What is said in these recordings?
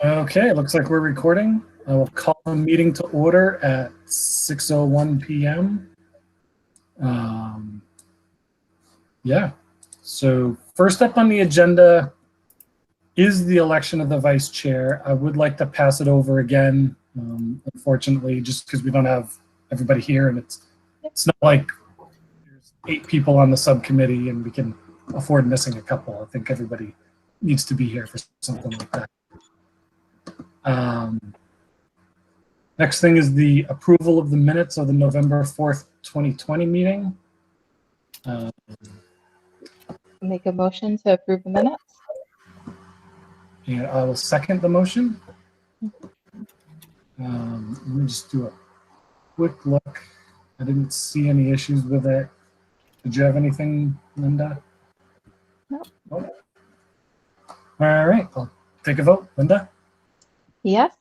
Okay, it looks like we're recording. I will call the meeting to order at 6:01 p.m. Yeah, so first up on the agenda is the election of the vice chair. I would like to pass it over again, unfortunately, just because we don't have everybody here, and it's not like there's 8 people on the subcommittee and we can afford missing a couple. I think everybody needs to be here for something like that. Next thing is the approval of the minutes of the November 4th, 2020 meeting. Make a motion to approve the minutes. And I will second the motion. Let me just do a quick look. I didn't see any issues with it. Did you have anything, Linda? No. Oh. All right, I'll take a vote. Linda? Yes.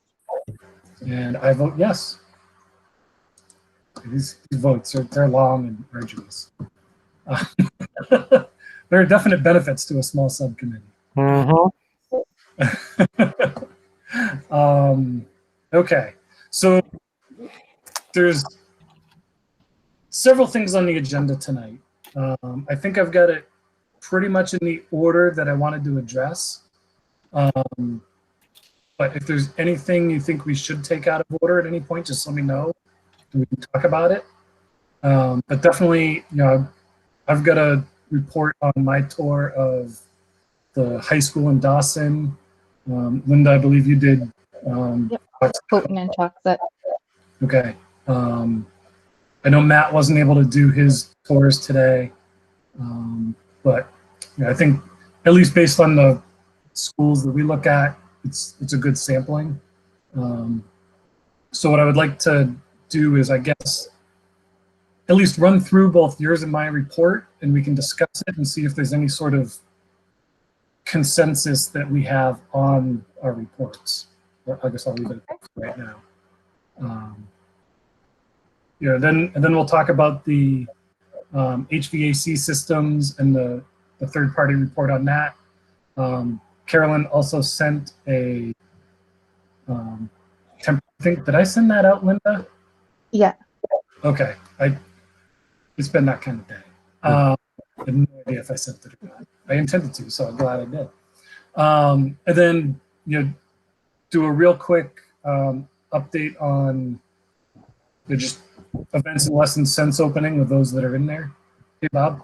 And I vote yes. These votes they're long and arduous. There are definite benefits to a small subcommittee. Okay, so there's several things on the agenda tonight. I think I've got it pretty much in the order that I wanted to address. But if there's anything you think we should take out of order at any point, just let me know and we can talk about it. But definitely, I've got a report on my tour of the high school in Dawson. Linda, I believe you did. Yep. Houghton and Chocolate. Okay. I know Matt wasn't able to do his tours today, but I think at least based on the schools that we look at, it's a good sampling. So what I would like to do is, I guess, at least run through both yours and my report, and we can discuss it and see if there's any sort of consensus that we have on our reports. I guess I'll leave it right now. Then we'll talk about the HVAC systems and the third-party report on that. Carolyn also sent a template. Did I send that out, Linda? Yeah. Okay. It's been that kind of day. I have no idea if I sent it or not. I intended to, so I'm glad I did. And then do a real quick update on just events and lessons since opening with those that are in there. Hey, Bob.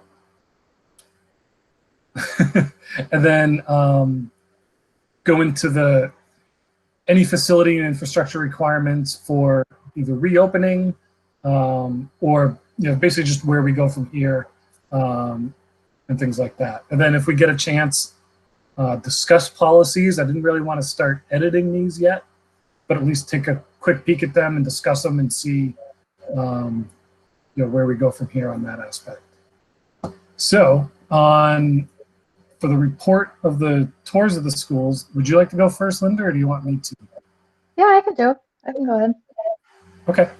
And then go into any facility and infrastructure requirements for either reopening or basically just where we go from here and things like that. And then if we get a chance, discuss policies. I didn't really want to start editing these yet, but at least take a quick peek at them and discuss them and see where we go from here on that aspect. So for the report of the tours of the schools, would you like to go first, Linda, or do you want me to? Yeah, I can go ahead. Okay.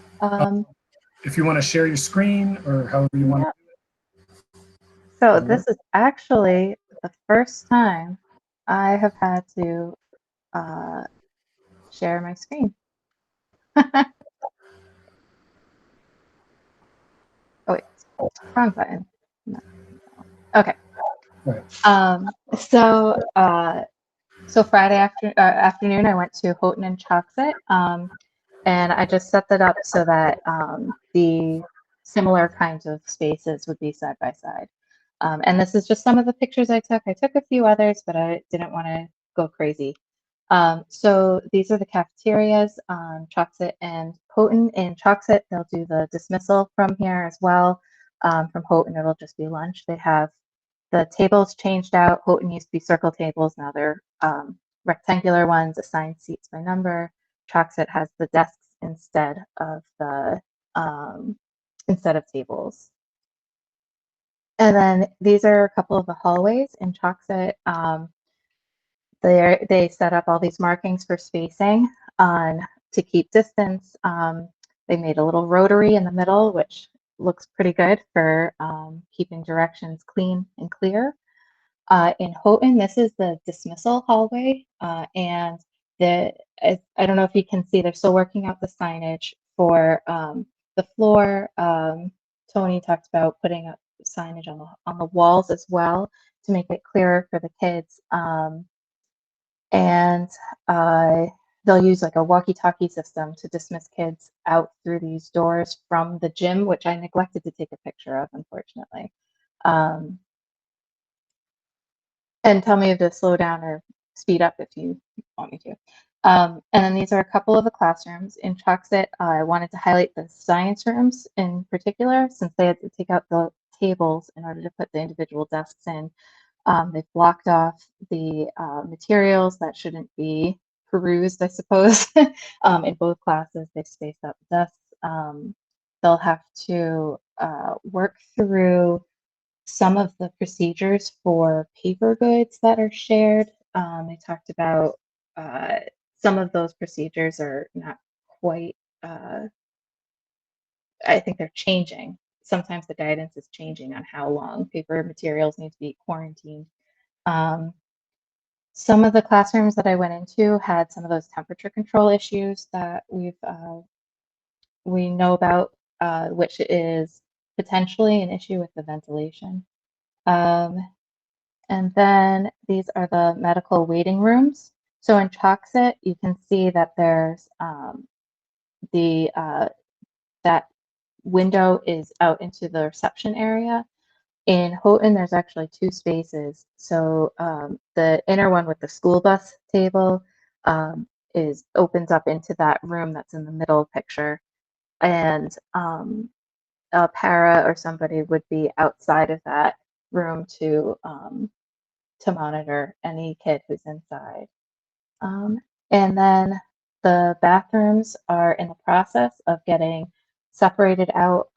If you want to share your screen or however you want to do it. So this is actually the first time I have had to share my screen. Oh wait, wrong button. No. Okay. Right. So Friday afternoon, I went to Houghton and Chocolate, and I just set that up so that the similar kinds of spaces would be side by side. And this is just some of the pictures I took. I took a few others, but I didn't want to go crazy. So these are the cafeterias, Chocolate and Houghton. In Chocolate, they'll do the dismissal from here as well. From Houghton, it'll just be lunch. They have the tables changed out. Houghton used to be circle tables. Now they're rectangular ones, assigned seats by number. Chocolate has the desks instead of tables. And then these are a couple of the hallways in Chocolate. They set up all these markings for spacing to keep distance. They made a little rotary in the middle, which looks pretty good for keeping directions clean and clear. In Houghton, this is the dismissal hallway, and I don't know if you can see, they're still working out the signage for the floor. Tony talked about putting up signage on the walls as well to make it clearer for the kids. And they'll use like a walkie-talkie system to dismiss kids out through these doors from the gym, which I neglected to take a picture of, unfortunately. And tell me to slow down or speed up if you want me to. And then these are a couple of the classrooms. In Choxit, I wanted to highlight the science rooms in particular, since they had to take out the tables in order to put the individual desks in. They've blocked off the materials that shouldn't be perused, I suppose. In both classes, they've spaced out the desks. They'll have to work through some of the procedures for paper goods that are shared. They talked about some of those procedures are not quite, I think they're changing. Sometimes the guidance is changing on how long paper materials need to be quarantined. Some of the classrooms that I went into had some of those temperature control issues that we know about, which is potentially an issue with the ventilation. And then these are the medical waiting rooms. So in Choxit, you can see that there's that window is out into the reception area. In Houghton, there's actually two spaces. So the inner one with the school bus table opens up into that room that's in the middle picture. And a para or somebody would be outside of that room to monitor any kid who's inside. And then the bathrooms are in the process of getting separated out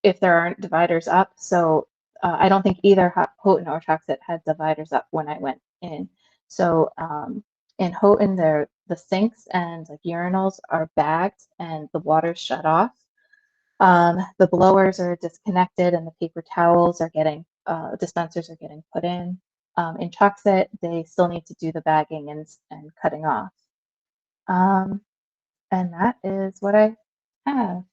if there aren't dividers up. So I don't think either Houghton or Choxit had dividers up when I went in. So in Houghton, the sinks and like urinals are bagged and the water's shut off. The blowers are disconnected and the paper towels are getting, dispensers are getting put in. In Choxit, they still need to do the bagging and cutting off. And that is what I have.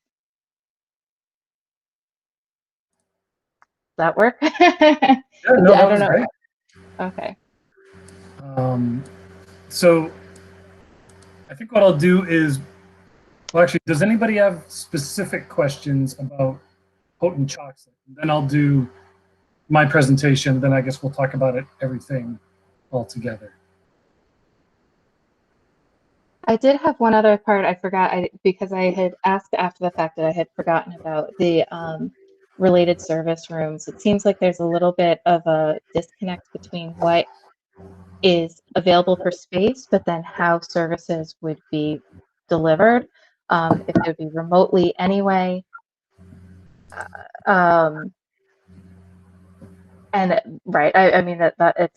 Does that work? Yeah, no, I that don't was know. great. Okay. So I think what I'll do is, well, actually, does anybody have specific questions about Houghton Choxit? Then I'll do my presentation. Then I guess we'll talk about everything all together. I did have one other part I forgot because I had asked after the fact that I had forgotten about the related service rooms. It seems like there's a little bit of a disconnect between what is available for space, but then how services would be delivered, if it would be remotely anyway. And right, I mean that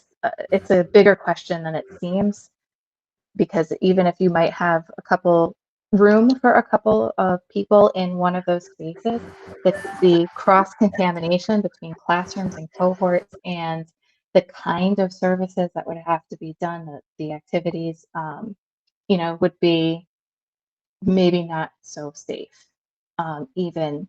it's a bigger question than it seems, because even if you might have room for a couple of people in one of those spaces, the cross contamination between classrooms and cohorts and the kind of services that would have to be done, the activities, would be maybe not so safe, even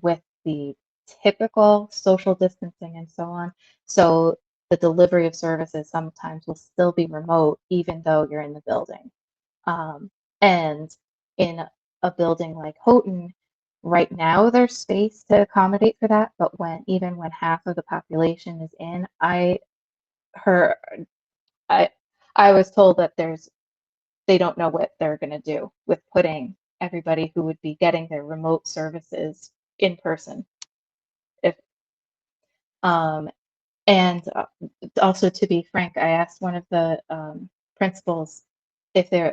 with the typical social distancing and so on. So the delivery of services sometimes will still be remote, even though you're in the building. And in a building like Houghton, right now there's space to accommodate for that. But even when half of the population is in, I was told that they don't know what they're going to do with putting everybody who would be getting their remote services in person. And also, to be frank, I asked one of the principals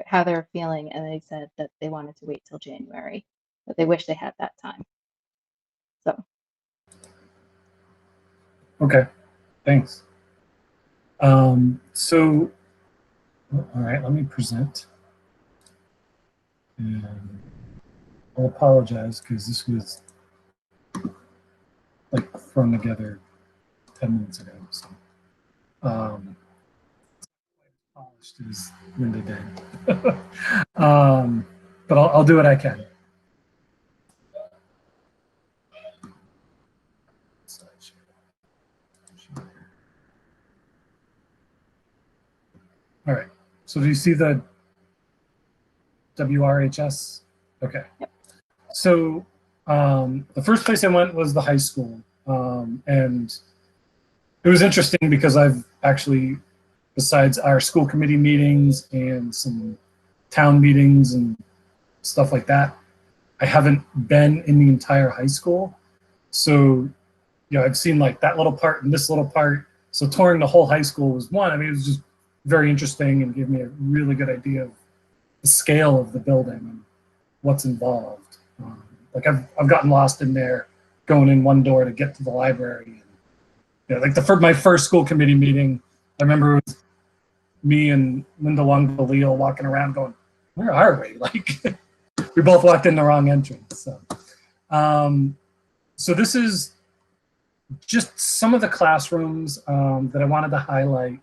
how they're feeling, and they said that they wanted to wait till January, that they wish they had that time. So. Okay, thanks. So, all right, let me present. And I'll apologize because this was like thrown together 10 minutes ago. So, finished. It was Linda did. But I'll do what I can. All right. So do you see the WRHS? Okay. Yep. So the first place I went was the high school. And it was interesting because I've actually, besides our school committee meetings and some town meetings and stuff like that, I haven't been in the entire high school. So, you know, I've seen like that little part and this little part. So touring the whole high school was one. I mean, it was just very interesting and gave me a really good idea of the scale of the building and what's involved. Like I've gotten lost in there, going in one door to get to the library. And, you know, like my first school committee meeting, I remember it was me and Linda Longaleo walking around going, where are we? Like we both walked in the wrong entrance. So, so this is just some of the classrooms that I wanted to highlight.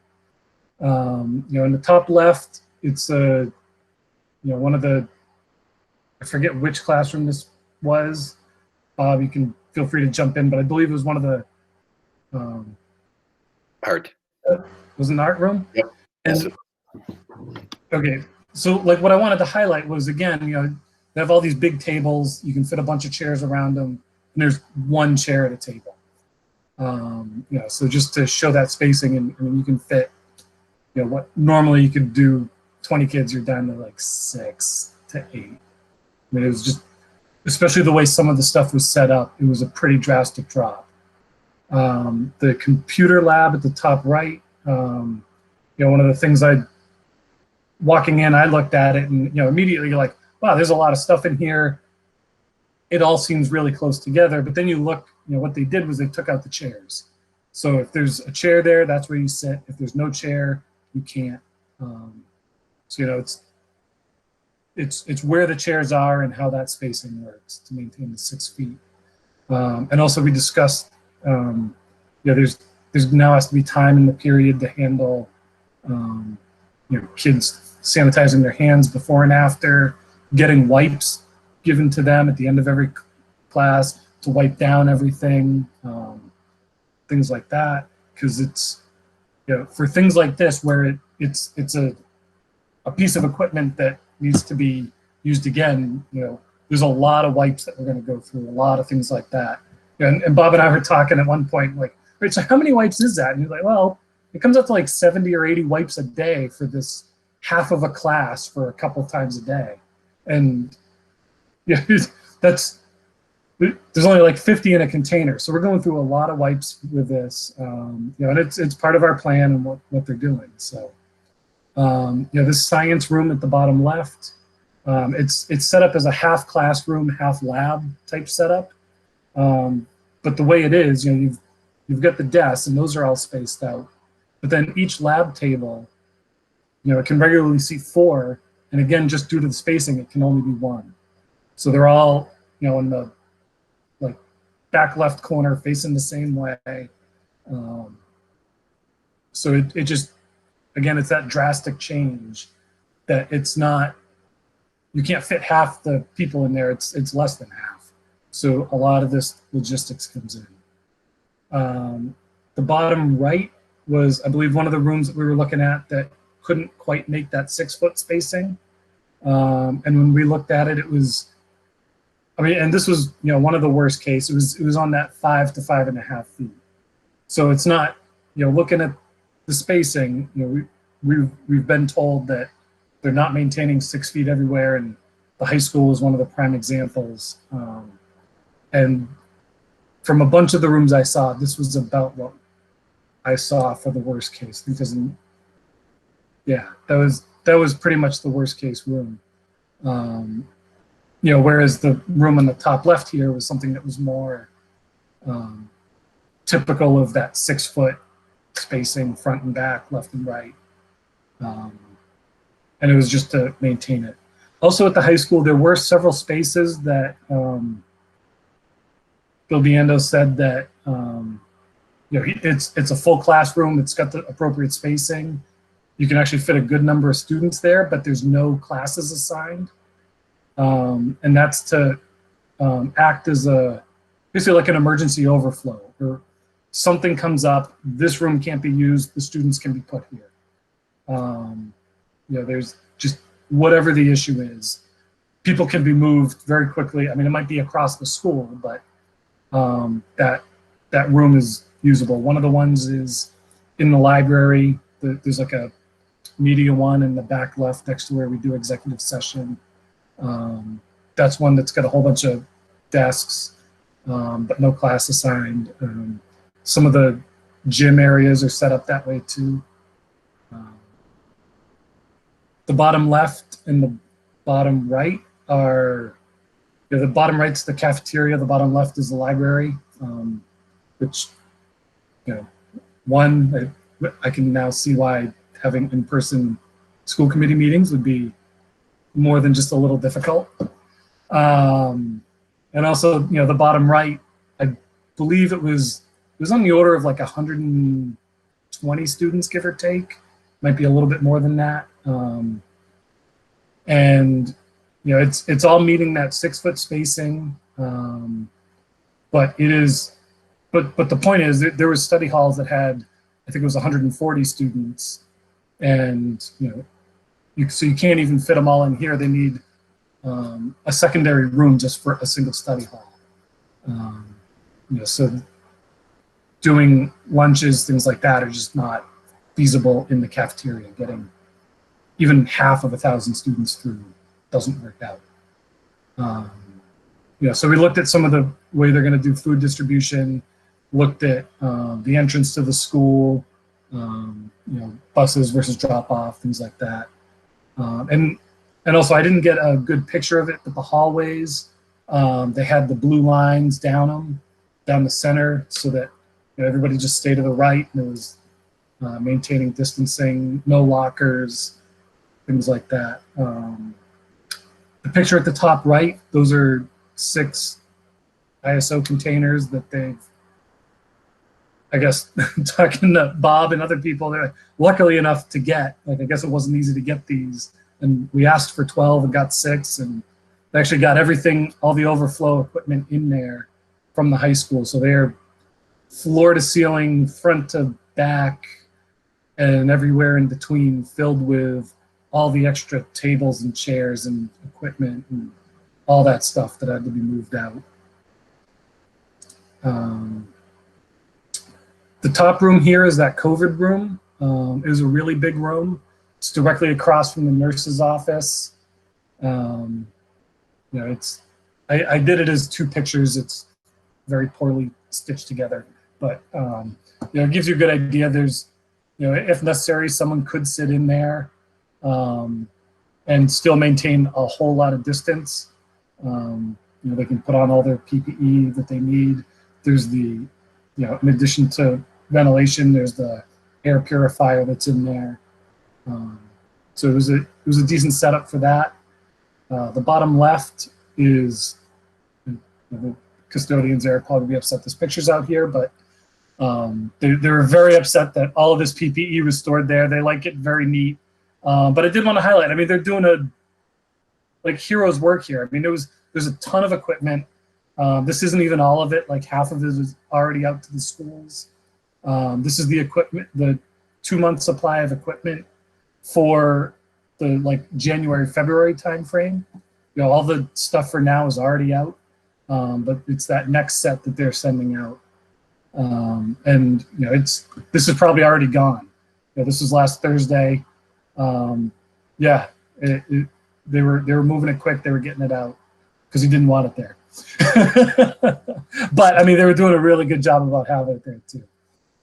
You know, in the top left, it's you know, one of the, I forget which classroom this was. Bob, you can feel free to jump in, but I believe it was one of the art. Was an art room. Yep. And, okay, so like what I wanted to highlight was, again, you know, they have all these big tables. You can fit a bunch of chairs around them, and there's one chair at a table. You know, so just to show that spacing, and I mean, you can fit, you know, what normally you could do 20 kids, you're down to like 6 to 8. I mean, it was just, especially the way some of the stuff was set up, it was a pretty drastic drop. The computer lab at the top right, you know, one of the things walking in, I looked at it and, you know, immediately you're like, wow, there's a lot of stuff in here. It all seems really close together. But then you look, you know, what they did was they took out the chairs. So if there's a chair there, that's where you sit. If there's no chair, you can't. So, you know, it's where the chairs are and how that spacing works to maintain the 6 feet. And also we discussed, you know, there's now has to be time in the period to handle, you know, kids sanitizing their hands before and after, getting wipes given to them at the end of every class to wipe down everything, things like that. Because it's, you know, for things like this where it's a piece of equipment that needs to be used again, you know, there's a lot of wipes that we're going to go through, a lot of things like that. And Bob and I were talking at one point, like, Rich, how many wipes is that? And he's like, well, it comes up to like 70 or 80 wipes a day for this half of a class for a couple times a day. And yeah, there's only like 50 in a container. So we're going through a lot of wipes with this, you know, and it's part of our plan and what they're doing. So, you know, this science room at the bottom left, it's set up as a half classroom, half lab type setup. But the way it is, you know, you've got the desks and those are all spaced out. But then each lab table, you know, it can regularly seat 4. And again, just due to the spacing, it can only be 1. So they're all, you know, in the like back left corner facing the same way. So it just, again, it's that drastic change that it's not, you can't fit half the people in there. It's less than half. So a lot of this logistics comes in. The bottom right was, I believe, one of the rooms that we were looking at that couldn't quite make that 6-foot spacing. And when we looked at it, it was, I mean, and this was, you know, one of the worst case. It was on that 5 to 5.5 feet. So it's not, you know, looking at the spacing, you know, we've been told that they're not maintaining 6 feet everywhere, and the high school is one of the prime examples. And from a bunch of the rooms I saw, this was about what I saw for the worst case, because yeah, that was pretty much the worst case room. You know, whereas the room on the top left here was something that was more typical of that 6-foot spacing, front and back, left and right. And it was just to maintain it. Also at the high school, there were several spaces that Bill Biando said that, you know, it's a full classroom. It's got the appropriate spacing. you can actually fit a good number of students there, but there's no classes assigned. And that's to act as basically like an emergency overflow, or something comes up, this room can't be used, the students can be put here. There's just whatever the issue is, people can be moved very quickly. I mean, it might be across the school, but that room is usable. One of the ones is in the library. There's like a media one in the back left next to where we do executive session. That's one that's got a whole bunch of desks, but no class assigned. Some of the gym areas are set up that way too. The bottom left and the bottom right are, the bottom right's the cafeteria, the bottom left is the library, which, one, I can now see why having in-person school committee meetings would be more than just a little difficult. And also, the bottom right, I believe it was on the order of like 120 students, give or take. Might be a little bit more than that. And it's all meeting that 6-foot spacing. But the point is that there was study halls that had, I think it was 140 students, and so you can't even fit them all in here. They need a secondary room just for a single study hall. So doing lunches, things like that, are just not feasible in the cafeteria. Getting even half of 1,000 students through doesn't work out. So we looked at some of the way they're going to do food distribution, looked at the entrance to the school, buses versus drop off, things like that. And also, I didn't get a good picture of it, but the hallways, they had the blue lines down the center, so that everybody just stayed to the right, and it was maintaining distancing, no lockers, things like that. The picture at the top right, those are 6 ISO containers that they've, I guess, talking to Bob and other people, they're luckily enough to get. Like, I guess it wasn't easy to get these, and we asked for 12 and got 6, and they actually got everything, all the overflow equipment in there from the high school. So they're floor to ceiling, front to back, and everywhere in between, filled with all the extra tables and chairs and equipment and all that stuff that had to be moved out. The top room here is that COVID room. It was a really big room. It's directly across from the nurse's office. I did it as 2 pictures. It's very poorly stitched together, but it gives you a good idea. There's, if necessary, someone could sit in there and still maintain a whole lot of distance. They can put on all their PPE that they need. There's the, in addition to ventilation, there's the air purifier that's in there. So it was a decent setup for that. The bottom left is, the custodians there probably be upset this picture's out here, but they were very upset that all of this PPE was stored there. They like it very neat. But I did want to highlight, I mean, they're doing heroes work here. I mean, there's a ton of equipment. This isn't even all of it. Like, half of it is already out to the schools. This is the equipment, the 2-month supply of equipment for the January, February timeframe. All the stuff for now is already out, but it's that next set that they're sending out. And this is probably already gone. This was last Thursday. They were moving it quick. They were getting it out because he didn't want it there. But I mean, they were doing a really good job about having it there too.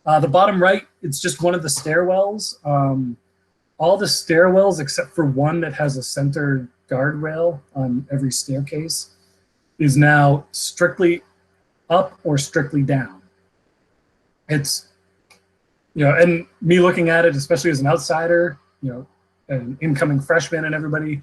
The bottom right, it's just one of the stairwells. All the stairwells except for one that has a center guardrail on every staircase is now strictly up or strictly down. It's, and me looking at it, especially as an outsider, an incoming freshman and everybody,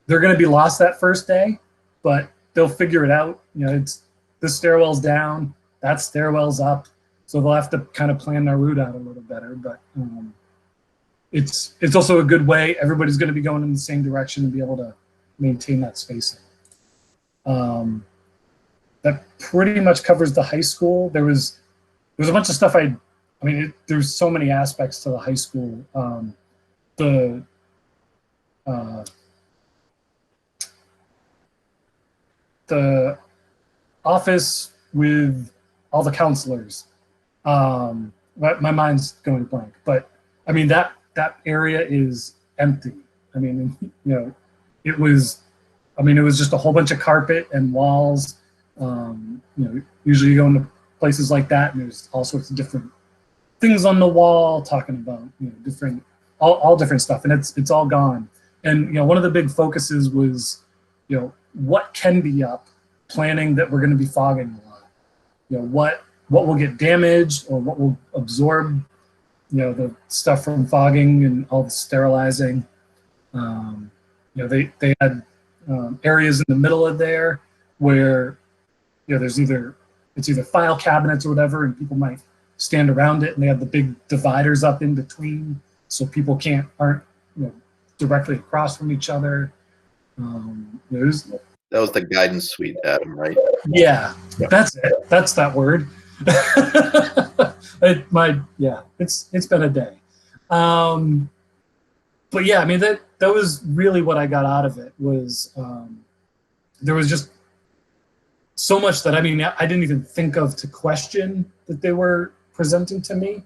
they're going to be lost that first day, but they'll figure it out. It's this stairwell's down, that stairwell's up, so they'll have to kind of plan their route out a little better. But it's also a good way. Everybody's going to be going in the same direction and be able to maintain that spacing. That pretty much covers the high school. There was a bunch of stuff there's so many aspects to the high school. The office with all the counselors. My mind's going blank, but I mean that area is empty. I mean, it was just a whole bunch of carpet and walls. Usually you go into places like that, and there's all sorts of different things on the wall talking about different all different stuff, and it's all gone. And one of the big focuses was what can be up, planning that we're going to be fogging a lot. What will get damaged or what will absorb the stuff from fogging and all the sterilizing. They had areas in the middle of there where it's either file cabinets or whatever, and people might stand around it, and they have the big dividers up in between, so people aren't directly across from each other. That was the guidance suite, Adam, right? Yeah, that's it. That's that word. It's been a day. But yeah, I mean that was really what I got out of it. Was there was just so much that I didn't even think of to question that they were presenting to me.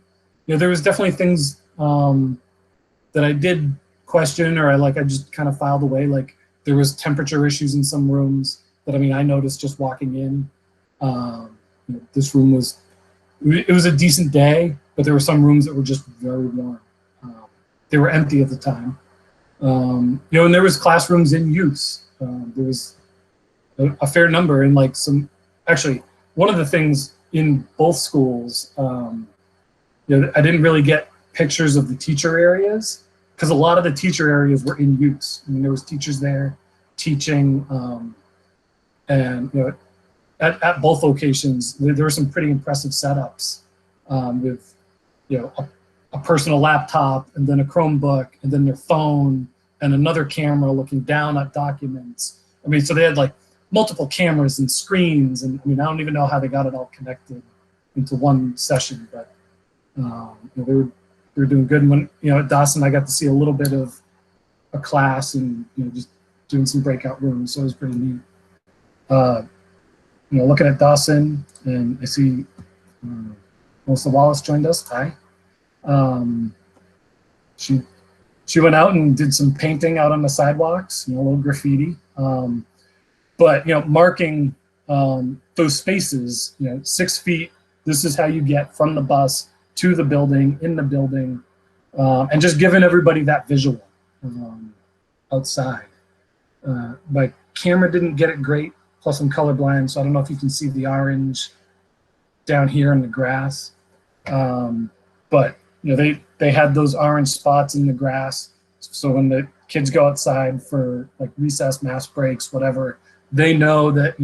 There was definitely things that I did question, or I just kind of filed away. Like there was temperature issues in some rooms that I noticed just walking in. This room was a decent day, but there were some rooms that were just very warm. They were empty at the time. And there was classrooms in use. There was a fair number, and one of the things in both schools, I didn't really get pictures of the teacher areas because a lot of the teacher areas were in use. There was teachers there teaching, and at both locations there were some pretty impressive setups with a personal laptop, and then a Chromebook, and then their phone, and another camera looking down at documents. So they had multiple cameras and screens, and I don't even know how they got it all connected into one session, but they were doing good. And when at Dawson, I got to see a little bit of a class, and just doing some breakout rooms, so it was pretty neat. Looking at Dawson, and I see Melissa Wallace joined us. Hi. She went out and did some painting out on the sidewalks, a little graffiti. But marking those spaces, 6 feet. This is how you get from the bus to the building, in the building, and just giving everybody that visual outside. My camera didn't get it great. Plus I'm colorblind, so I don't know if you can see the orange down here in the grass. But they had those orange spots in the grass, so when the kids go outside for recess, mass breaks, whatever, they know that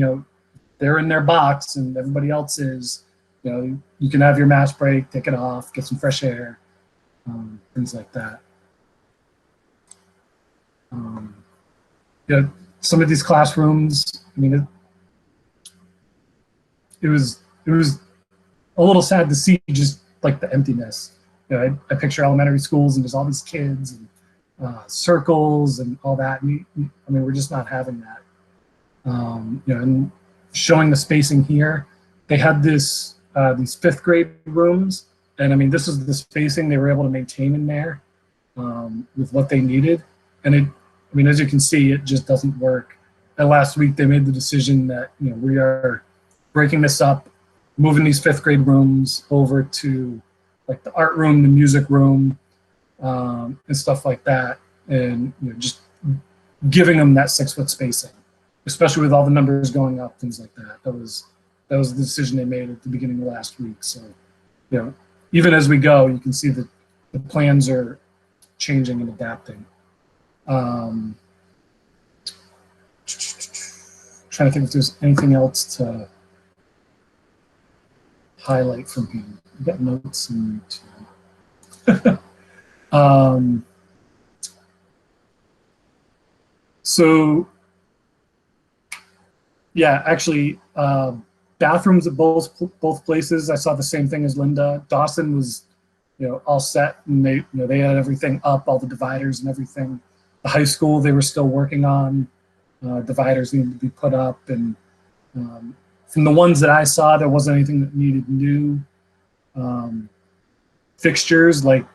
they're in their box and everybody else is. You can have your mass break, take it off, get some fresh air, things like that. Some of these classrooms, it was a little sad to see just the emptiness. I picture elementary schools and there's all these kids and circles and all that. And we're just not having that. And showing the spacing here, they had these 5th grade rooms, and this is the spacing they were able to maintain in there with what they needed. And as you can see, it just doesn't work. And last week they made the decision that we are breaking this up, moving these 5th grade rooms over to the art room, the music room, and stuff like that, and just giving them that 6-foot spacing, especially with all the numbers going up, things like that. That was the decision they made at the beginning of last week. So, even as we go, you can see that the plans are changing and adapting. Trying to think if there's anything else to highlight from here. I've got notes and Um, so yeah, actually, bathrooms at both places. I saw the same thing as Linda. Dawson was, all set, and they had everything up, all the dividers and everything. The high school, they were still working on dividers needed to be put up, and from the ones that I saw, there wasn't anything that needed new fixtures like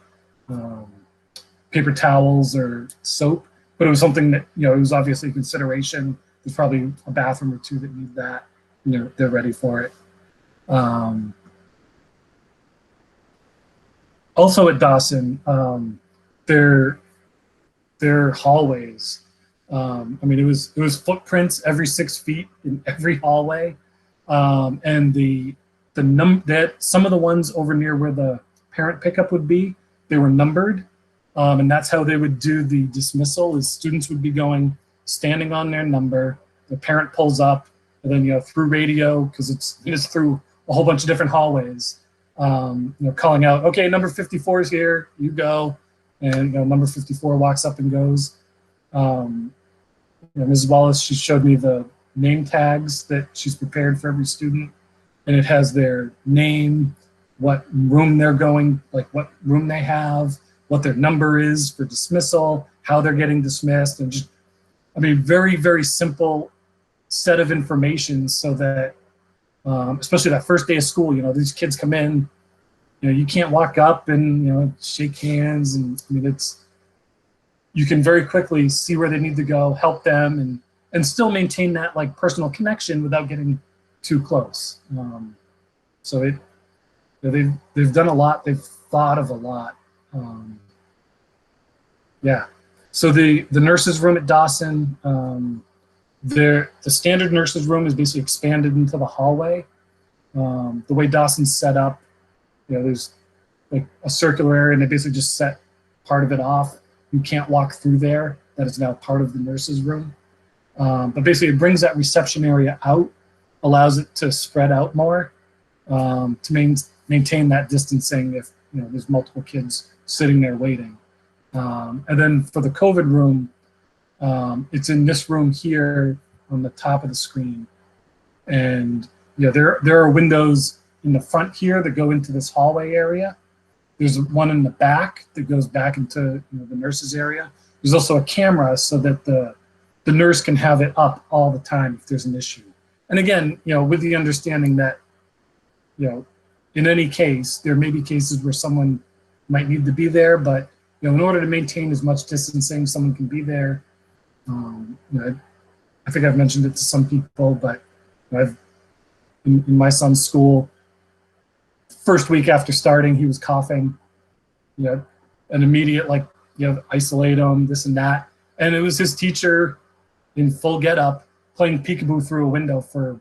paper towels or soap, but it was something that, it was obviously a consideration. There's probably a bathroom or two that need that. They're ready for it. Also at Dawson, their hallways. It was footprints every 6 feet in every hallway, and that some of the ones over near where the parent pickup would be, they were numbered, and that's how they would do the dismissal. Is students would be standing on their number, the parent pulls up, and then through radio, because it's through a whole bunch of different hallways, calling out, okay, number 54 is here, you go, and number 54 walks up and goes. Ms. Wallace, she showed me the name tags that she's prepared for every student, and it has their name, what room they're going, like what room they have, what their number is for dismissal, how they're getting dismissed, and just, very, very simple set of information so that, especially that first day of school, these kids come in, you can't walk up and, shake hands, and you can very quickly see where they need to go, help them, and still maintain that like personal connection without getting too close. So they've done a lot. They've thought of a lot. Yeah. So the nurses' room at Dawson, the standard nurses' room is basically expanded into the hallway. The way Dawson's set up, there's like a circular area, and they basically just set part of it off. You can't walk through there. That is now part of the nurses' room. But basically, it brings that reception area out, allows it to spread out more, to maintain that distancing if there's multiple kids sitting there waiting. And then for the COVID room, it's in this room here on the top of the screen, and there are windows in the front here that go into this hallway area. There's one in the back that goes back into the nurses area. There's also a camera so that the nurse can have it up all the time if there's an issue. And again, with the understanding that, in any case, there may be cases where someone might need to be there, but in order to maintain as much distancing, someone can be there. I think I've mentioned it to some people, but in my son's school, first week after starting, he was coughing, an immediate isolate him, this and that. And it was his teacher in full getup playing peekaboo through a window for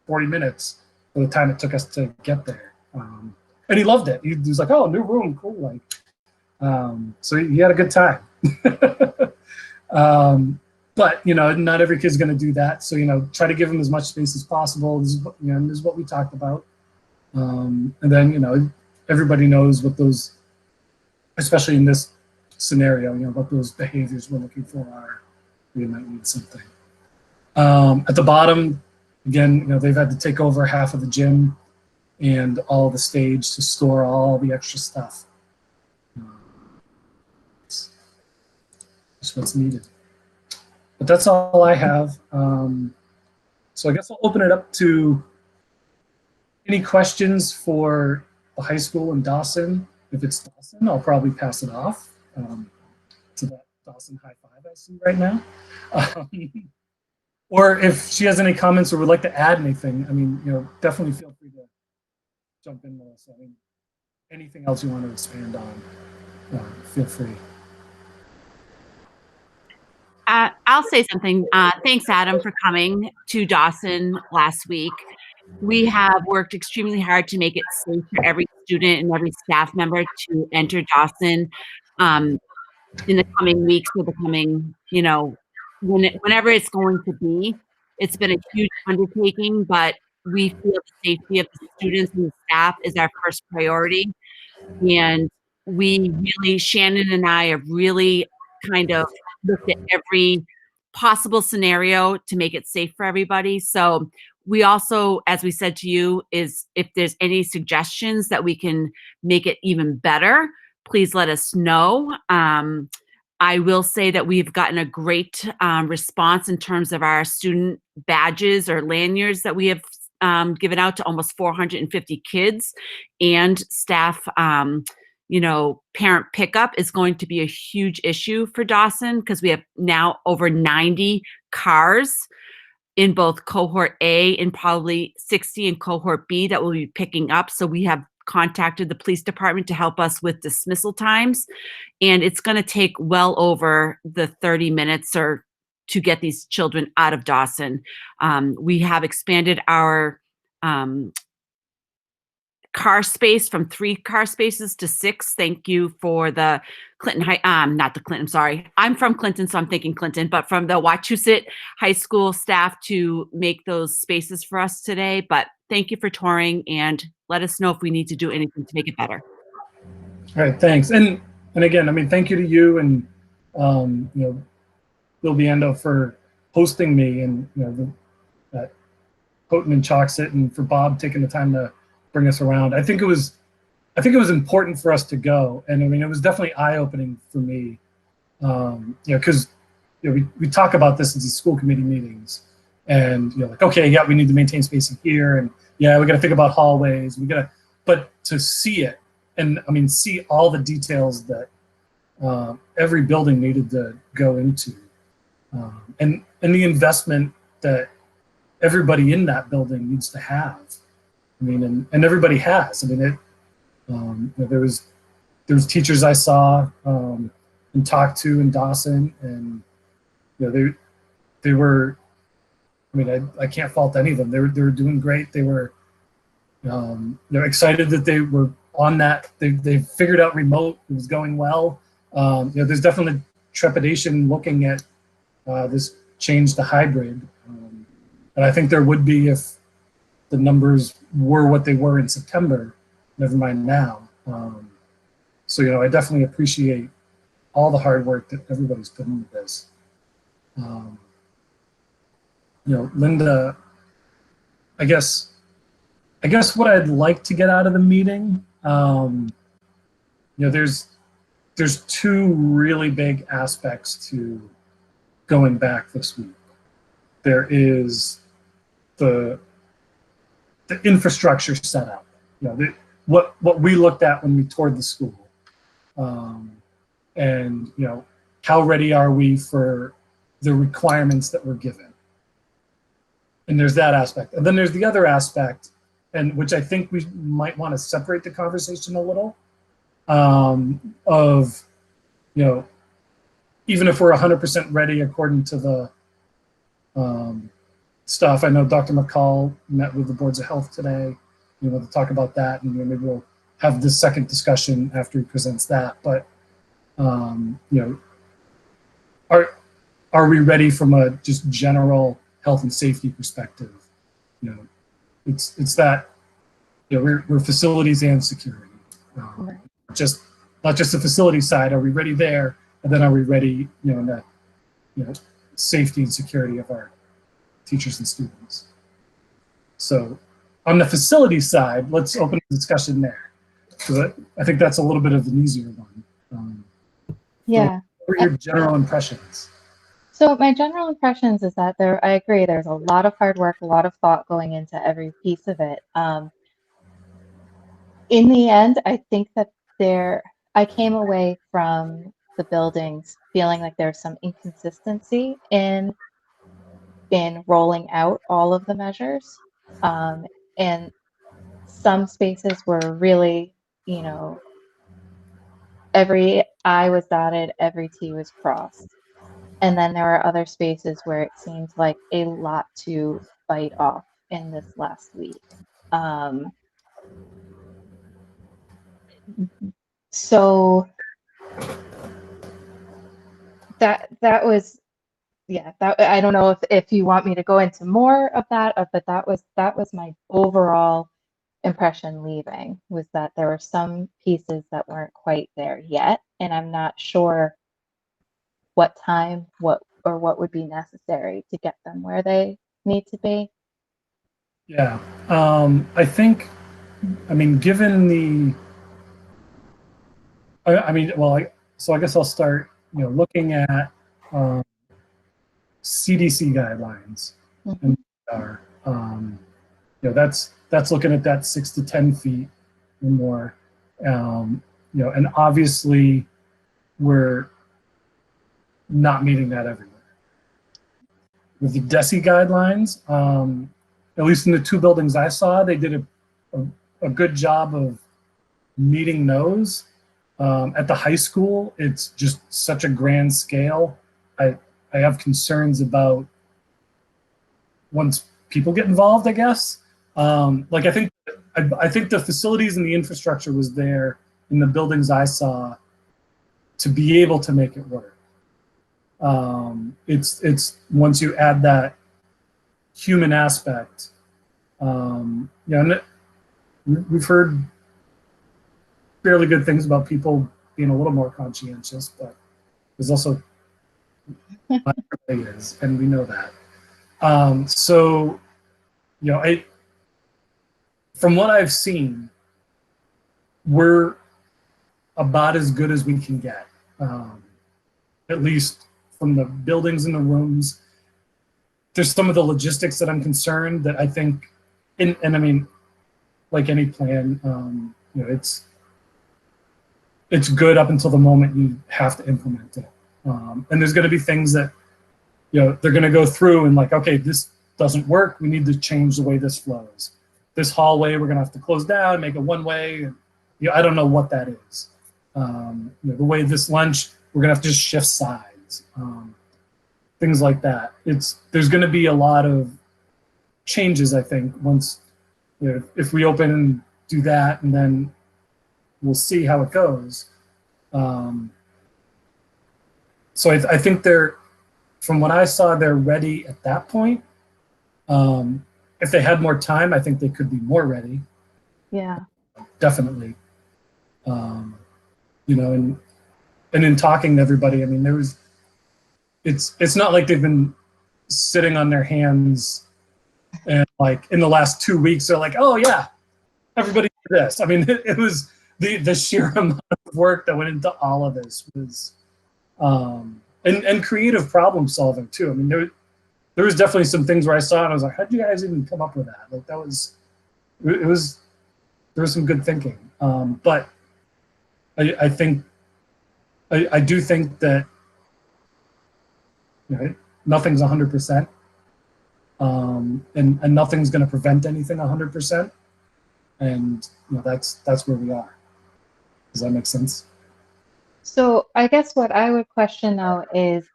40 minutes for the time it took us to get there. And he loved it. He was like, oh, new room, cool. So he had a good time. But, not every kid's going to do that. So, try to give them as much space as possible. This is what we talked about. And then, everybody knows what those, especially in this scenario, what those behaviors we're looking for are. We might need something. At the bottom, again, they've had to take over half of the gym and all of the stage to store all the extra stuff. That's what's needed. But that's all I have. So I guess I'll open it up to any questions for the high school in Dawson. If it's Dawson, I'll probably pass it off to that Dawson high five I see right now. Or if she has any comments or would like to add anything, definitely feel free to jump in, Melissa. Anything else you want to expand on, feel free. I'll say something. Thanks, Adam, for coming to Dawson last week. We have worked extremely hard to make it safe for every student and every staff member to enter Dawson in the coming weeks or the coming, whenever it's going to be. It's been a huge undertaking, but we feel the safety of the students and the staff is our first priority. And Shannon and I have really kind of looked at every possible scenario to make it safe for everybody. So we also, as we said to you, is if there's any suggestions that we can make it even better, please let us know. I will say that we've gotten a great response in terms of our student badges or lanyards that we have given out to almost 450 kids and staff. Parent pickup is going to be a huge issue for Dawson because we have now over 90 cars in both cohort A and probably 60 in cohort B that we'll be picking up. So we have contacted the police department to help us with dismissal times. And it's going to take well over the 30 minutes or to get these children out of Dawson. We have expanded our car space from 3 car spaces to 6. Thank you for the Clinton High, not the Clinton, sorry. I'm from Clinton, so I'm thinking Clinton, but from the Wachusett High School staff to make those spaces for us today. But thank you for touring and let us know if we need to do anything to make it better. All right, thanks. And again, I mean, thank you to you and Bill Biendo for hosting me and Houghton and Choxett, and for Bob taking the time to bring us around. I think it was important for us to go, and I mean, it was definitely eye-opening for me, because we talk about this in these school committee meetings, and like, okay, yeah, we need to maintain spacing here, and yeah, we got to think about hallways, but to see it, and I mean, see all the details that every building needed to go into, and the investment that everybody in that building needs to have. I mean, and everybody has. I mean, there was teachers I saw and talked to in Dawson, and they were. I mean, I can't fault any of them. They were doing great. They were excited that they were on that. They figured out remote. It was going well. There's definitely trepidation looking at this change to hybrid, and I think there would be if the numbers were what they were in September, never mind now. So, I definitely appreciate all the hard work that everybody's put into this. Linda, I guess what I'd like to get out of the meeting, there's 2 really big aspects to going back this week. There is the infrastructure setup, what we looked at when we toured the school, and how ready are we for the requirements that we're given. And there's that aspect, and then there's the other aspect, and which I think we might want to separate the conversation a little, of even if we're 100% ready according to the stuff. I know Dr. McCall met with the boards of health today, to talk about that, and maybe we'll have this second discussion after he presents that. But are we ready from a just general health and safety perspective? It's that we're facilities and security, Right. not just the facility side. Are we ready there, and then are we ready in the safety and security of our teachers and students? So on the facility side, let's open a discussion there, because I think that's a little bit of an easier one. Yeah. What are your general impressions? So my general impressions is that I agree, there's a lot of hard work, a lot of thought going into every piece of it. In the end, I think that I came away from the buildings feeling like there's some inconsistency in rolling out all of the measures. And some spaces were really, every I was dotted, every T was crossed. And then there were other spaces where it seemed like a lot to bite off in this last week. So that was, yeah, that, I don't know if you want me to go into more of that, but that was my overall impression leaving was that there were some pieces that weren't quite there yet, and I'm not sure what time, what would be necessary to get them where they need to be. Yeah, I think, I mean, given the, I mean, well, so I guess I'll start, looking at CDC guidelines, and are, that's looking at that 6 to 10 feet or more, and obviously we're not meeting that everywhere. With the DESI guidelines, at least in the 2 buildings I saw, they did a good job of meeting those. At the high school, it's just such a grand scale. I have concerns about once people get involved, I guess. Like I think the facilities and the infrastructure was there in the buildings I saw to be able to make it work. It's once you add that human aspect, and we've heard fairly good things about people being a little more conscientious, but there's also not everybody is, and we know that. So, from what I've seen, we're about as good as we can get, at least from the buildings and the rooms. There's some of the logistics that I'm concerned that I think, and I mean, like any plan, it's good up until the moment you have to implement it. And there's going to be things that, they're going to go through and like, okay, this doesn't work. We need to change the way this flows. This hallway, we're going to have to close down, make it one way. And, I don't know what that is. The way this lunch, we're going to have to just shift sides. Things like that. There's going to be a lot of changes, I think, once, if we open and do that, and then we'll see how it goes. So I think from what I saw, they're ready at that point. If they had more time, I think they could be more ready. Yeah. Definitely. And in talking to everybody, I mean, it's not like they've been sitting on their hands and like in the last 2 weeks, they're like, oh yeah, everybody did this. I mean, it was the sheer amount of work that went into all of this was, and creative problem solving too. I mean, there was definitely some things where I saw it and I was like, how did you guys even come up with that? Like there was some good thinking. But I think, I do think that, nothing's 100%. And nothing's going to prevent anything 100%. And, that's where we are. Does that make sense? So I guess what I would question though is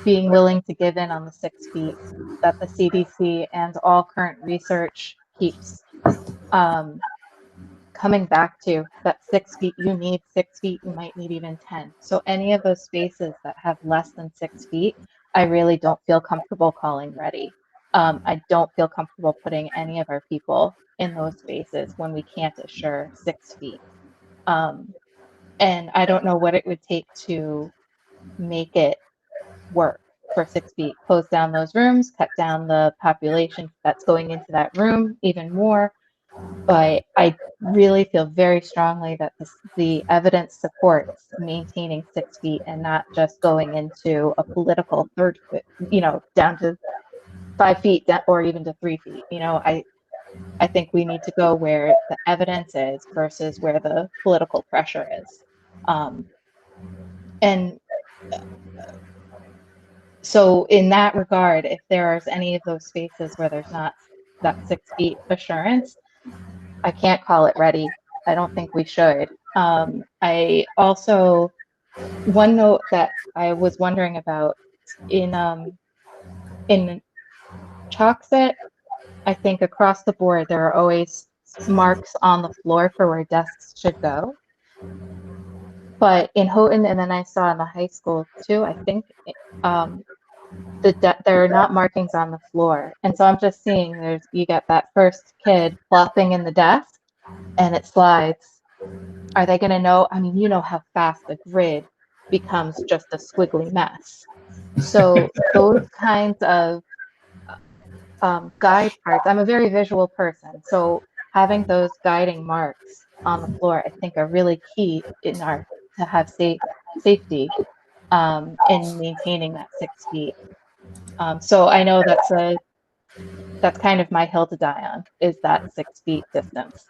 being willing to give in on the 6 feet that the CDC and all current research keeps coming back to, that 6 feet, you need 6 feet, you might need even 10. So any of those spaces that have less than 6 feet, I really don't feel comfortable calling ready. I don't feel comfortable putting any of our people in those spaces when we can't assure 6 feet. And I don't know what it would take to make it work for 6 feet. Close down those rooms, cut down the population that's going into that room even more. But I really feel very strongly that the evidence supports maintaining 6 feet and not just going into a political third foot, down to 5 feet or even to 3 feet. I think we need to go where the evidence is versus where the political pressure is. And so in that regard, if there's any of those spaces where there's not that 6 feet assurance, I can't call it ready. I don't think we should. I also, one note that I was wondering about in Choxet, I think across the board, there are always marks on the floor for where desks should go. But in Houghton, and then I saw in the high school too, I think there are not markings on the floor. And so I'm just seeing you get that first kid plopping in the desk, and it slides, are they going to know? I mean, you know how fast the grid becomes just a squiggly mess. So those kinds of guide parts, I'm a very visual person, so having those guiding marks on the floor, I think, are really key in our to have safety in maintaining that 6 feet. So I know that's kind of my hill to die on, is that 6 feet distance.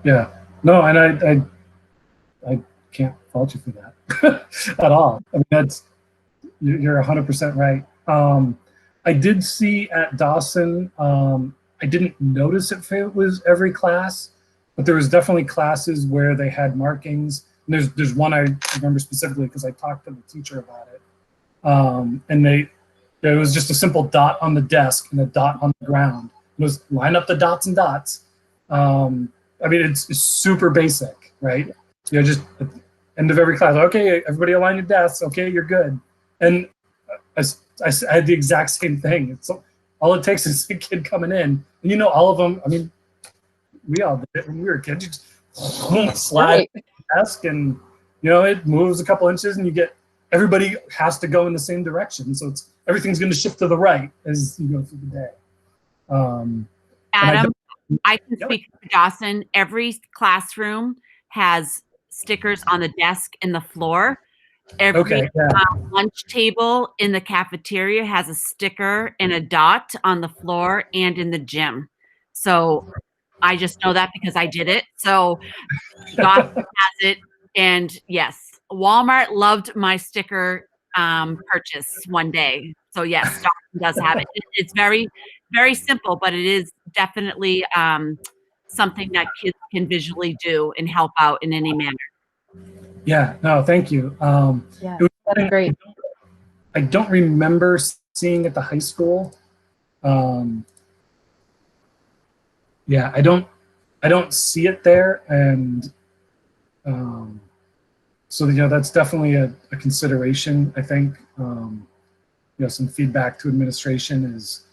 Yeah. No, and I can't fault you for that at all. I mean, you're 100% right. I did see at Dawson, I didn't notice if it was every class, but there was definitely classes where they had markings. And there's one I remember specifically because I talked to the teacher about it. And there was just a simple dot on the desk and a dot on the ground. It was line up the dots and dots. I mean, it's super basic, right? You know, just at the end of every class, okay, everybody align your desks. Okay, you're good. And I had the exact same thing. It's all it takes is a kid coming in, and you know, all of them. I mean, we all did it when we were kids. You just slide the desk, and you know, it moves a couple inches, and you get everybody has to go in the same direction. So everything's going to shift to the right as you go through the day. Adam, I can speak for Dawson. Every classroom has stickers on the desk and the floor. Every lunch table in the cafeteria has a sticker and a dot on the floor and in the gym. So I just know that because I did it. So Dawson has it. And yes, Walmart loved my sticker purchase one day. So yes, Dawson does have it. It's very, very simple, but it is definitely something that kids can visually do and help out in any manner. Yeah, no, thank you. Yeah, that's great. I don't remember seeing at the high school. Yeah, I don't see it there, and so you know that's definitely a consideration. I think you know, some feedback to administration is,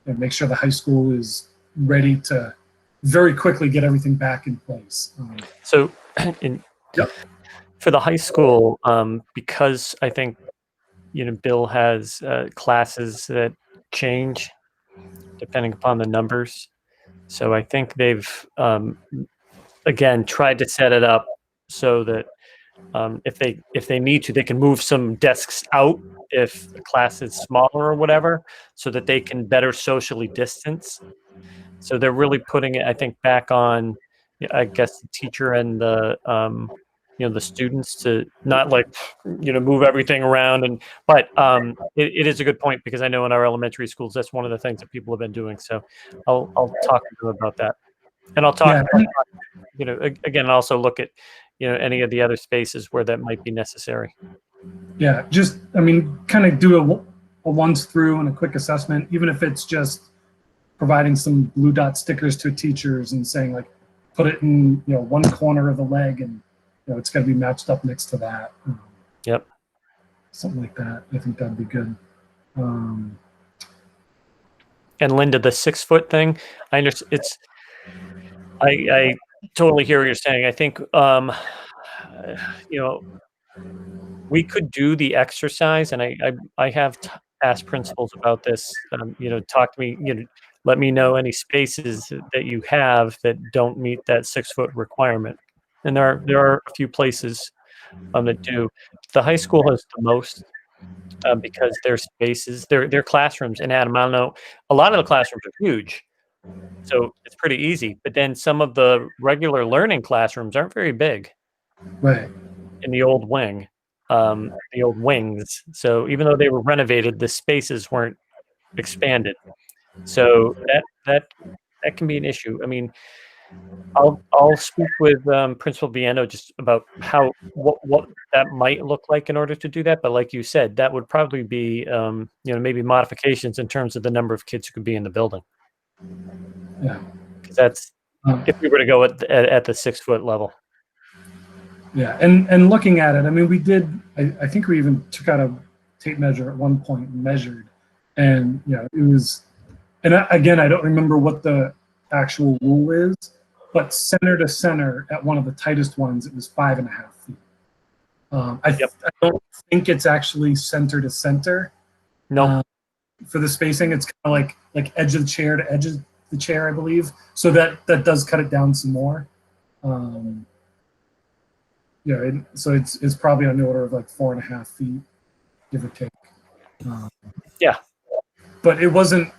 you know, make sure the high school is ready to very quickly get everything back in place. So, for the high school, because I think, you know, Bill has classes that change depending upon the numbers. So I think they've, again, tried to set it up so that if they need to, they can move some desks out if the class is smaller or whatever, so that they can better socially distance. So they're really putting it, I think, back on, I guess, the teacher and the you know, the students to not, like, you know, move everything around. But it is a good point, because I know in our elementary schools that's one of the things that people have been doing. So I'll talk to them about that, and I'll talk, you know, again, also look at, you know, any of the other spaces where that might be necessary. Yeah, just, I mean, kind of do a once through and a quick assessment, even if it's just providing some blue dot stickers to teachers and saying, like, put it in, you know, one corner of the leg, and you know, it's got to be matched up next to that. Yep. Something like that. I think that'd be good. And Linda, the 6 foot thing, I understand. I totally hear what you're saying. I think, you know, we could do the exercise, and I have asked principals about this. You know, talk to me. You know, let me know any spaces that you have that don't meet that 6 foot requirement. And there are a few places that do. The high school has the most, because their spaces, their classrooms. And Adam, I don't know, a lot of the classrooms are huge, so it's pretty easy. But then some of the regular learning classrooms aren't very big. Right. In the old wing, the old wings. So even though they were renovated, the spaces weren't expanded. So that can be an issue. I mean, I'll speak with Principal Viano just about what that might look like in order to do that. But like you said, that would probably be you know, maybe modifications in terms of the number of kids who could be in the building. Yeah. Because that's if we were to go at the 6 foot level. Yeah, and looking at it, I mean, we did. I think we even took out a tape measure at one point and measured, and you know, it was. And again, I don't remember what the actual rule is, but center to center at one of the tightest ones, it was 5.5 feet. I don't think it's actually center to center. No. For the spacing, it's kind of like edge of the chair to edge of the chair, I believe. So that does cut it down some more. So it's probably on the order of like 4.5 feet, give or take. Yeah. But it wasn't.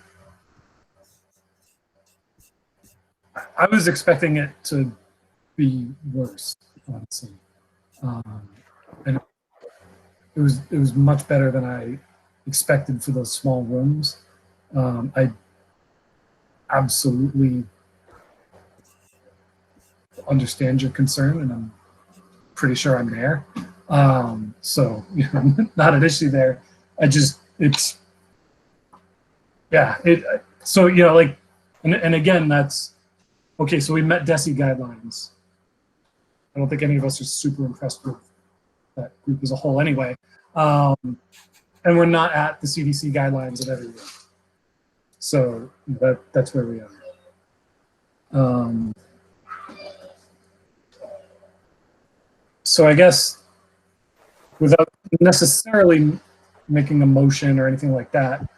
I was expecting it to be worse, honestly, and it was much better than I expected for those small rooms. I absolutely understand your concern, and I'm pretty sure I'm there. So not an issue there. So and again, that's okay. So we met DESI guidelines. I don't think any of us are super impressed with that group as a whole anyway. And we're not at the CDC guidelines of every room. So that's where we are. So I guess without necessarily making a motion or anything like that,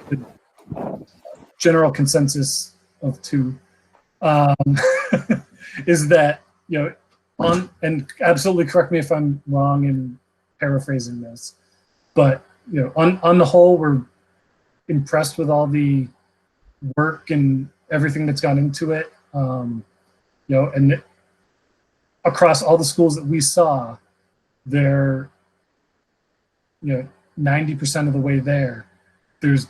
the general consensus of two is that, and absolutely correct me if I'm wrong in paraphrasing this, but on the whole, we're impressed with all the work and everything that's gone into it. And across all the schools that we saw, they're 90% of the way there. There's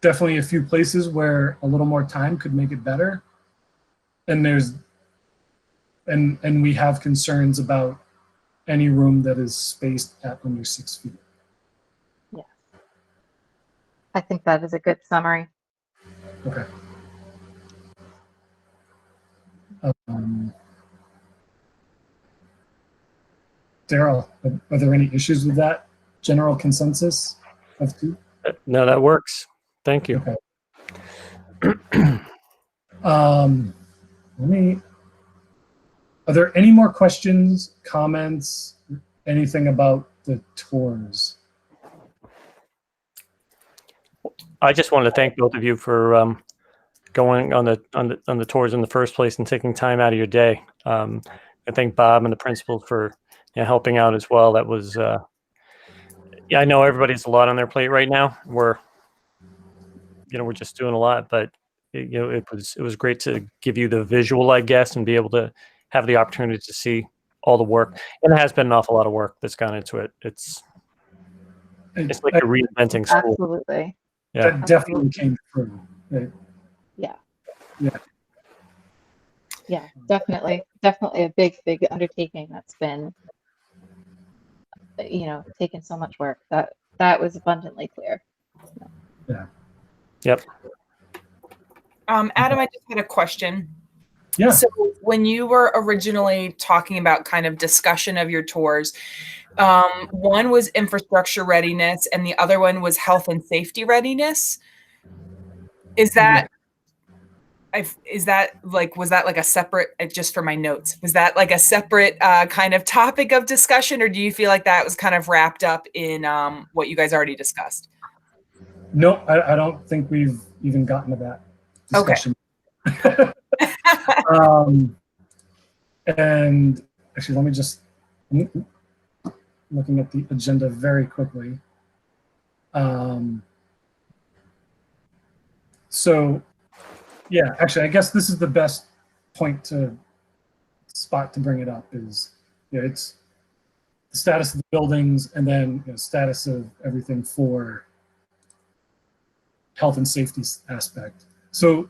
definitely a few places where a little more time could make it better, and we have concerns about any room that is spaced at under 6 feet. Yeah, I think that is a good summary. Okay. Daryl, are there any issues with that general consensus of two? No, that works. Thank you. Okay. Are there any more questions, comments, anything about the tours? I just wanted to thank both of you for going on the tours in the first place and taking time out of your day. I thank Bob and the principal for helping out as well. That was I know everybody's a lot on their plate right now. We're just doing a lot, but it was great to give you the visual, I guess, and be able to have the opportunity to see all the work. And it has been an awful lot of work that's gone into it. It's like you're reinventing school. Absolutely. Yeah. That definitely came through. Right? Yeah. Yeah. Yeah, definitely a big undertaking that's been taken so much work. That was abundantly clear. Yeah. Yep. Adam, I just had a question. Yeah. So when you were originally talking about kind of discussion of your tours, one was infrastructure readiness and the other one was health and safety readiness. Was that like a separate, just for my notes, was that like a separate kind of topic of discussion, or do you feel like that was kind of wrapped up in what you guys already discussed? No, I don't think we've even gotten to that discussion. Okay. And actually, let me just, looking at the agenda very quickly. So, yeah, actually, I guess this is the best spot to bring it up is, it's the status of the buildings and then status of everything for health and safety aspect. So,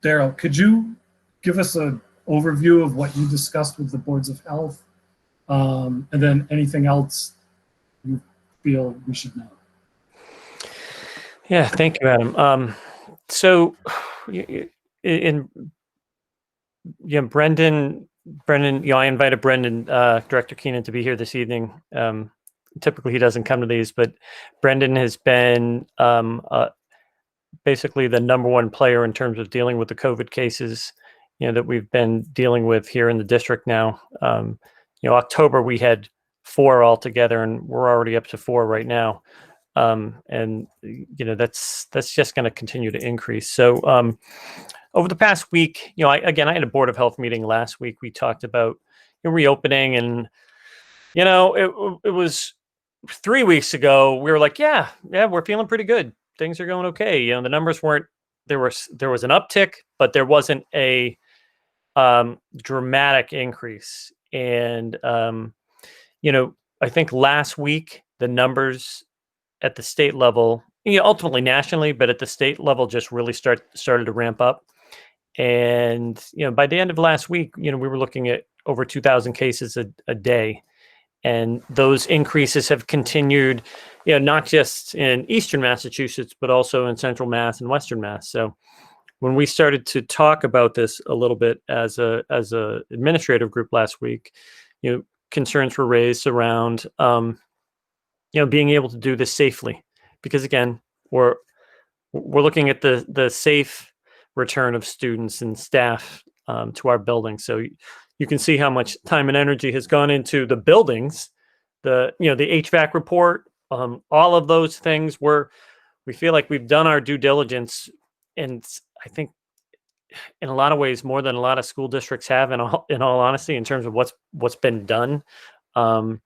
Daryl, could you give us an overview of what you discussed with the boards of health, and then anything else you feel we should know? Yeah, thank you, Adam. So, Brendan, I invited Brendan, Director Keenan, to be here this evening. Typically, he doesn't come to these, but Brendan has been basically the number one player in terms of dealing with the COVID cases, that we've been dealing with here in the district now. October we had 4 altogether, and we're already up to 4 right now. And that's just going to continue to increase. So over the past week, I had a Board of Health meeting last week. We talked about reopening, and it was 3 weeks ago. We were like, yeah, we're feeling pretty good. Things are going okay. The numbers weren't there was an uptick, but there wasn't a dramatic increase. And I think last week the numbers at the state level, ultimately nationally, but at the state level, just really started to ramp up. And by the end of last week, we were looking at over 2,000 cases a day, and those increases have continued, not just in Eastern Massachusetts, but also in Central Mass and Western Mass. So when we started to talk about this a little bit as a administrative group last week, concerns were raised around being able to do this safely, because again, we're looking at the safe return of students and staff to our buildings. So you can see how much time and energy has gone into the buildings, the HVAC report, all of those things. We feel like we've done our due diligence, and I think in a lot of ways more than a lot of school districts have, in all honesty, in terms of what's been done. But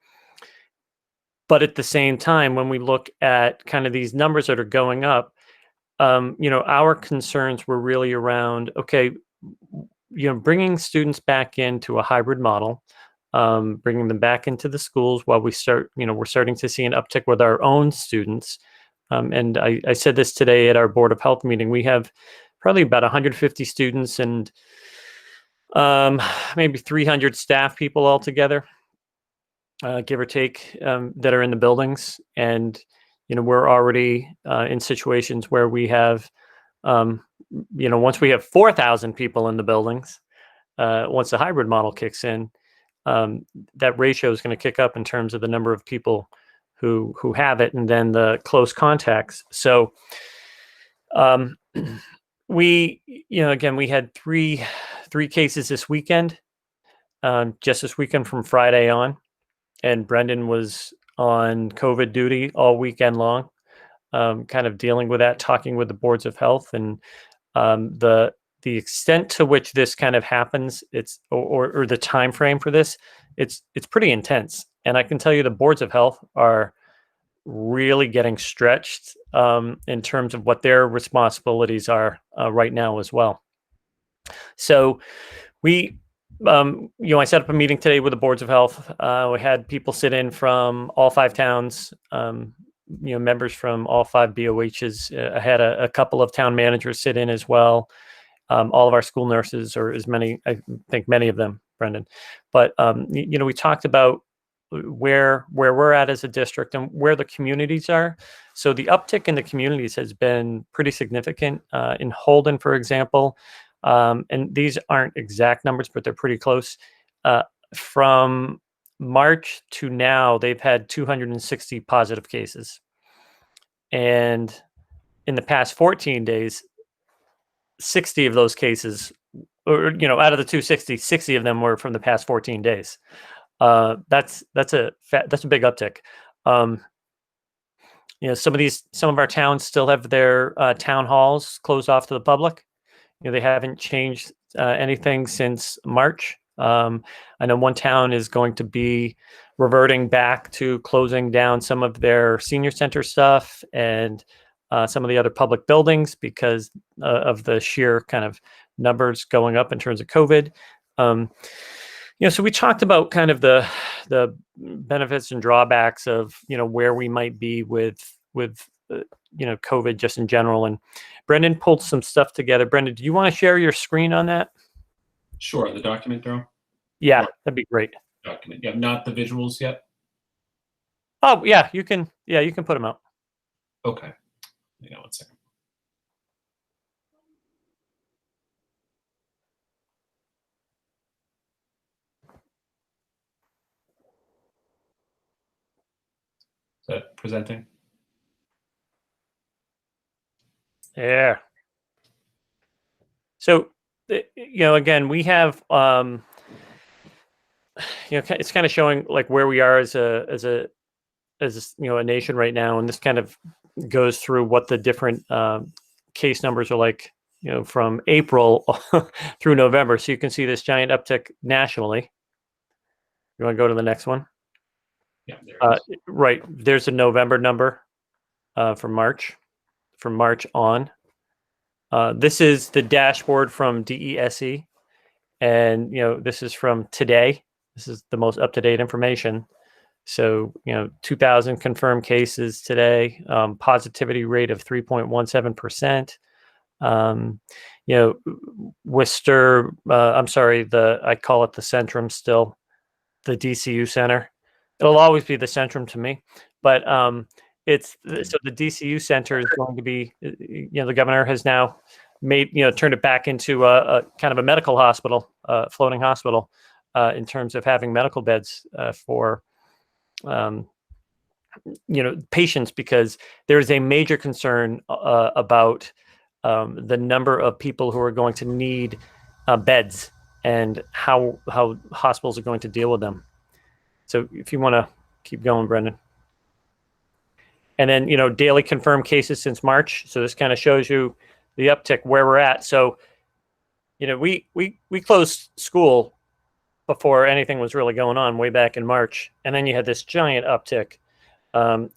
at the same time, when we look at kind of these numbers that are going up, our concerns were really around, okay, bringing students back into a hybrid model, bringing them back into the schools while we're starting to see an uptick with our own students. And I said this today at our Board of Health meeting. We have probably about 150 students and maybe 300 staff people altogether, give or take, that are in the buildings. And, we're already in situations where we have, once we have 4,000 people in the buildings, once the hybrid model kicks in, that ratio is going to kick up in terms of the number of people who have it, and then the close contacts. So we had three cases this weekend, just this weekend from Friday on. And Brendan was on COVID duty all weekend long, kind of dealing with that, talking with the boards of health, and the extent to which this kind of happens, or the time frame for this, it's pretty intense. And I can tell you the boards of health are really getting stretched in terms of what their responsibilities are right now as well. So I set up a meeting today with the boards of health. We had people sit in from all 5 towns, members from all 5 BOHs. I had a couple of town managers sit in as well. All of our school nurses, or as many, I think many of them, Brendan. But, we talked about where we're at as a district and where the communities are. So the uptick in the communities has been pretty significant. In Holden, for example, and these aren't exact numbers, but they're pretty close. From March to now, they've had 260 positive cases. And in the past 14 days, 60 of those cases, or, out of the 260, 60 of them were from the past 14 days. That's a big uptick. Some of our towns still have their town halls closed off to the public. They haven't changed anything since March. I know one town is going to be reverting back to closing down some of their senior center stuff and some of the other public buildings because of the sheer kind of numbers going up in terms of COVID. So we talked about kind of the benefits and drawbacks of where we might be with COVID just in general. And Brendan pulled some stuff together. Brendan, do you want to share your screen on that? Sure. The document, Daryl? Yeah, Sure. that'd be great. Document. Yeah, not the visuals yet. Oh yeah, you can put them out. Okay. Hang on one second. Is that presenting? Yeah. So, again, we have, it's kind of showing like where we are as a nation right now, and this kind of goes through what the different case numbers are like, from April through November. So you can see this giant uptick nationally. You want to go to the next one? Yeah, there it is. Right. There's a November number from March on. This is the dashboard from DESE, and this is from today. This is the most up-to-date information. So 2,000 confirmed cases today, positivity rate of 3.17%. Worcester, I'm sorry, I call it the Centrum still, the DCU Center. It'll always be the Centrum to me, but so the DCU Center is going to be, the governor has now made, turned it back into a kind of a medical hospital, floating hospital, in terms of having medical beds for patients, because there is a major concern about the number of people who are going to need beds and how hospitals are going to deal with them. So if you want to keep going, Brendan. And then, daily confirmed cases since March. So this kind of shows you the uptick where we're at. So, we closed school before anything was really going on way back in March. And then you had this giant uptick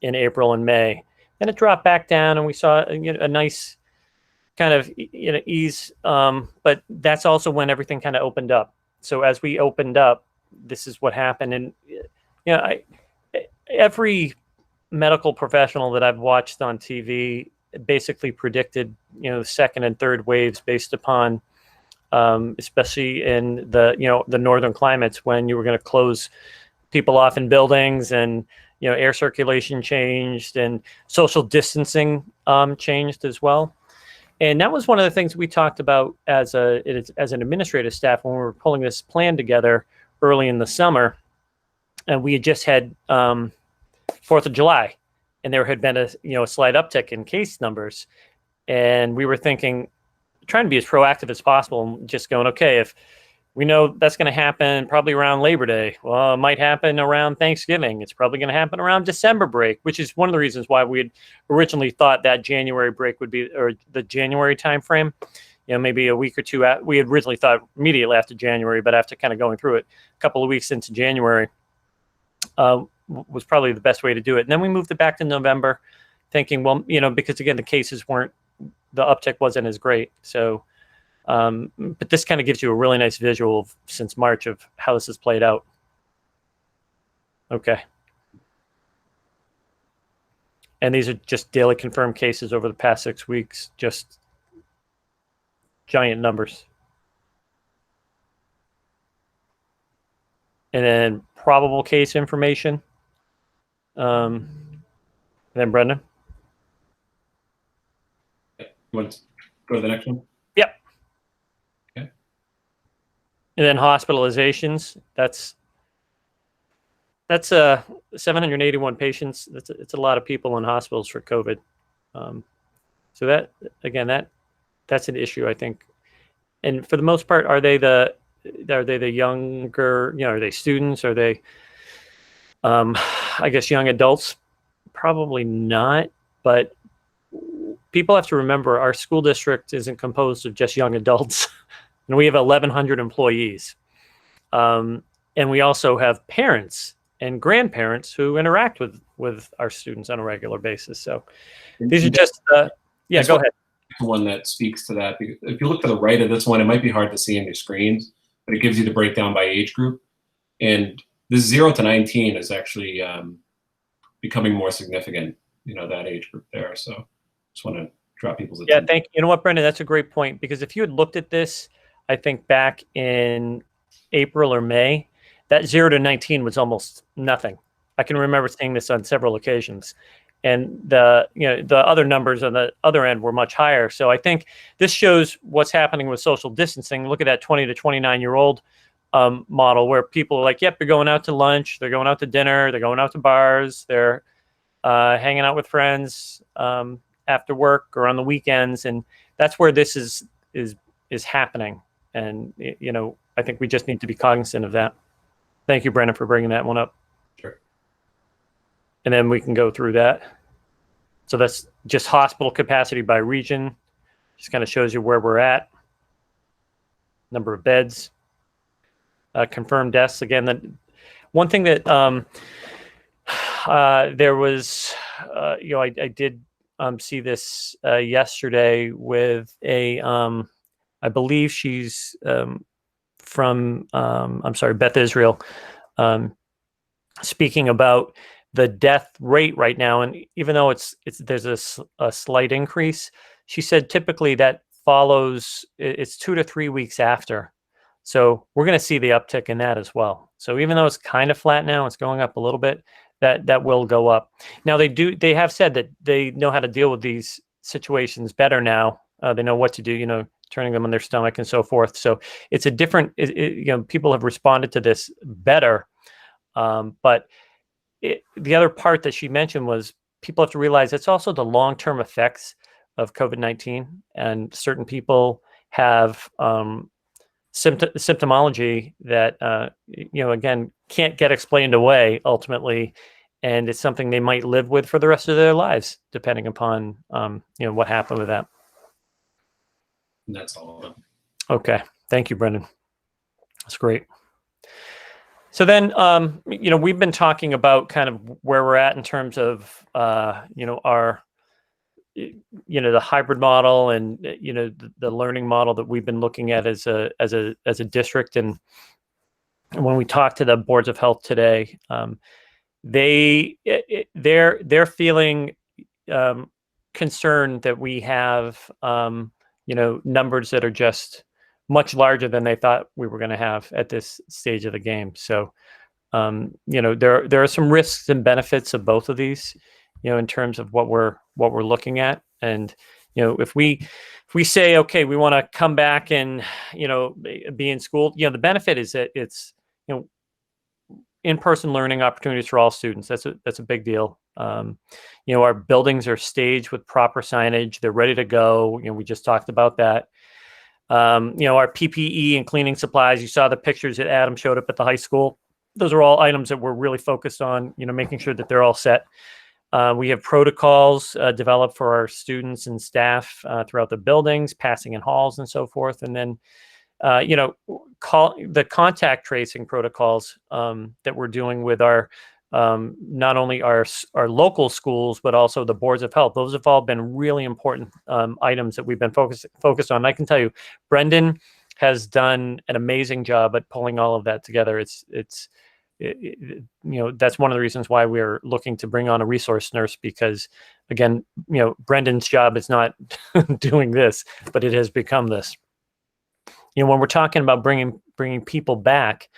in April and May. Then it dropped back down, and we saw a nice kind of ease. But that's also when everything kind of opened up. So as we opened up, this is what happened. And every medical professional that I've watched on TV basically predicted second and third waves based upon especially in the northern climates, when you were going to close people off in buildings, and air circulation changed, and social distancing changed as well. And that was one of the things we talked about as an administrative staff when we were pulling this plan together early in the summer. And we had just had 4th of July, and there had been a slight uptick in case numbers. And we were trying to be as proactive as possible, and just going, okay, if we know that's going to happen probably around Labor Day, well, it might happen around Thanksgiving. It's probably going to happen around December break, which is one of the reasons why we had originally thought that January break would be, or the January timeframe, maybe a week or two out. We had originally thought immediately after January, but after kind of going through it, a couple of weeks into January was probably the best way to do it. And then we moved it back to November, thinking, well, because again, the uptick wasn't as great. So, but this kind of gives you a really nice visual since March of how this has played out. Okay. And these are just daily confirmed cases over the past 6 weeks, just giant numbers. And then probable case information. And then Brendan. You want to go to the next one? Yep. Okay. And then hospitalizations. That's 781 patients. It's a lot of people in hospitals for COVID. So that, again, that's an issue, I think. And for the most part, are they the younger? Are they students? Are they, I guess, young adults? Probably not. But people have to remember, our school district isn't composed of just young adults, and we have 1,100 employees, and we also have parents and grandparents who interact with our students on a regular basis. So these are just go ahead. One that speaks to that. If you look to the right of this one, it might be hard to see in your screens, but it gives you the breakdown by age group. And this 0 to 19 is actually becoming more significant, that age group there. So just want to draw people's attention. Yeah, thank you. You know what, Brendan? That's a great point, because if you had looked at this, I think back in April or May, that 0 to 19 was almost nothing. I can remember seeing this on several occasions. And the other numbers on the other end were much higher. So I think this shows what's happening with social distancing. Look at that 20 to 29-year-old model, where people are like, yep, they're going out to lunch, they're going out to dinner, they're going out to bars, they're hanging out with friends after work or on the weekends, and that's where this is happening. And I think we just need to be cognizant of that. Thank you, Brendan, for bringing that one up. Sure. And then we can go through that. So that's just hospital capacity by region. Just kind of shows you where we're at. Number of beds. Confirmed deaths. Again, the one thing that there was, I did see this yesterday with a, I believe she's from, Beth Israel, speaking about the death rate right now. And even though there's a slight increase, she said typically that follows, it's 2 to 3 weeks after. So we're going to see the uptick in that as well. So even though it's kind of flat now, it's going up a little bit, that will go up. Now they have said that they know how to deal with these situations better now. They know what to do, turning them on their stomach and so forth. So it's a different, people have responded to this better. But the other part that she mentioned was people have to realize it's also the long-term effects of COVID-19, and certain people have symptomology that, again, can't get explained away ultimately. And it's something they might live with for the rest of their lives, depending upon, what happened with that. And that's all of them. Okay. Thank you, Brendan. That's great. So then, we've been talking about kind of where we're at in terms of, our, the hybrid model and, the learning model that we've been looking at as a district. And when we talked to the boards of health today, they're feeling concerned that we have, numbers that are just much larger than they thought we were going to have at this stage of the game. So, there are some risks and benefits of both of these, in terms of what we're looking at. And, if we say, okay, we want to come back and, be in school, the benefit is that it's, in-person learning opportunities for all students. That's a big deal. Our buildings are staged with proper signage. They're ready to go. We just talked about that. Our PPE and cleaning supplies, you saw the pictures that Adam showed up at the high school. Those are all items that we're really focused on, making sure that they're all set. We have protocols developed for our students and staff throughout the buildings, passing in halls and so forth. And then, the contact tracing protocols that we're doing with our not only our local schools, but also the boards of health. Those have all been really important items that we've been focused on. I can tell you, Brendan has done an amazing job at pulling all of that together. That's one of the reasons why we're looking to bring on a resource nurse, because again, Brendan's job is not doing this, but it has become this. When we're talking about bringing people back,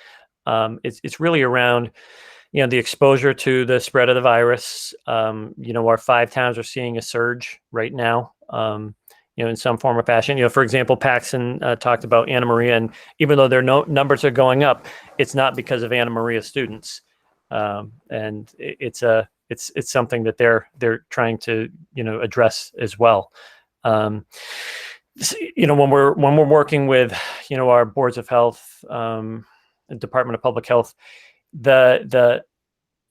it's really around, the exposure to the spread of the virus. Our 5 towns are seeing a surge right now, in some form or fashion. For example, Paxton talked about Anna Maria, and even though their numbers are going up, it's not because of Anna Maria students, and it's something that they're trying to address as well. When we're working with our boards of health, Department of Public Health, the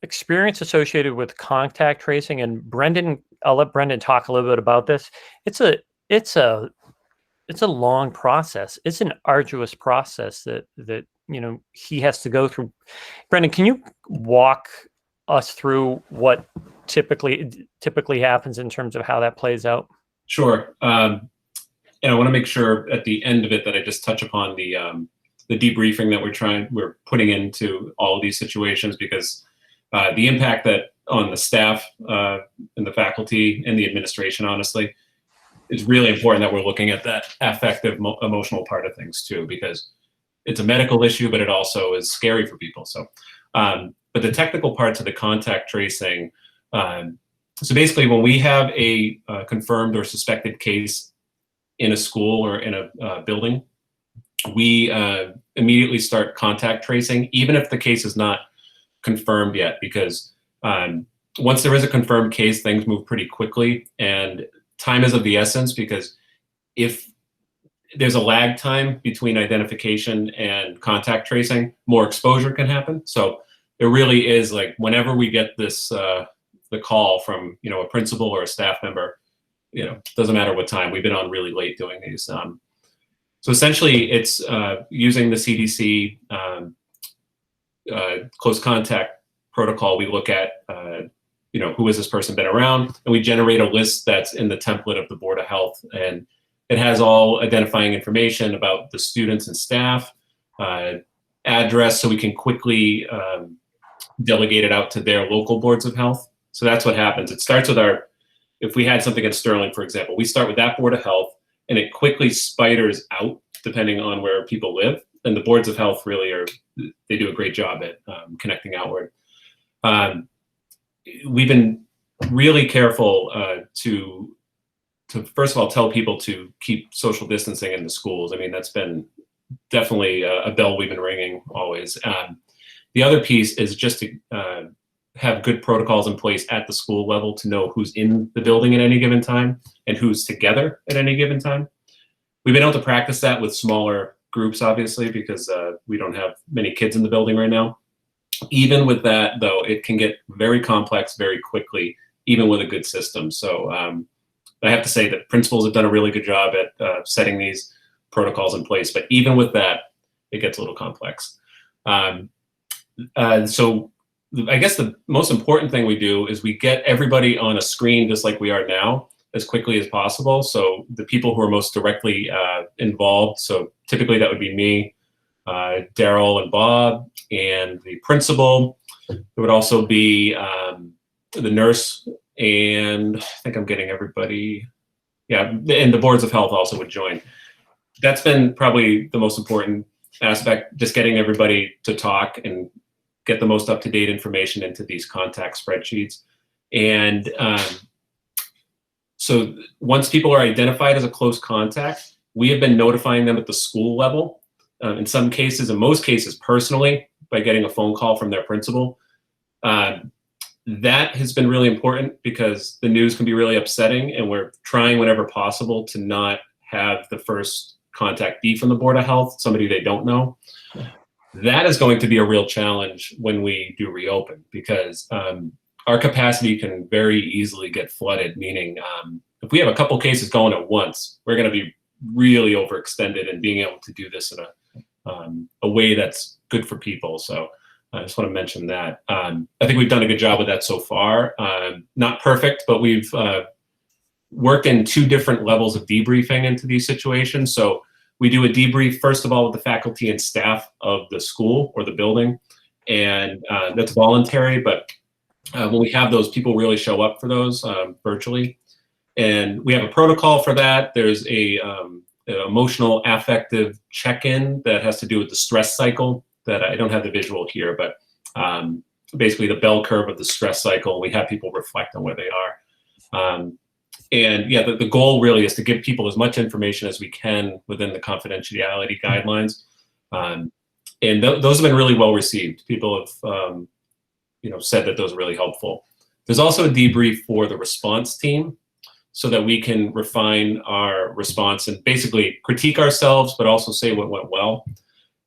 experience associated with contact tracing, and Brendan, I'll let Brendan talk a little bit about this. It's a long process. It's an arduous process that he has to go through. Brendan, can you walk us through what typically happens in terms of how that plays out? Sure. And I want to make sure at the end of it that I just touch upon the debriefing that we're putting into all of these situations, because the impact that on the staff and the faculty and the administration, honestly, it's really important that we're looking at that affective, emotional part of things too, because it's a medical issue, but it also is scary for people. So, but the technical parts of the contact tracing. So basically, when we have a confirmed or suspected case in a school or in a building, we immediately start contact tracing, even if the case is not confirmed yet, because once there is a confirmed case, things move pretty quickly, and time is of the essence, because if there's a lag time between identification and contact tracing, more exposure can happen. So it really is like whenever we get this, the call from, a principal or a staff member, doesn't matter what time. We've been on really late doing these. So essentially it's using the CDC close contact protocol. We look at, who has this person been around, and we generate a list that's in the template of the Board of Health. And it has all identifying information about the students and staff, address, so we can quickly delegate it out to their local boards of health. So that's what happens. It starts with if we had something in Sterling, for example, we start with that Board of Health, and it quickly spiders out depending on where people live. And the boards of health really they do a great job at connecting outward. We've been really careful to first of all tell people to keep social distancing in the schools. I mean, that's been definitely a bell we've been ringing always. The other piece is just to have good protocols in place at the school level to know who's in the building at any given time and who's together at any given time. We've been able to practice that with smaller groups, obviously, because we don't have many kids in the building right now. Even with that, though, it can get very complex very quickly, even with a good system. So I have to say that principals have done a really good job at setting these protocols in place. But even with that, it gets a little complex. So I guess the most important thing we do is we get everybody on a screen just like we are now as quickly as possible. So the people who are most directly involved, so typically that would be me, Daryl and Bob, and the principal. There would also be the nurse, and I think I'm getting everybody. Yeah, and the boards of health also would join. That's been probably the most important aspect, just getting everybody to talk and get the most up-to-date information into these contact spreadsheets. And so once people are identified as a close contact, we have been notifying them at the school level. In some cases, in most cases personally, by getting a phone call from their principal. That has been really important because the news can be really upsetting, and we're trying whenever possible to not have the first contact be from the Board of Health, somebody they don't know. That is going to be a real challenge when we do reopen, because our capacity can very easily get flooded, meaning if we have a couple cases going at once, we're going to be really overextended in being able to do this in a way that's good for people. So I just want to mention that. I think we've done a good job with that so far. Not perfect, but we've worked in 2 different levels of debriefing into these situations. So we do a debrief, first of all, with the faculty and staff of the school or the building. And that's voluntary, but when we have those, people really show up for those virtually. And we have a protocol for that. There's a emotional affective check-in that has to do with the stress cycle that I don't have the visual here, but basically the bell curve of the stress cycle. We have people reflect on where they are. And yeah, the goal really is to give people as much information as we can within the confidentiality guidelines. And those have been really well received. People have said that those are really helpful. There's also a debrief for the response team so that we can refine our response and basically critique ourselves, but also say what went well.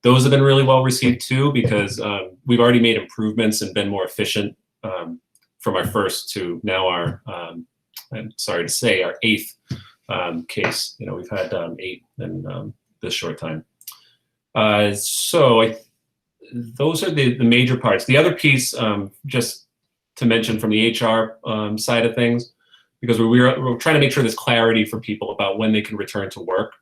Those have been really well received too, because we've already made improvements and been more efficient from our first to now our, I'm sorry to say, our 8th case. We've had 8 in this short time. So those are the major parts. The other piece, just to mention from the HR side of things, because we're trying to make sure there's clarity for people about when they can return to work.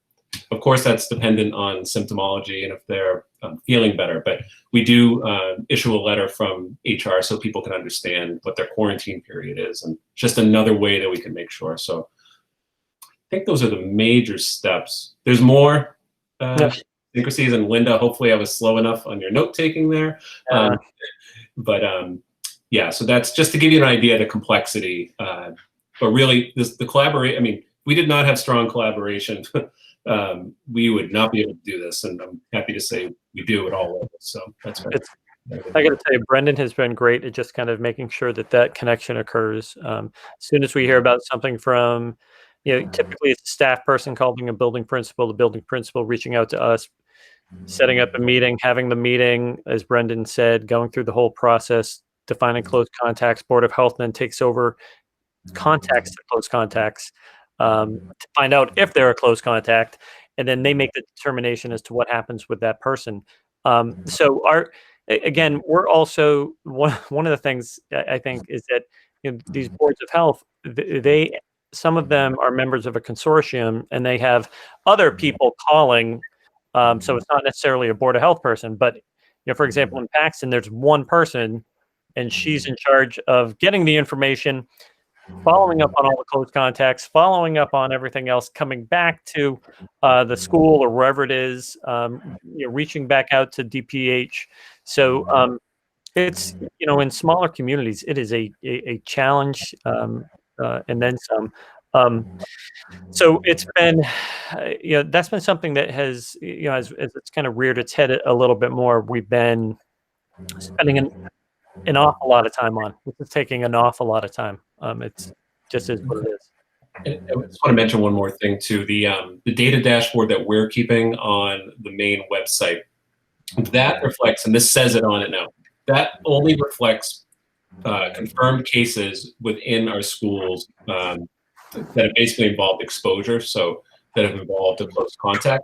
Of course, that's dependent on symptomology and if they're feeling better, but we do issue a letter from HR so people can understand what their quarantine period is, and just another way that we can make sure. So I think those are the major steps. There's more intricacies, and Linda, hopefully I was slow enough on your note-taking there. Yeah, so that's just to give you an idea of the complexity. But really, the collaborate, I mean, if we did not have strong collaboration, we would not be able to do this, and I'm happy to say we do at all levels. So that's right. I got to tell you, Brendan has been great at just kind of making sure that connection occurs. As soon as we hear about something from typically it's a staff person calling a building principal, the building principal reaching out to us, setting up a meeting, having the meeting, as Brendan said, going through the whole process, defining close contacts. Board of Health then takes over, contacts the close contacts to find out if they're a close contact, and then they make the determination as to what happens with that person. So again, we're also one of the things I think is that these boards of health, some of them are members of a consortium, and they have other people calling. So it's not necessarily a board of health person, but for example, in Paxton, there's one person, and she's in charge of getting the information, following up on all the close contacts, following up on everything else, coming back to the school or wherever it is, reaching back out to DPH. So it's, in smaller communities, it is a challenge, and then some. So it's been, that's been something that has, as it's kind of reared its head a little bit more, we've been spending an awful lot of time on. This is taking an awful lot of time. It's just is what it is. I just want to mention one more thing too. The data dashboard that we're keeping on the main website, that reflects, and this says it on it now, that only reflects confirmed cases within our schools that have basically involved exposure, so that have involved a close contact.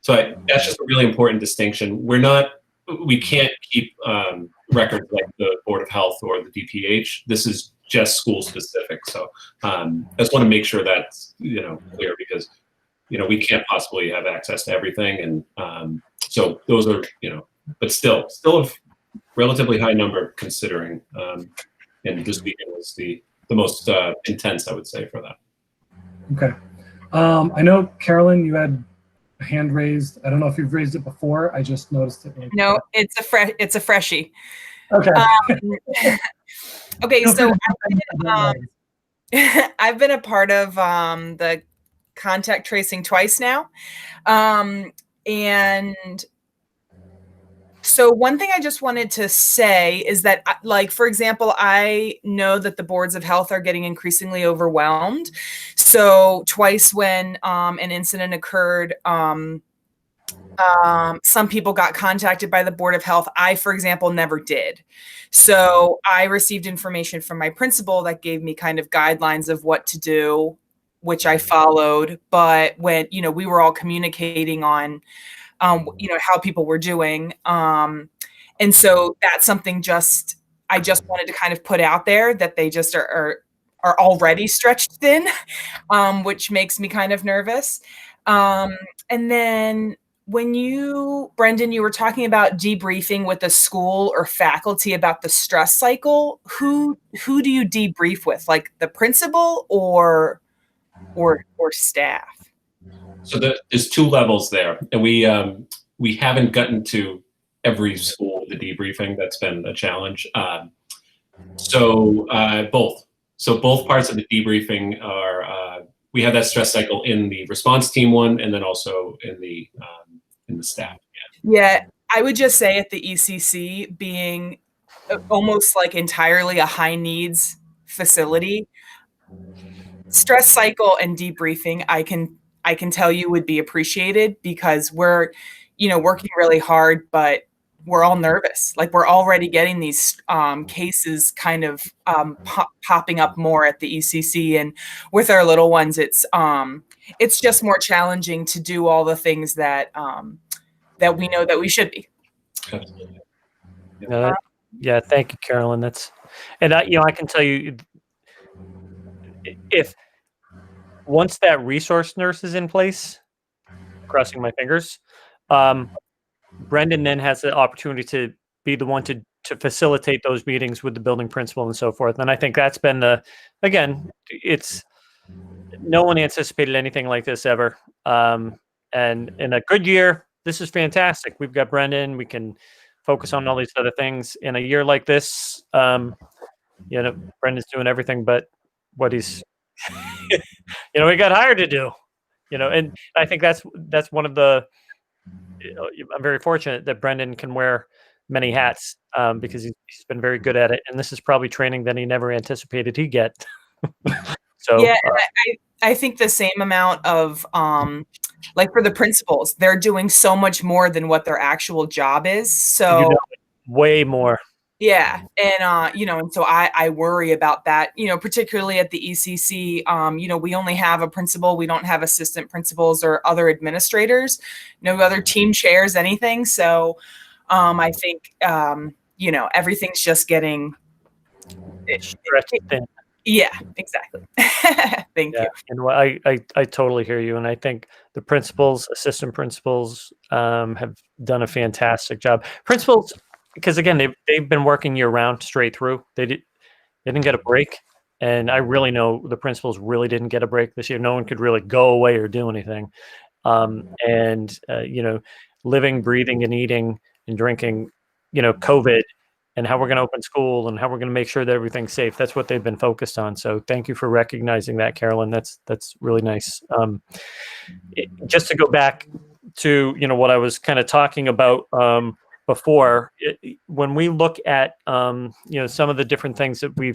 So that's just a really important distinction. We can't keep records like the Board of Health or the DPH. This is just school specific. So I just want to make sure that's clear, because we can't possibly have access to everything, and so those are but still a relatively high number considering. And this weekend was the most intense, I would say, for that. Okay. I know, Carolyn, you had a hand raised. I don't know if you've raised it before. I just noticed it. No, it's a freshie. Okay. Okay, so I've been a part of the contact tracing twice now. And so one thing I just wanted to say is that, like, for example, I know that the boards of health are getting increasingly overwhelmed. So twice when an incident occurred, some people got contacted by the Board of Health. I, for example, never did. So I received information from my principal that gave me kind of guidelines of what to do, which I followed. But when, we were all communicating on how people were doing. And so that's something I just wanted to kind of put out there, that they just are already stretched thin, which makes me kind of nervous. And then Brendan, you were talking about debriefing with the school or faculty about the stress cycle. Who do you debrief with, like the principal or staff? So there's two levels there, and we haven't gotten to every school with the debriefing. That's been a challenge. So both parts of the debriefing are we have that stress cycle in the response team one, and then also in the staff. Yeah, I would just say at the ECC, being almost like entirely a high needs facility, stress cycle and debriefing, I can tell you would be appreciated, because we're, working really hard, but we're all nervous. Like, we're already getting these cases kind of popping up more at the ECC, and with our little ones, it's just more challenging to do all the things that we know that we should be. Absolutely. Yeah, thank you, Carolyn. And I can tell you, if once that resource nurse is in place, crossing my fingers, Brendan then has the opportunity to be the one to facilitate those meetings with the building principal and so forth. And I think that's been no one anticipated anything like this ever. And in a good year, this is fantastic. We've got Brendan. We can focus on all these other things. In a year like this, Brendan's doing everything but what he's, he got hired to do. And I think that's one of the. I'm very fortunate that Brendan can wear many hats because he's been very good at it. And this is probably training that he never anticipated he'd get. So yeah, I think the same amount of like for the principals, they're doing so much more than what their actual job is. So way more. yeah, and and so I worry about that, particularly at the ECC. We only have a principal, we don't have assistant principals or other administrators, no other team chairs, anything. So I think everything's just getting Stretched thin. Yeah, exactly. Thank you. And I totally hear you. And I think the principals, assistant principals have done a fantastic job. Principals, because again, they've been working year round straight through. They didn't get a break. And I really know the principals really didn't get a break this year. No one could really go away or do anything. Living, breathing, and eating and drinking, COVID and how we're going to open school and how we're going to make sure that everything's safe. That's what they've been focused on. So thank you for recognizing that, Carolyn. That's really nice. Just to go back to, what I was kind of talking about before, when we look at, some of the different things that we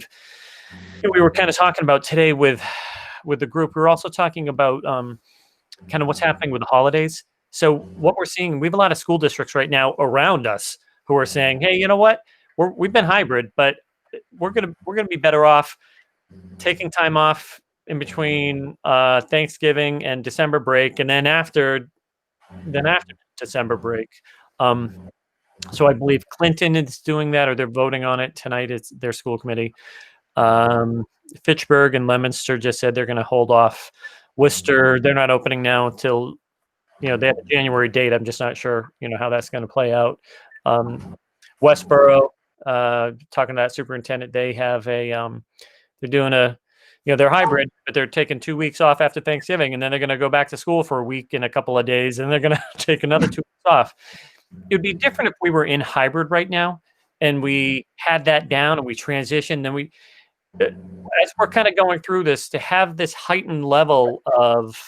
were kind of talking about today with the group, we were also talking about kind of what's happening with the holidays. So what we're seeing, we have a lot of school districts right now around us who are saying, hey, you know what? We've been hybrid, but we're gonna be better off taking time off in between Thanksgiving and December break, and then after December break. So I believe Clinton is doing that, or they're voting on it tonight. It's their school committee. Fitchburg and Leominster just said they're going to hold off. Worcester, they're not opening now until they have a January date. I'm just not sure how that's going to play out. Westboro. Talking to that superintendent, they have they're doing they're hybrid, but they're taking 2 weeks off after Thanksgiving, and then they're going to go back to school for a week in a couple of days, and they're going to take another 2 weeks off. It would be different if we were in hybrid right now and we had that down and we transitioned. Then as we're kind of going through this, to have this heightened level of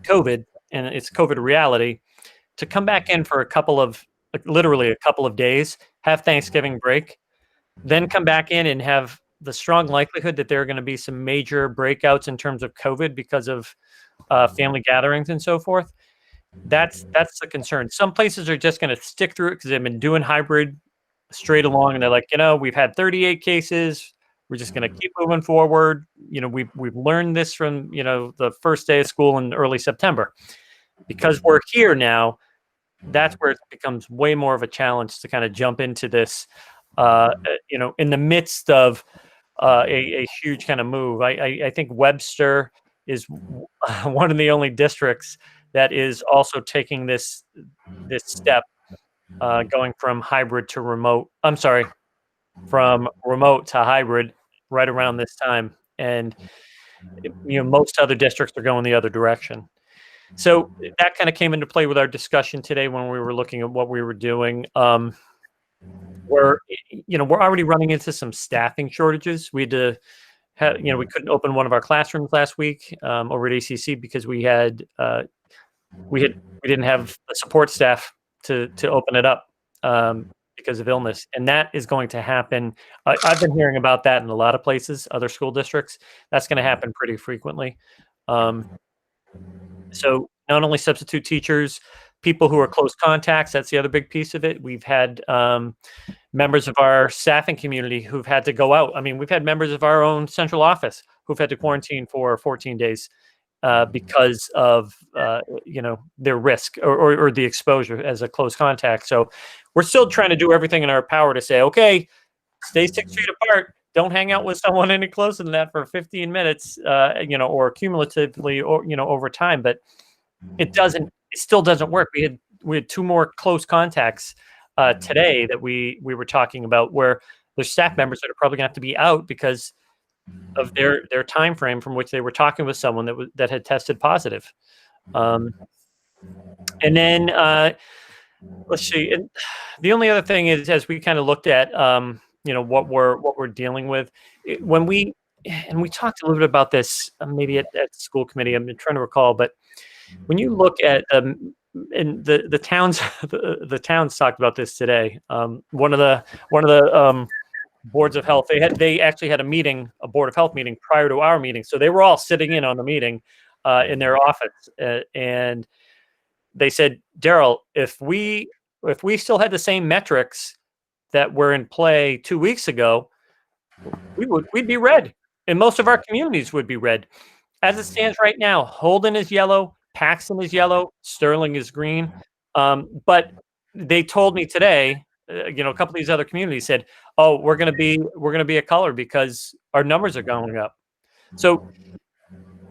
COVID, and it's COVID reality, to come back in for literally a couple of days, have Thanksgiving break, then come back in and have the strong likelihood that there are going to be some major breakouts in terms of COVID because of family gatherings and so forth. That's the concern. Some places are just going to stick through it because they've been doing hybrid straight along, and they're like, we've had 38 cases. We're just going to keep moving forward. We've learned this from the first day of school in early September. Because we're here now, that's where it becomes way more of a challenge to kind of jump into this, in the midst of a huge kind of move. I think Webster is one of the only districts that is also taking this step, going from hybrid to remote. I'm sorry, from remote to hybrid right around this time. And, most other districts are going the other direction. So that kind of came into play with our discussion today when we were looking at what we were doing. We're already running into some staffing shortages. We had to we couldn't open one of our classrooms last week over at ACC because we didn't have the support staff to open it up because of illness, and that is going to happen. I've been hearing about that in a lot of places, other school districts. That's going to happen pretty frequently. So not only substitute teachers, people who are close contacts, that's the other big piece of it. We've had members of our staffing community who've had to go out. I mean, we've had members of our own central office who've had to quarantine for 14 days because of, their risk or the exposure as a close contact. So we're still trying to do everything in our power to say, okay, stay 6 feet apart. Don't hang out with someone any closer than that for 15 minutes, or cumulatively, or, over time. But it still doesn't work. We had 2 more close contacts today that we were talking about, where there's staff members that are probably gonna have to be out because of their time frame from which they were talking with someone that had tested positive. And then let's see. And the only other thing is, as we kind of looked at, what we're dealing with, when we talked a little bit about this, maybe at school committee. I'm trying to recall, but when you look at and the towns, the towns talked about this today. One of the boards of health. They actually had a board of health meeting prior to our meeting, so they were all sitting in on the meeting in their office, and they said, Daryl, if we still had the same metrics that were in play 2 weeks ago, we'd be red, and most of our communities would be red. As it stands right now, Holden is yellow, Paxton is yellow, Sterling is green. But they told me today, a couple of these other communities said, "Oh, we're going to be a color because our numbers are going up." So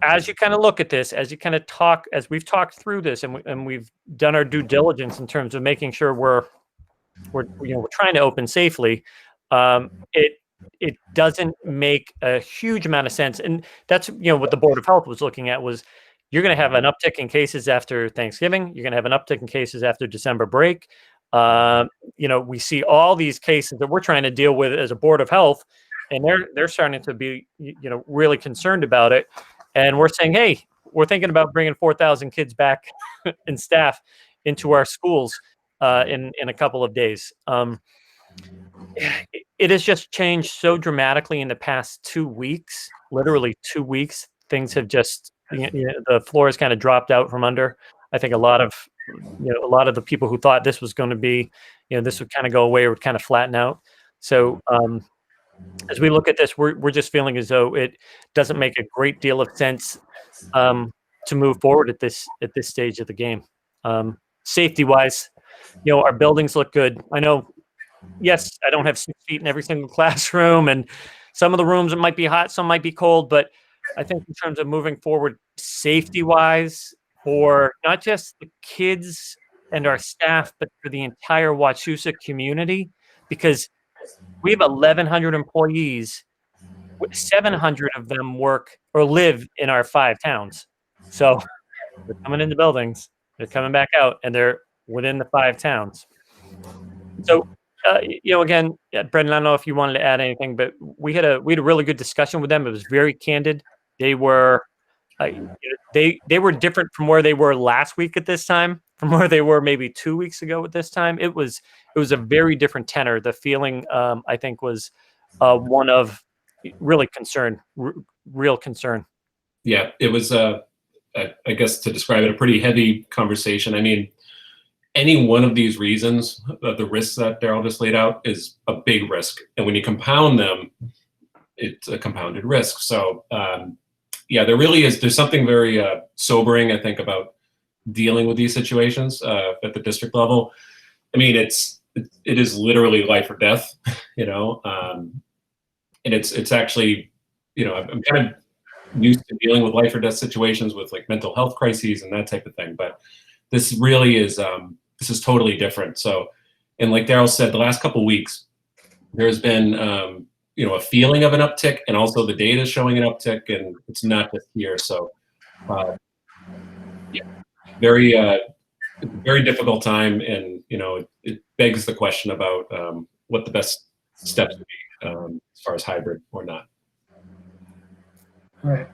as you kind of look at this, as you kind of talk, as we've talked through this, and we've done our due diligence in terms of making sure we're trying to open safely, it doesn't make a huge amount of sense. And that's what the Board of Health was looking at was you're going to have an uptick in cases after Thanksgiving. You're going to have an uptick in cases after December break. We see all these cases that we're trying to deal with as a Board of Health, and they're starting to be really concerned about it. And we're saying, hey, we're thinking about bringing 4,000 kids back in staff into our schools in a couple of days. It has just changed so dramatically in the past 2 weeks, literally 2 weeks. Things have just, the floor has kind of dropped out from under. I think a lot of the people who thought this was going to be, this would kind of go away or would kind of flatten out. So as we look at this, we're just feeling as though it doesn't make a great deal of sense to move forward at this stage of the game. Safety wise, our buildings look good. I know. Yes, I don't have 6 feet in every single classroom, and some of the rooms it might be hot, some might be cold. But I think in terms of moving forward, safety-wise, for not just the kids and our staff, but for the entire Wachusett community, because we have 1,100 employees. 700 of them work or live in our 5 towns. So they're coming into buildings, they're coming back out, and they're within the 5 towns. So. Again, Brendan, I don't know if you wanted to add anything, but we had a really good discussion with them. It was very candid. They were they were different from where they were last week at this time, from where they were maybe 2 weeks ago at this time. It was a very different tenor. The feeling, I think, was one of really concern, real concern. Yeah, it was. I guess to describe it, a pretty heavy conversation. I mean, any one of these reasons, the risks that Daryl just laid out, is a big risk. And when you compound them, it's a compounded risk. So there really is, there's something very sobering, I think, about dealing with these situations at the district level. I mean, it is literally life or death, and it's actually, I'm kind of used to dealing with life or death situations with like mental health crises and that type of thing. But this really is, this is totally different. So, and like Daryl said, the last couple of weeks, there's been, a feeling of an uptick, and also the data is showing an uptick, and it's not just here. So, very, very difficult time, and it begs the question about what the best steps would be as far as hybrid or not. All right.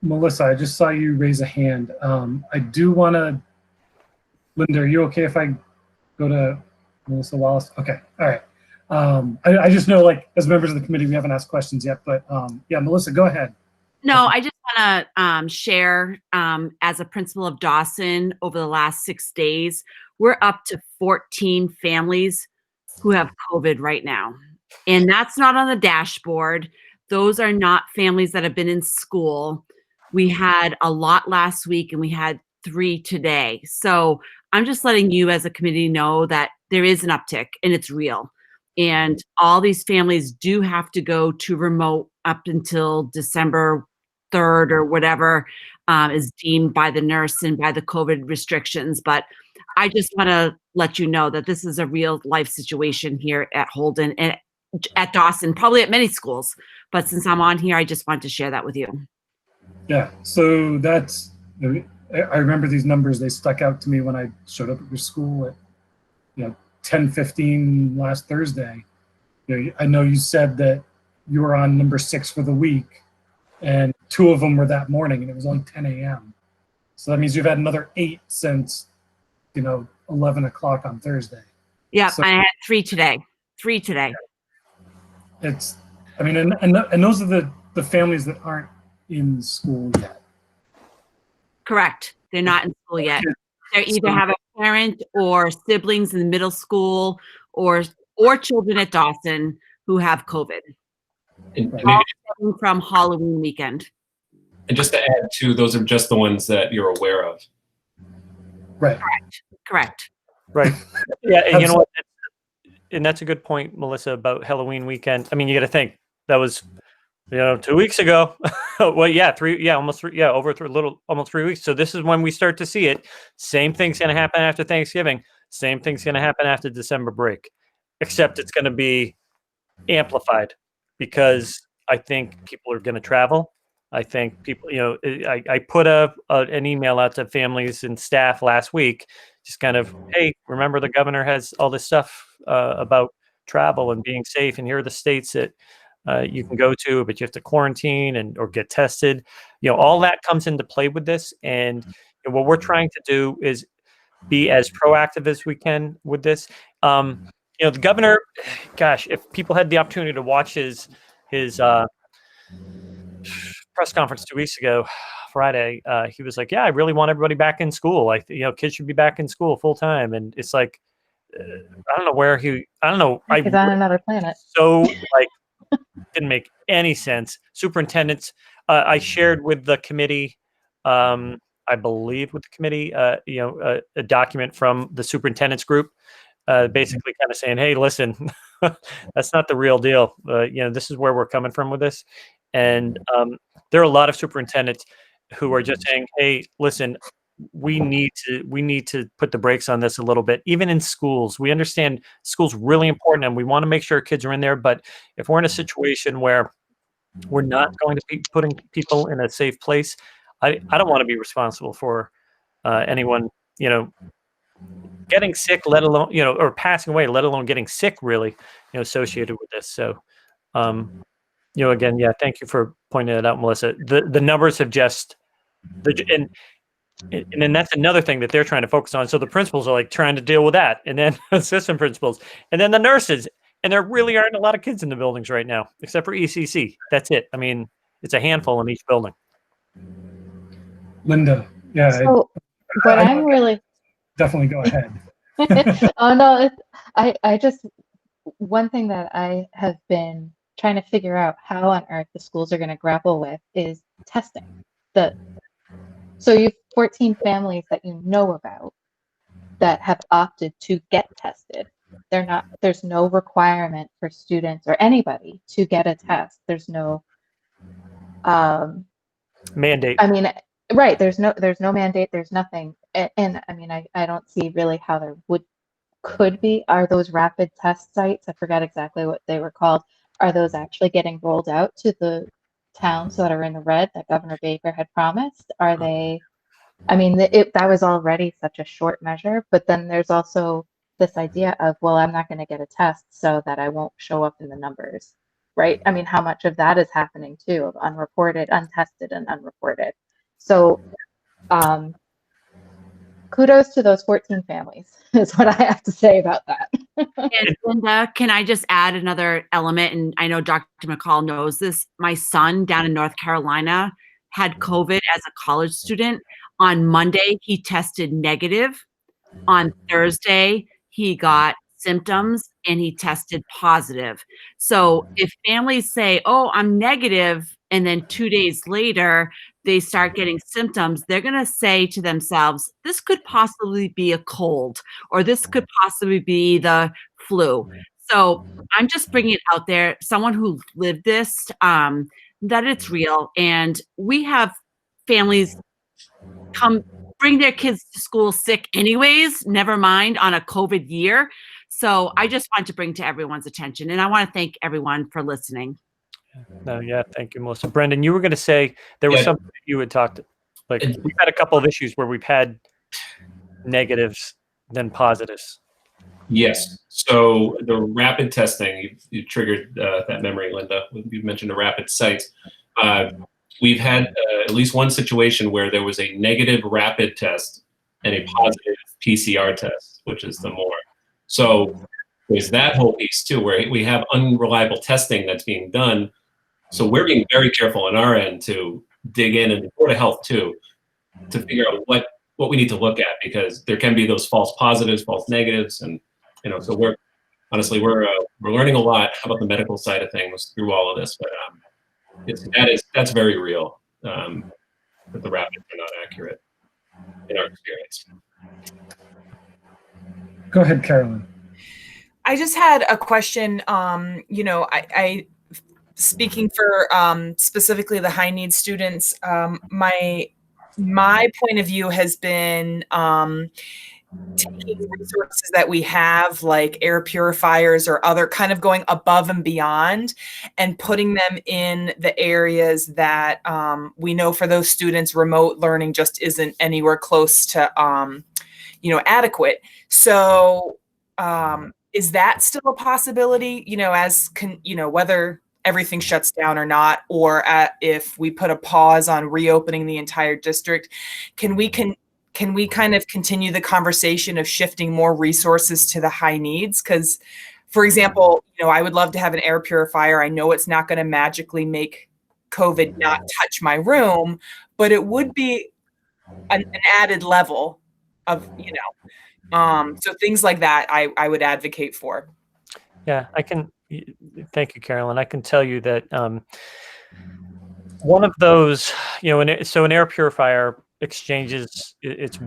Melissa, I just saw you raise a hand. I do want to, Linda, are you okay if I go to Melissa Wallace? Okay, all right. I just know, like, as members of the committee, we haven't asked questions yet, but yeah, Melissa, go ahead. No, I just want to share, as a principal of Dawson, over the last 6 days, we're up to 14 families who have COVID right now. And that's not on the dashboard. Those are not families that have been in school. We had a lot last week, and we had 3 today. So I'm just letting you as a committee know that there is an uptick, and it's real. And all these families do have to go to remote up until December 3rd or whatever is deemed by the nurse and by the COVID restrictions. But I just want to let you know that this is a real life situation here at Holden and at Dawson, probably at many schools. But since I'm on here, I just wanted to share that with you. Yeah, so that's, I remember these numbers. They stuck out to me when I showed up at your school at 10:15 last Thursday. I know you said that you were on number 6 for the week, and 2 of them were that morning, and it was only 10 a.m. So that means you've had another 8 since 11 o'clock on Thursday. Yeah, so, I had 3 today. 3 today. It's, I mean, and those are the families that aren't in school yet. Correct. They're not in school yet. They either have a parent or siblings in middle school or children at Dawson who have COVID. And All stemming from Halloween weekend. And just to add to, those are just the ones that you're aware of. Right. Correct. Right. Yeah, and you know what? And that's a good point, Melissa, about Halloween weekend. I mean, you got to think that was, 2 weeks ago. Well, yeah, almost 3 weeks. So this is when we start to see it. Same thing's going to happen after Thanksgiving. Same thing's going to happen after December break, except it's going to be amplified because I think people are going to travel. I think people, I put an email out to families and staff last week, just kind of, hey, remember the governor has all this stuff about travel and being safe, and here are the states that you can go to, but you have to quarantine or get tested. All that comes into play with this, and what we're trying to do is be as proactive as we can with this. The governor, gosh, if people had the opportunity to watch his press conference 2 weeks ago, Friday, he was like, "Yeah, I really want everybody back in school. Kids should be back in school full time." And it's like, I don't know where I don't know. He's on another planet. So didn't make any sense. Superintendents, I shared with the committee, I believe with the committee, a document from the superintendents group, basically kind of saying, hey, listen, that's not the real deal. This is where we're coming from with this. And there are a lot of superintendents who are just saying, hey, listen, we need to put the brakes on this a little bit. Even in schools, we understand school's really important and we want to make sure kids are in there. But if we're in a situation where we're not going to be putting people in a safe place, I don't want to be responsible for anyone, getting sick, let alone, or passing away, let alone getting sick, really, associated with this. So, again, yeah, thank you for pointing that out, Melissa. The numbers have just, and then that's another thing that they're trying to focus on. So the principals are like trying to deal with that, and then assistant principals, and then the nurses, and there really aren't a lot of kids in the buildings right now, except for ECC. That's it. I mean, it's a handful in each building. Linda, yeah. So what I'm really definitely go ahead. Oh no, I just, one thing that I have been trying to figure out how on earth the schools are going to grapple with is testing. So you have 14 families that you know about that have opted to get tested. There's no requirement for students or anybody to get a test. There's no mandate. I mean, right, there's no mandate, there's nothing. And I mean, I don't see really how there could be. Are those rapid test sites, I forgot exactly what they were called, are those actually getting rolled out to the towns that are in the red that Governor Baker had promised? Are they, I mean, that was already such a short measure, but then there's also this idea of, well, I'm not going to get a test so that I won't show up in the numbers, right? I mean, how much of that is happening too, of unreported, untested, and unreported? So kudos to those 14 families is what I have to say about that. And Linda, can I just add another element? And I know Dr. McCall knows this. My son down in North Carolina had COVID as a college student. On Monday, he tested negative. On Thursday, he got symptoms and he tested positive. So if families say, oh, I'm negative, and then 2 days later, they start getting symptoms, they're going to say to themselves, this could possibly be a cold, or this could possibly be the flu. So I'm just bringing it out there, someone who lived this, that it's real. And we have families come bring their kids to school sick anyways, never mind on a COVID year. So I just want to bring to everyone's attention. And I want to thank everyone for listening. No, yeah, thank you, Melissa. Brendan, you were going to say there was something that you had talked, like we've had a couple of issues where we've had negatives then positives. Yes. So the rapid testing, you triggered that memory, Linda. You mentioned the rapid sites. We've had at least one situation where there was a negative rapid test and a positive PCR test, which is the more. So there's that whole piece too, where we have unreliable testing that's being done. So we're being very careful on our end to dig in, and the Board of Health too, to figure out what we need to look at, because there can be those false positives, false negatives, and so we're learning a lot about the medical side of things through all of this, but that's very real. That the rapids are not accurate in our experience. Go ahead, Carolyn. I just had a question. I speaking for specifically the high needs students, my point of view has been taking resources that we have, like air purifiers or other, kind of going above and beyond and putting them in the areas that we know for those students, remote learning just isn't anywhere close to adequate. So is that still a possibility, whether everything shuts down or not, or if we put a pause on reopening the entire district, can we kind of continue the conversation of shifting more resources to the high needs? Because, for example, I would love to have an air purifier. I know it's not going to magically make COVID not touch my room, but it would be an added level of, so things like that I would advocate for. Yeah, thank you, Carolyn. I can tell you that one of those, so an air purifier exchanges, it's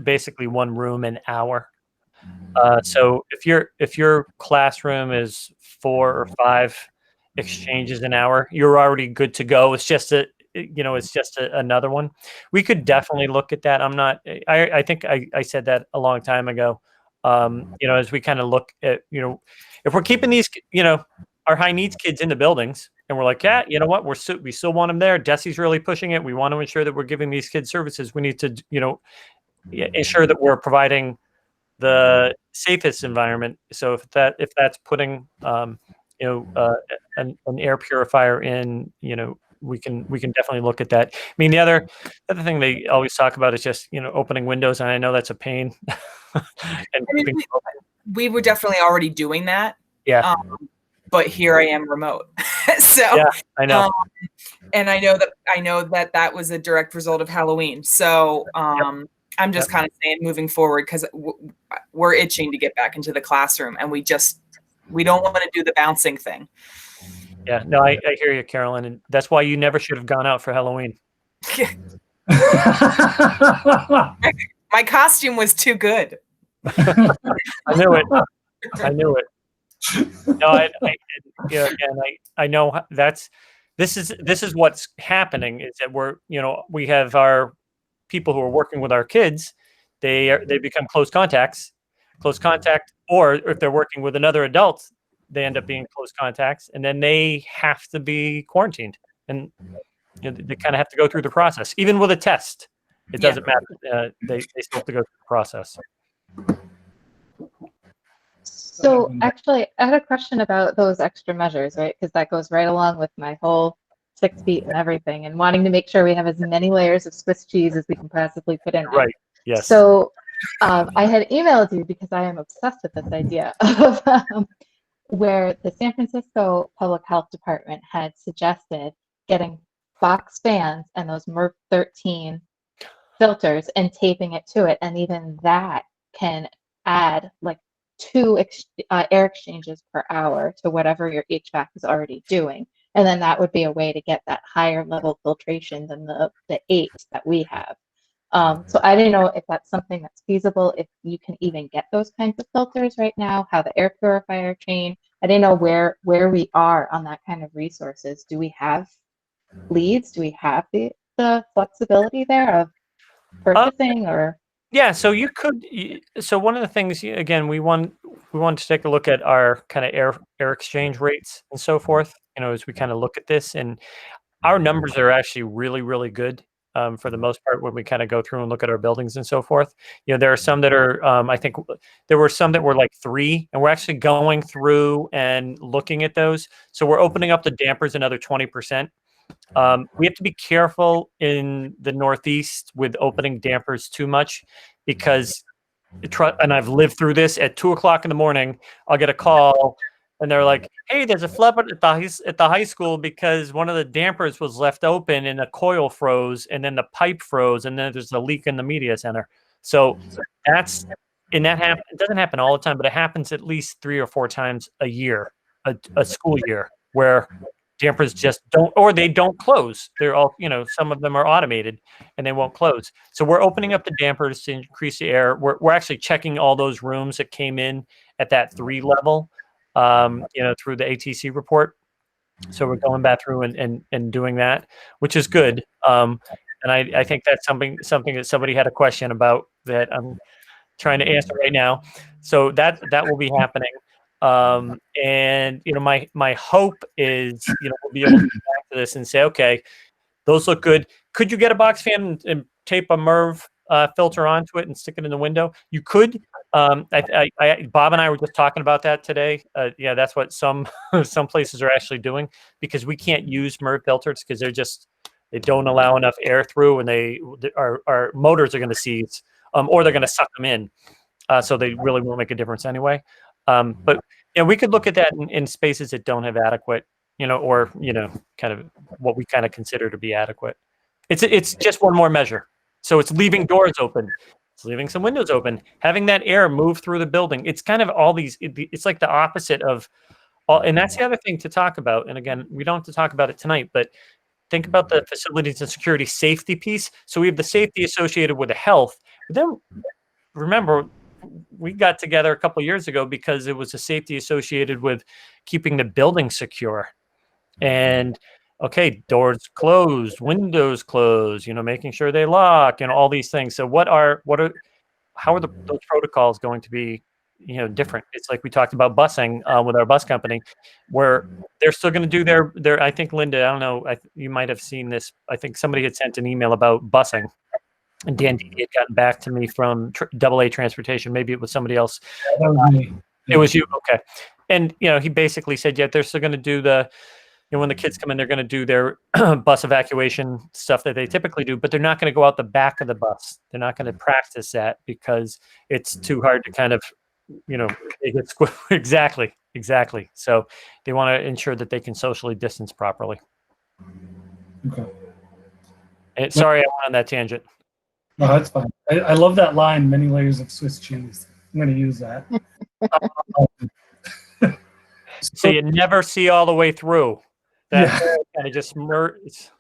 basically one room an hour. So if your classroom is 4 or 5 exchanges an hour, you're already good to go. It's just another one. We could definitely look at that. I think I said that a long time ago. As we kind of look at, if we're keeping these, our high needs kids in the buildings, and we're like, yeah, you know what, we still want them there. Desi's really pushing it. We want to ensure that we're giving these kids services. We need to, ensure that we're providing the safest environment. So if that's putting, an air purifier in, we can definitely look at that. I mean, the other thing they always talk about is just, opening windows, and I know that's a pain. And we were definitely already doing that. Yeah. But here I am remote. So yeah, I know. And I know that was a direct result of Halloween. So I'm just kind of saying, moving forward, because we're itching to get back into the classroom, and we don't want to do the bouncing thing. Yeah, no, I hear you, Carolyn, and that's why you never should have gone out for Halloween. My costume was too good. I knew it. No, I know this is what's happening, is that we have our people who are working with our kids. They become close contact, or if they're working with another adult, they end up being close contacts, and then they have to be quarantined, and they kind of have to go through the process. Even with a test, it doesn't matter. They still have to go through the process. So actually, I had a question about those extra measures, right? Because that goes right along with my whole 6 feet and everything, and wanting to make sure we have as many layers of Swiss cheese as we can possibly put in there. Right. Yes. So I had emailed you because I am obsessed with this idea of where the San Francisco Public Health Department had suggested getting box fans and those MERV 13 filters and taping it to it, and even that can add like 2 air exchanges per hour to whatever your HVAC is already doing. And then that would be a way to get that higher level filtration than the 8 that we have. So I didn't know if that's something that's feasible, if you can even get those kinds of filters right now, how the air purifier chain, I didn't know where we are on that kind of resources. Do we have leads? Do we have the flexibility there of purchasing or? Yeah, so you could. So one of the things, again, we want to take a look at our kind of air exchange rates and so forth. As we kind of look at this, and our numbers are actually really, really good for the most part when we kind of go through and look at our buildings and so forth. There are some that are. I think there were some that were like 3, and we're actually going through and looking at those. So we're opening up the dampers another 20%. We have to be careful in the Northeast with opening dampers too much, because and I've lived through this, at 2:00 in the morning, I'll get a call and they're like, "Hey, there's a flood at the high school because one of the dampers was left open and the coil froze and then the pipe froze and then there's a leak in the media center." So that's, and that it doesn't happen all the time, but it happens at least 3 or 4 times a year, a school year, where dampers just don't, or they don't close. They're all, some of them are automated and they won't close. So we're opening up the dampers to increase the air. We're actually checking all those rooms that came in at that 3 level, through the ATC report. So we're going back through and doing that, which is good. And I think that's something that somebody had a question about that I'm trying to answer right now. So that will be happening. And my hope is, we'll be able to get back to this and say, okay, those look good. Could you get a box fan and tape a MERV filter onto it and stick it in the window? You could. Bob and I were just talking about that today. Yeah, that's what some places are actually doing, because we can't use MERV filters because they don't allow enough air through, and our motors are going to seize, or they're going to suck them in. So they really won't make a difference anyway. But we could look at that in spaces that don't have adequate, or kind of what we kind of consider to be adequate. It's just one more measure. So it's leaving doors open, it's leaving some windows open, having that air move through the building. It's kind of all these. It's like the opposite of all, and that's the other thing to talk about. And again, we don't have to talk about it tonight, but think about the facilities and security safety piece. So we have the safety associated with the health. But then remember, we got together a couple of years ago because it was a safety associated with keeping the building secure. And okay, doors closed, windows closed, making sure they lock and all these things. So how are those protocols going to be, different? It's like we talked about busing with our bus company, where they're still going to do their, I think, Linda, I don't know, you might have seen this. I think somebody had sent an email about busing. And Dan Didi had gotten back to me from AA Transportation. Maybe it was somebody else. That was me. It was you. Okay. And, he basically said, yeah, they're still going to do when the kids come in, they're going to do their bus evacuation stuff that they typically do, but they're not going to go out the back of the bus. They're not going to practice that because it's too hard to kind of, exactly. So they want to ensure that they can socially distance properly. Okay. And sorry, I went on that tangent. No, that's fine. I love that line, many layers of Swiss cheese. I'm going to use that. So you never see all the way through. That kind of just merges.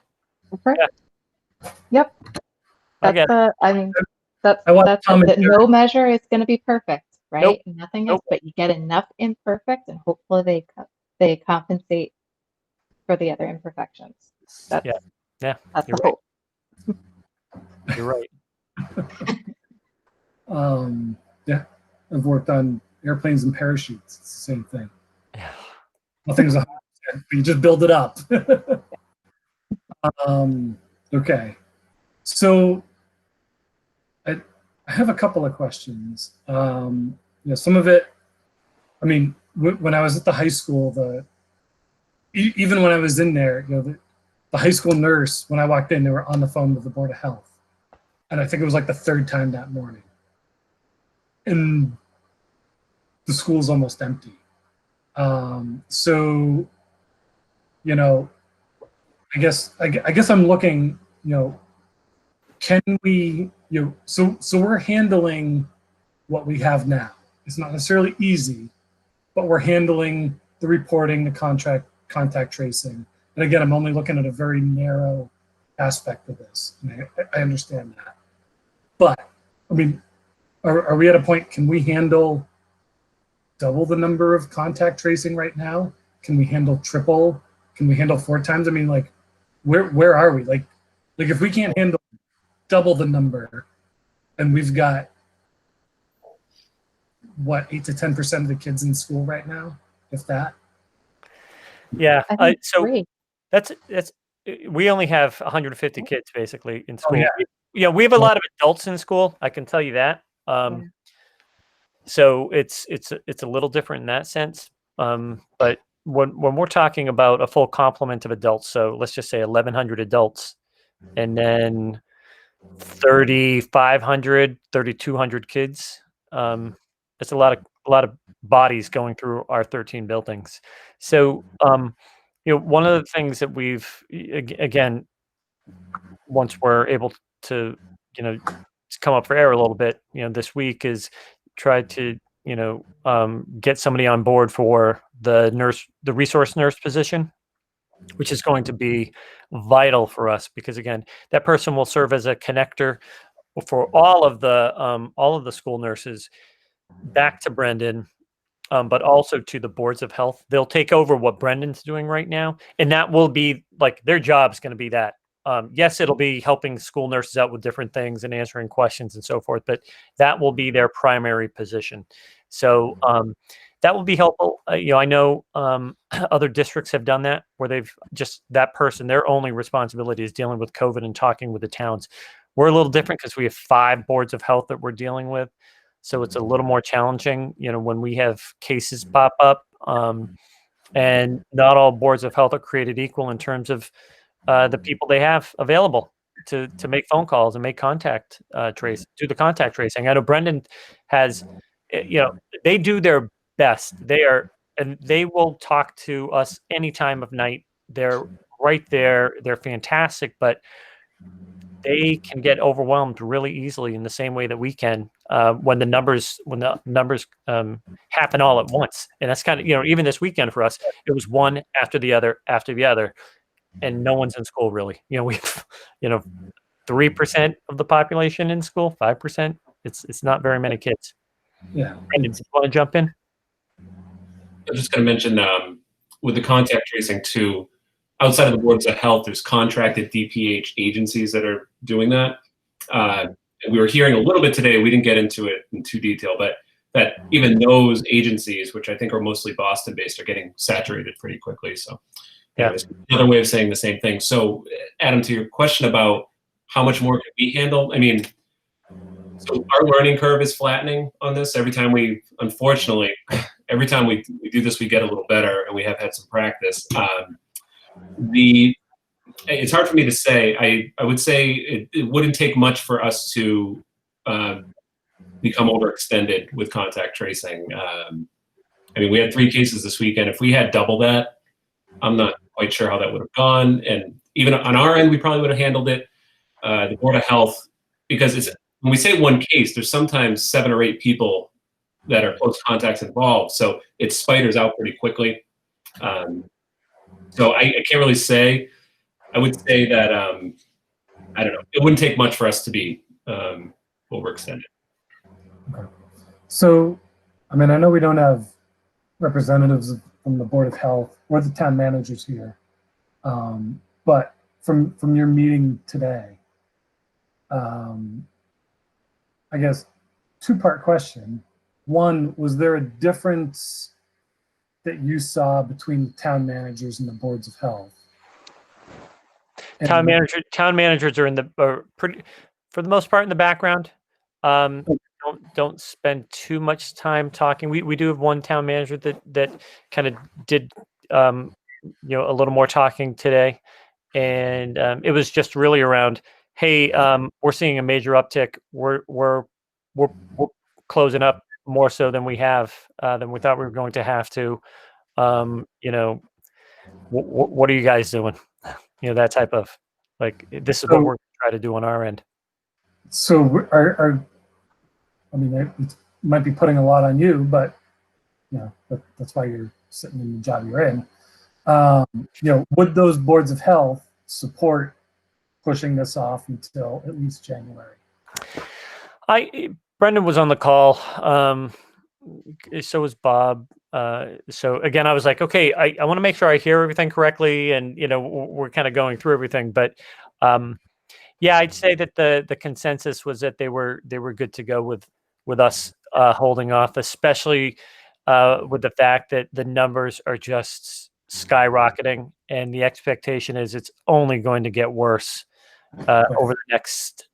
Yep. That's that no measure is going to be perfect, right? Nope. Nothing is, but you get enough imperfect, and hopefully they compensate for the other imperfections. That's that's the hope. You're right. I've worked on airplanes and parachutes. It's the same thing. Yeah. Nothing's 100%, but you just build it up. Okay. So I have a couple of questions. Some of it, I mean, when I was at the high school, even when I was in there, the high school nurse, when I walked in, they were on the phone with the Board of Health. And I think it was like the 3rd time that morning. And the school's almost empty. So, I guess I'm looking, can we, so we're handling what we have now. It's not necessarily easy, but we're handling the reporting, the contact tracing. And again, I'm only looking at a very narrow aspect of this. And I understand that. But, I mean, are we at a point, can we handle double the number of contact tracing right now? Can we handle triple? Can we handle 4 times? I mean, like, where are we? Like if we can't handle double the number, and we've got, what, 8 to 10% of the kids in school right now, if that? Yeah. So great. that's we only have 150 kids basically in school. Oh, yeah. We have a lot of adults in school. I can tell you that. So it's a little different in that sense. But when we're talking about a full complement of adults, so let's just say 1,100 adults, and then 3,500, 3,200 kids, It's a lot of bodies going through our 13 buildings. So, one of the things that we've again, once we're able to, come up for air a little bit, this week is try to, get somebody on board for the resource nurse position, which is going to be vital for us because again, that person will serve as a connector for all of the school nurses back to Brendan, but also to the boards of health. They'll take over what Brendan's doing right now, and that will be like their job's going to be that. Yes, it'll be helping school nurses out with different things and answering questions and so forth, but that will be their primary position. So that will be helpful. I know other districts have done that where they've just that person, their only responsibility is dealing with COVID and talking with the towns. We're a little different because we have 5 boards of health that we're dealing with. So it's a little more challenging, when we have cases pop up. And not all boards of health are created equal in terms of the people they have available to make phone calls and make contact do the contact tracing. I know Brendan has, they do their best. And they will talk to us any time of night. They're right there. They're fantastic, but they can get overwhelmed really easily in the same way that we can when the numbers happen all at once. And that's kind of, even this weekend for us, it was one after the other, and no one's in school really. We've 3% of the population in school, 5%. It's not very many kids. Yeah. And do you want to jump in? I'm just going to mention with the contact tracing too, outside of the boards of health, there's contracted DPH agencies that are doing that. And we were hearing a little bit today, we didn't get into it in too detail, but that even those agencies, which I think are mostly Boston-based, are getting saturated pretty quickly. So anyways, another way of saying the same thing. So Adam, to your question about how much more can we handle, so our learning curve is flattening on this. Unfortunately, every time we do this, we get a little better, and we have had some practice. It's hard for me to say. I would say it wouldn't take much for us to become overextended with contact tracing. We had 3 cases this weekend. If we had double that, I'm not quite sure how that would have gone. And even on our end, we probably would have handled it. The Board of Health, because when we say 1 case, there's sometimes 7 or 8 people that are close contacts involved. So it spiders out pretty quickly. So I can't really say. I would say that, I don't know, it wouldn't take much for us to be overextended. Okay. So, I know we don't have representatives from the Board of Health or the town managers here, but from your meeting today, I guess 2-part question. One, was there a difference that you saw between town managers and the boards of health? Town managers are pretty, for the most part, in the background. Don't spend too much time talking. We do have one town manager that kind of did a little more talking today, and it was just really around, hey, we're seeing a major uptick. We're closing up more so than we have than we thought we were going to have to. What are you guys doing? That type of, like, this is what we're trying to do on our end. So it might be putting a lot on you, but that's why you're sitting in the job you're in. Would those boards of health support pushing this off until at least January? Brendan was on the call. So was Bob. So again, I was like, okay, I want to make sure I hear everything correctly, and we're kind of going through everything. But yeah, I'd say that the consensus was that they were good to go with us holding off, especially with the fact that the numbers are just skyrocketing, and the expectation is it's only going to get worse over the next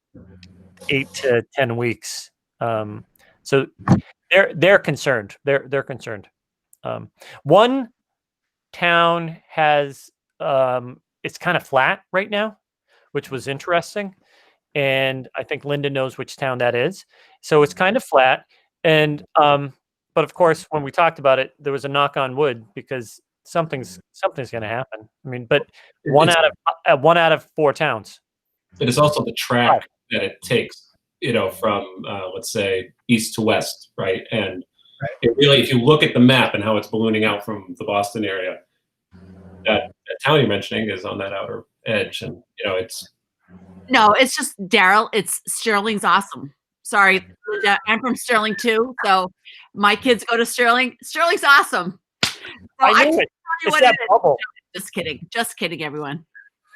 8 to 10 weeks. So they're concerned. They're concerned. One town has it's kind of flat right now, which was interesting, and I think Linda knows which town that is. So it's kind of flat, And but of course, when we talked about it, there was a knock on wood because something's going to happen. I mean, but one out of 4 towns. It is also the track that it takes, from let's say east to west, right? And it really, if you look at the map and how it's ballooning out from the Boston area, that town you're mentioning is on that outer edge, and it's. No, it's just Daryl. It's Sterling's awesome. Sorry, I'm from Sterling too, so my kids go to Sterling. Sterling's awesome. So I knew it. It's that bubble. Just kidding, everyone.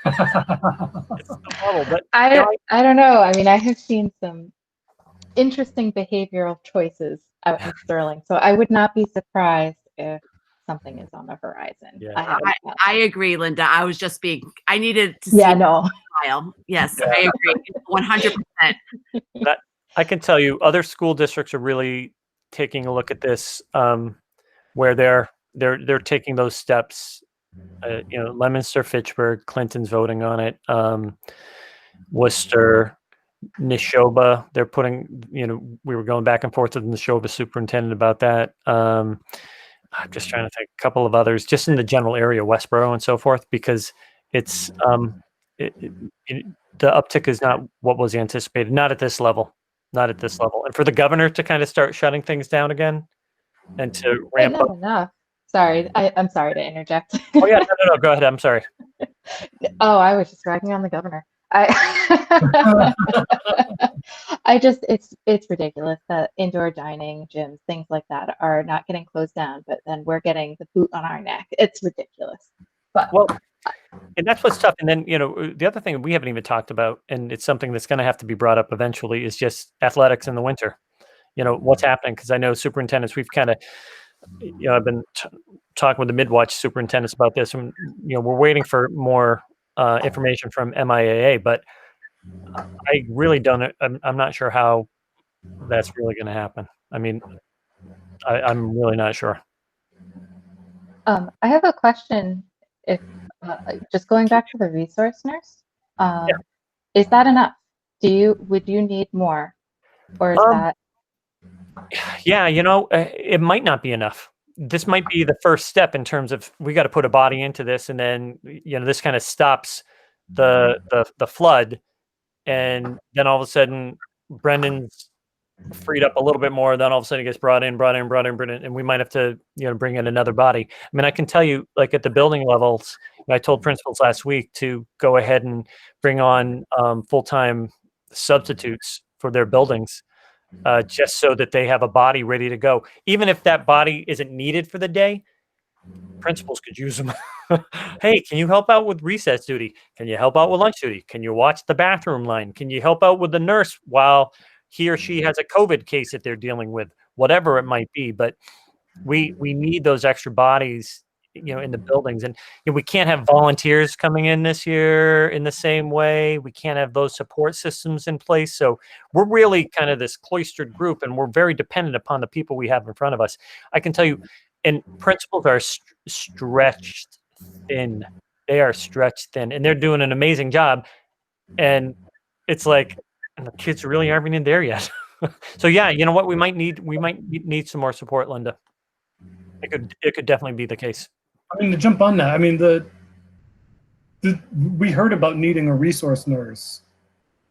It's the bubble, but I don't know. I mean, I have seen some interesting behavioral choices out in Sterling, so I would not be surprised if something is on the horizon. Yeah. I agree, Linda. I was just I needed to see. Yeah, no. Yes, yeah. I agree, 100%. But I can tell you, other school districts are really taking a look at this, where they're taking those steps. Leominster, Fitchburg, Clinton's voting on it. Worcester, Neshoba, they're putting. We were going back and forth with the Neshoba superintendent about that. I'm just trying to think a couple of others, just in the general area, Westboro and so forth, because it's the uptick is not what was anticipated, not at this level. And for the governor to kind of start shutting things down again and to ramp up. Enough. Sorry, I'm sorry to interject. Oh yeah, no, go ahead. I'm sorry. Oh, I was just ragging on the governor. It's ridiculous that indoor dining, gyms, things like that are not getting closed down, but then we're getting the boot on our neck. It's ridiculous. But and that's what's tough. And then, the other thing we haven't even talked about, and it's something that's going to have to be brought up eventually, is just athletics in the winter. What's happening? Because I know superintendents, we've kind of, I've been talking with the mid-watch superintendents about this, and we're waiting for more information from MIAA, but I really don't. I'm not sure how that's really going to happen. I mean, I'm really not sure. I have a question. If just going back to the resource nurse, is that enough? Would you need more, or is that? Yeah, it might not be enough. This might be the first step in terms of we got to put a body into this, and then this kind of stops the flood, and then all of a sudden Brendan's freed up a little bit more. Then all of a sudden he gets brought in, and we might have to bring in another body. I mean, I can tell you, like at the building levels, I told principals last week to go ahead and bring on full-time substitutes for their buildings. Just so that they have a body ready to go. Even if that body isn't needed for the day, principals could use them. Hey, can you help out with recess duty? Can you help out with lunch duty? Can you watch the bathroom line? Can you help out with the nurse while he or she has a COVID case that they're dealing with? Whatever it might be. But we need those extra bodies, in the buildings. And we can't have volunteers coming in this year in the same way. We can't have those support systems in place. So we're really kind of this cloistered group, and we're very dependent upon the people we have in front of us. I can tell you, and principals are stretched thin. They are stretched thin, and they're doing an amazing job. And it's like, and the kids really aren't even there yet. So yeah, you know what? We might need some more support, Linda. It could definitely be the case. I mean, to jump on that, I mean, we heard about needing a resource nurse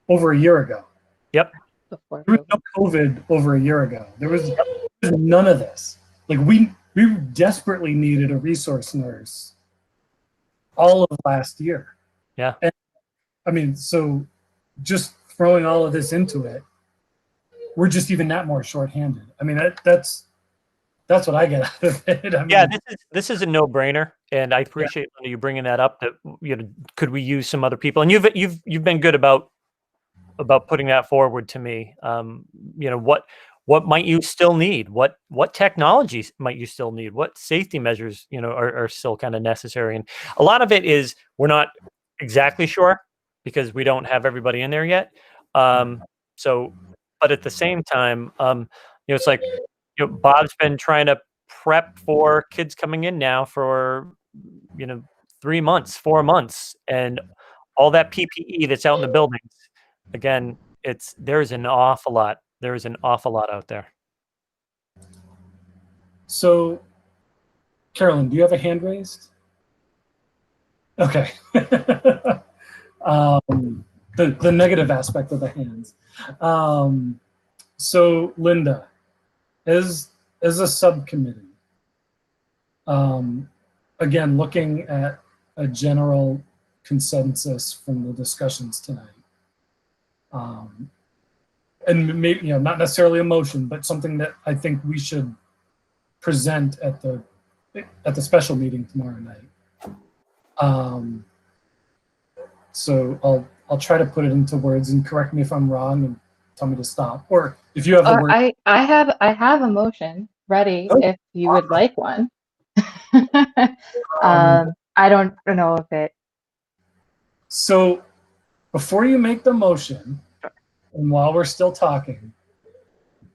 over a year ago. Yep. There was no COVID over a year ago. There was none of this. Like we desperately needed a resource nurse all of last year. Yeah. And I mean, so just throwing all of this into it, we're just even that more shorthanded. I mean, that's what I get out of it. I mean, this is a no-brainer, and I appreciate Linda, you bringing that up. That could we use some other people? And you've been good about putting that forward to me. What might you still need? What technologies might you still need? What safety measures are still kind of necessary? And a lot of it is we're not exactly sure because we don't have everybody in there yet. So, but at the same time, it's like. Bob's been trying to prep for kids coming in now for 3 months, 4 months, and all that PPE that's out in the buildings. Again, there's an awful lot. There is an awful lot out there. So, Carolyn, do you have a hand raised? Okay. The negative aspect of the hands. So, Linda, as a subcommittee, again, looking at a general consensus from the discussions tonight, and maybe, you know, not necessarily a motion, but something that I think we should present at the special meeting tomorrow night. So I'll try to put it into words, and correct me if I'm wrong and tell me to stop. Or if you have the word. I have a motion ready if you would like one. I don't know if it. So before you make the motion, and while we're still talking,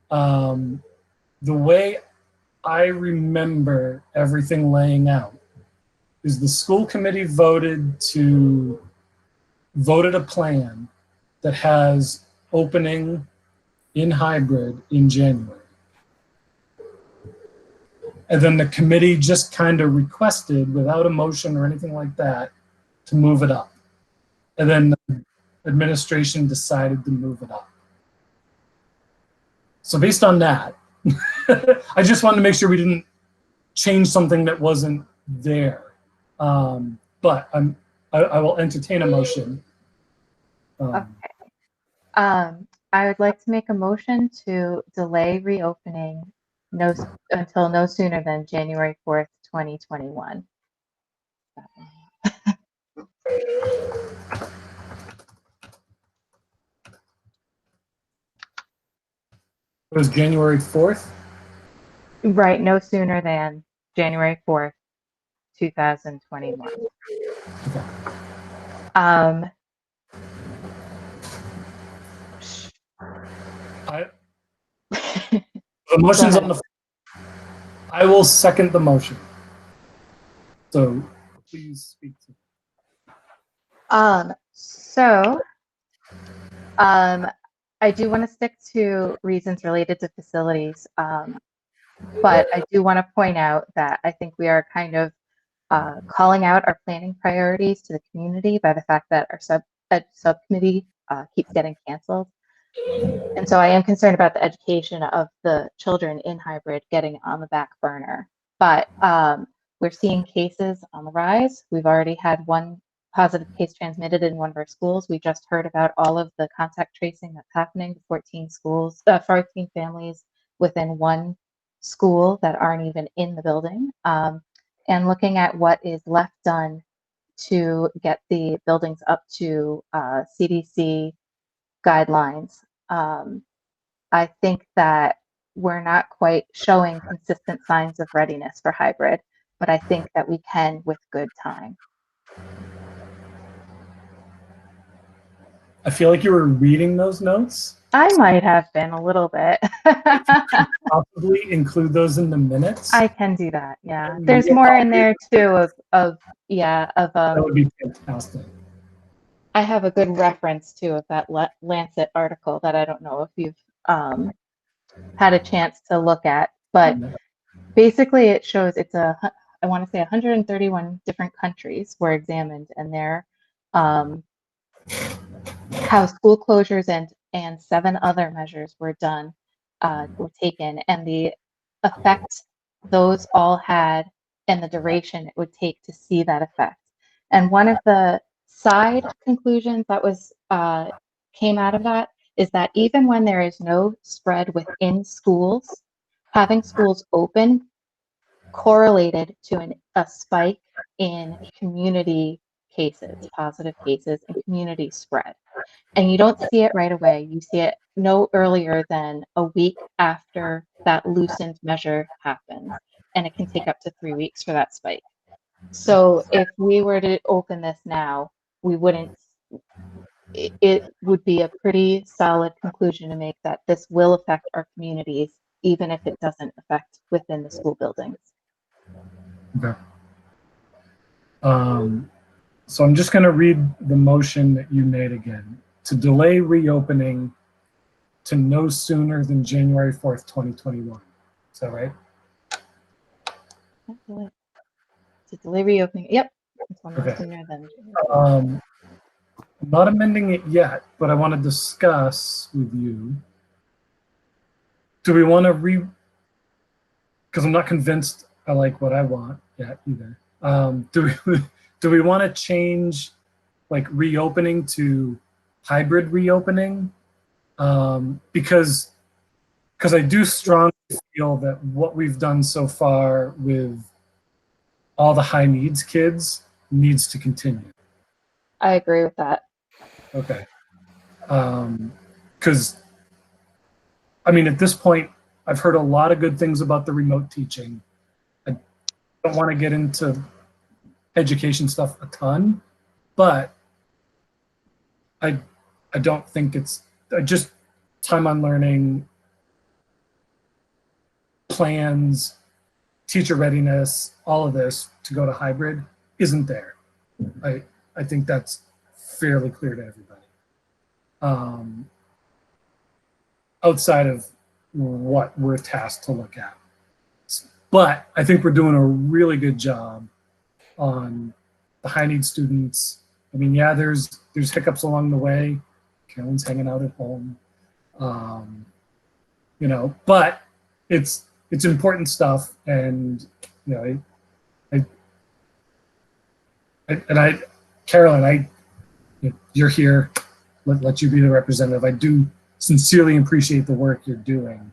the way I remember everything laying out is the school committee voted a plan that has opening in hybrid in January. And then the committee just kind of requested, without a motion or anything like that, to move it up. And then the administration decided to move it up. So based on that, I just wanted to make sure we didn't change something that wasn't there. But I will entertain a motion. Okay. I would like to make a motion to delay reopening until no sooner than January 4th, 2021. It was January 4th? Right, no sooner than January 4th, 2021. The motion's on the floor. I will second the motion. So please speak to it. I do want to stick to reasons related to facilities, but I do want to point out that I think we are kind of calling out our planning priorities to the community by the fact that our subcommittee keeps getting canceled. And so I am concerned about the education of the children in hybrid getting on the back burner. But we're seeing cases on the rise. We've already had one positive case transmitted in one of our schools. We just heard about all of the contact tracing that's happening, 14 families within one school that aren't even in the building. And looking at what is left done to get the buildings up to CDC guidelines, I think that we're not quite showing consistent signs of readiness for hybrid, but I think that we can with good time. I feel like you were reading those notes. I might have been a little bit. Possibly include those in the minutes. I can do that. Yeah, there's more in there too of that would be fantastic. I have a good reference too of that Lancet article that I don't know if you've had a chance to look at, but basically it shows I want to say 131 different countries were examined, and their how school closures and 7 other measures were taken, and the effect those all had and the duration it would take to see that effect. And one of the side conclusions that was came out of that is that even when there is no spread within schools, having schools open correlated to a spike in community cases, positive cases, and community spread. And you don't see it right away. You see it no earlier than a week after that loosened measure happens. And it can take up to 3 weeks for that spike. So if we were to open this now, it would be a pretty solid conclusion to make that this will affect our communities, even if it doesn't affect within the school buildings. Okay. So I'm just going to read the motion that you made again. To delay reopening to no sooner than January 4th, 2021. Is that right? To delay reopening. Yep. It's one more Okay. sooner than. I'm not amending it yet, but I want to discuss with you. Do we want to because I'm not convinced I like what I want yet either. Do we want to change like reopening to hybrid reopening? Because I do strongly feel that what we've done so far with all the high needs kids needs to continue. I agree with that. Okay. Because, I mean, at this point, I've heard a lot of good things about the remote teaching. I don't want to get into education stuff a ton, but I don't think it's just time on learning, plans, teacher readiness, all of this to go to hybrid isn't there. I think that's fairly clear to everybody. Outside of what we're tasked to look at. But I think we're doing a really good job on the high need students. I mean, yeah, there's hiccups along the way. Carolyn's hanging out at home. You know, but it's important stuff, and you know, Carolyn, you're here. Let you be the representative. I do sincerely appreciate the work you're doing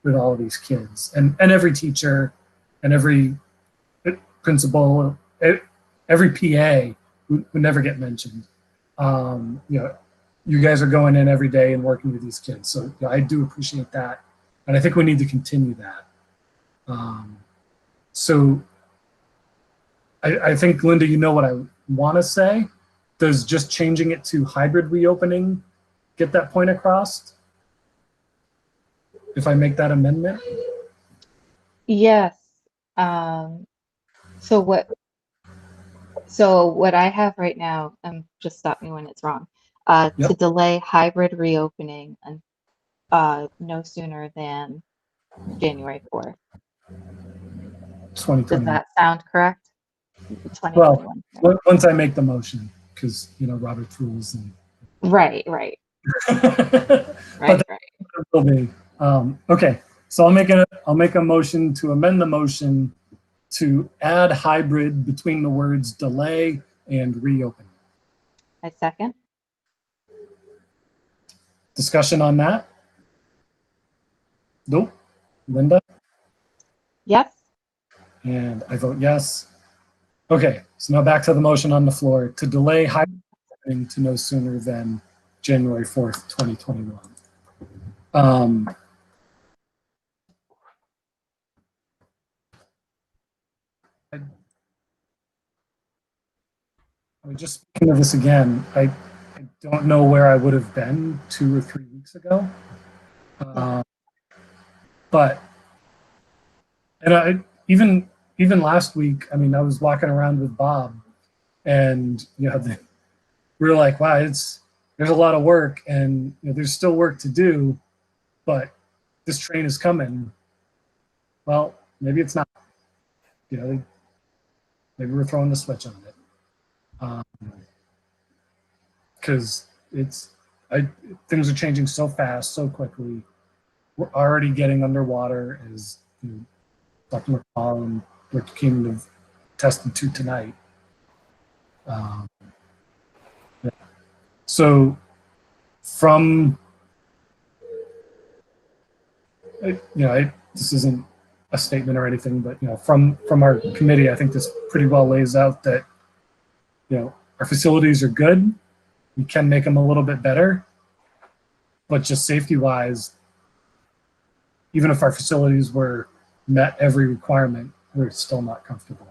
with all of these kids, and every teacher, and every principal, every PA who never get mentioned. You know, you guys are going in every day and working with these kids, so you know, I do appreciate that, and I think we need to continue that. So I think, Linda, you know what I want to say. Does just changing it to hybrid reopening get that point across? If I make that amendment? Yes. So what I have right now, just stop me when it's wrong. Yep. To delay hybrid reopening and no sooner than January 4th. 2021. Does that sound correct? Well, once I make the motion, because you know Robert's rules and right. right. Right. Will be. Okay, so I'll make a motion to amend the motion to add hybrid between the words delay and reopen. I second. Discussion on that? Nope. Linda? Yes. And I vote yes. Okay, so now back to the motion on the floor to delay hybrid to no sooner than January 4th, 2021. I mean, just speaking of this again, I don't know where I would have been 2 or 3 weeks ago. But, and even last week, I mean, I was walking around with Bob, and you know, we were like, wow, there's a lot of work, and you know, there's still work to do, but this train is coming. Well, maybe it's not. You know, maybe we're throwing the switch on it. Because things are changing so fast, so quickly. We're already getting underwater, as you know, Dr. McCall and Dr. King have tested to tonight. Yeah. So from, you know, this isn't a statement or anything, but you know, from our committee, I think this pretty well lays out that, you know, our facilities are good. We can make them a little bit better, but just safety-wise, even if our facilities were met every requirement, we're still not comfortable.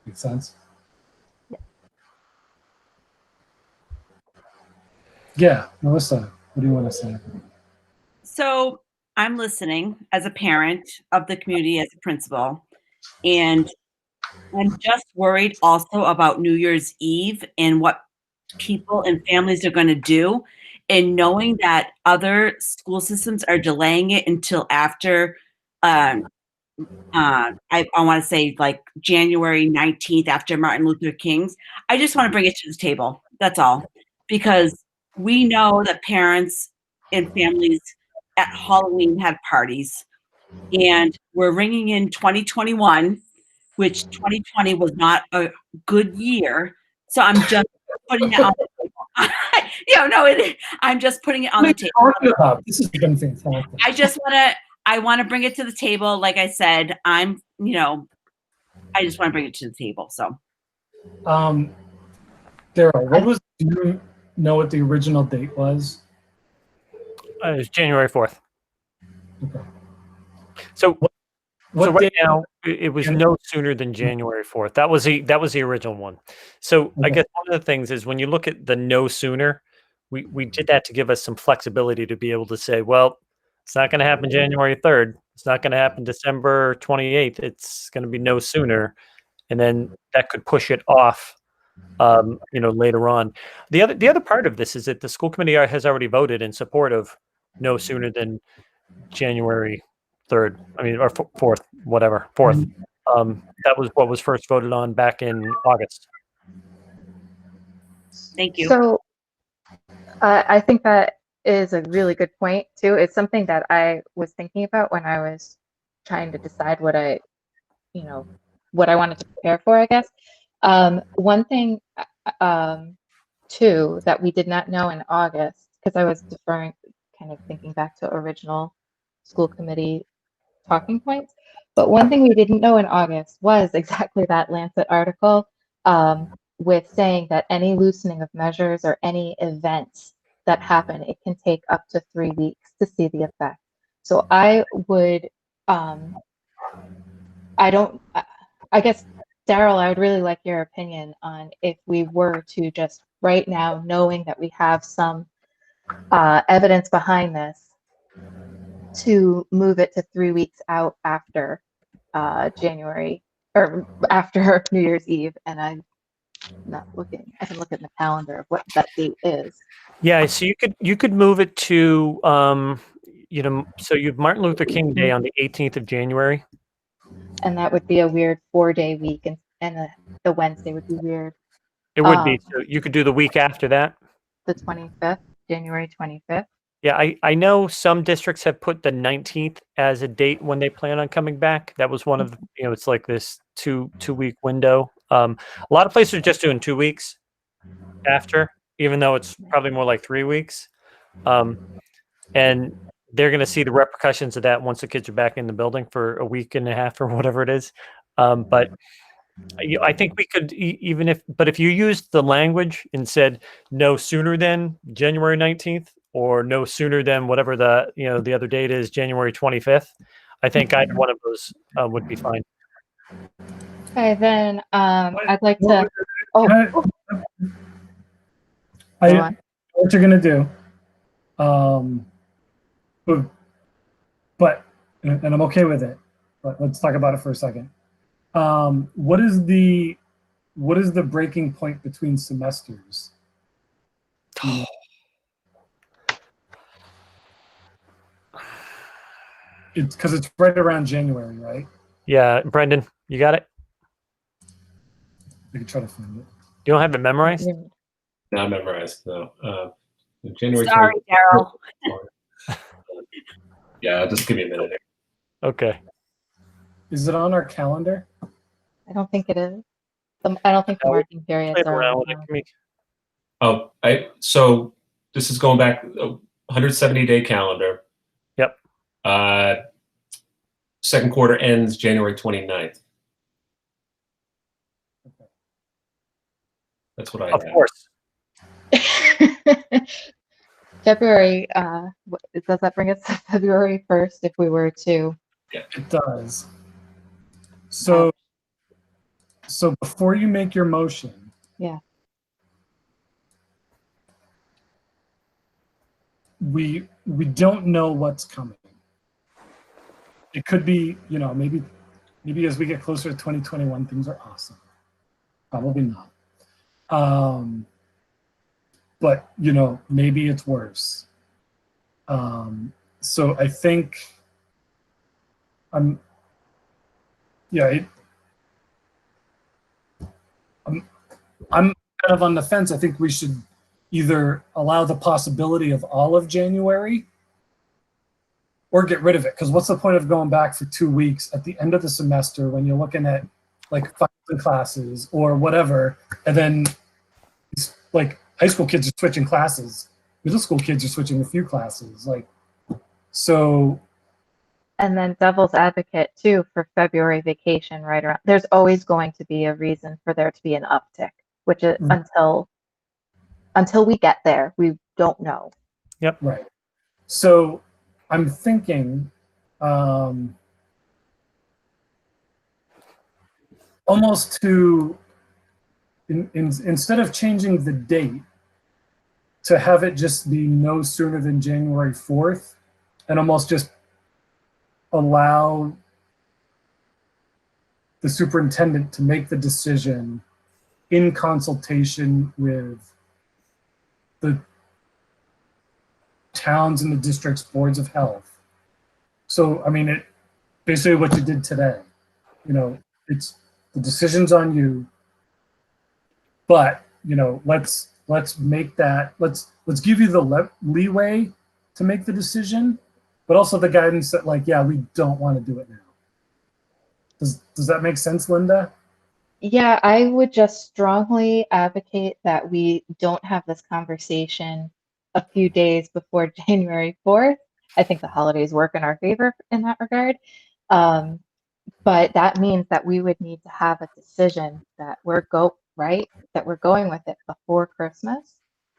Make sense? Yeah, Melissa, what do you want to say? So I'm listening as a parent of the community, as a principal, and I'm just worried also about New Year's Eve and what people and families are going to do, and knowing that other school systems are delaying it until after I want to say like January 19th after Martin Luther King's. I just want to bring it to the table. That's all. Because we know that parents and families at Halloween have parties, and we're ringing in 2021, which 2020 was not a good year. So I'm just putting it on the table. I'm just putting it on the table. This has been fantastic. I want to bring it to the table. Like I said, I just want to bring it to the table. So, Daryl, do you know what the original date was? It was January 4th. Okay. So, What right date? now it was no sooner than January 4th. That was the original one. So I guess one of the things is when you look at the no sooner, we did that to give us some flexibility to be able to say, well, it's not going to happen January 3rd. It's not going to happen December 28th. It's going to be no sooner, and then that could push it off, later on. The other part of this is that the school committee has already voted in support of no sooner than January 3rd. I mean, or 4th, whatever, 4th. That was what was first voted on back in August. Thank you. So I think that is a really good point too. It's something that I was thinking about when I was trying to decide what I wanted to prepare for, I guess. One thing, too, that we did not know in August, because I was deferring, kind of thinking back to original school committee talking points. But one thing we didn't know in August was exactly that Lancet article with saying that any loosening of measures or any events that happen, it can take up to 3 weeks to see the effect. So I would, I guess, Daryl, I would really like your opinion on if we were to just right now, knowing that we have some evidence behind this, to move it to 3 weeks out after January or after New Year's Eve. And I'm not looking, I can look at the calendar of what that date is. Yeah, so you could move it to so you have Martin Luther King Day on the 18th of January. And that would be a weird 4-day week, and the Wednesday would be weird. It would be. So you could do the week after that. The 25th, January 25th. Yeah, I know some districts have put the 19th as a date when they plan on coming back. That was one of the, it's like this two-week window. A lot of places are just doing 2 weeks after, even though it's probably more like 3 weeks. And they're going to see the repercussions of that once the kids are back in the building for a week and a half or whatever it is. But I think we could, if you used the language and said no sooner than January 19th or no sooner than whatever the other date is, January 25th, I think either one of those would be fine. Okay, then I'd like to. I know what you're gonna do, but and I'm okay with it. But let's talk about it for a second. What is the breaking point between semesters? It's because it's right around January, right? Yeah, Brendan, you got it? I can try to find it. You don't have it memorized? Not memorized, no. January. Sorry, Daryl. Yeah, just give me a minute here. Okay. Is it on our calendar? I don't think it is. I don't think the marking periods are on. So this is going back 170-day calendar. Yep. Second quarter ends January 29th. Okay. That's what I Of have. course. February, does that bring us to February 1st if we were to? Yeah, it does. So before you make your motion, yeah, we don't know what's coming. It could be, maybe as we get closer to 2021, things are awesome. Probably not. But maybe it's worse. So I think yeah, I'm kind of on the fence. I think we should either allow the possibility of all of January or get rid of it. Because what's the point of going back for 2 weeks at the end of the semester when you're looking at like 5 classes or whatever, and then like high school kids are switching classes, middle school kids are switching a few classes, like so. And then devil's advocate too for February vacation right around. There's always going to be a reason for there to be an uptick, which is until we get there, we don't know. Yep. Right. So I'm thinking almost to instead of changing the date, to have it just be no sooner than January 4th, and almost just allow the superintendent to make the decision in consultation with the towns and the district's boards of health. So, I mean, it basically what you did today, you know, it's the decision's on you, but you know, let's make that, let's give you the leeway to make the decision, but also the guidance that like, yeah, we don't want to do it now. Does that make sense, Linda? Yeah, I would just strongly advocate that we don't have this conversation a few days before January 4th. I think the holidays work in our favor in that regard. But that means that we would need to have a decision that we're going with it before Christmas.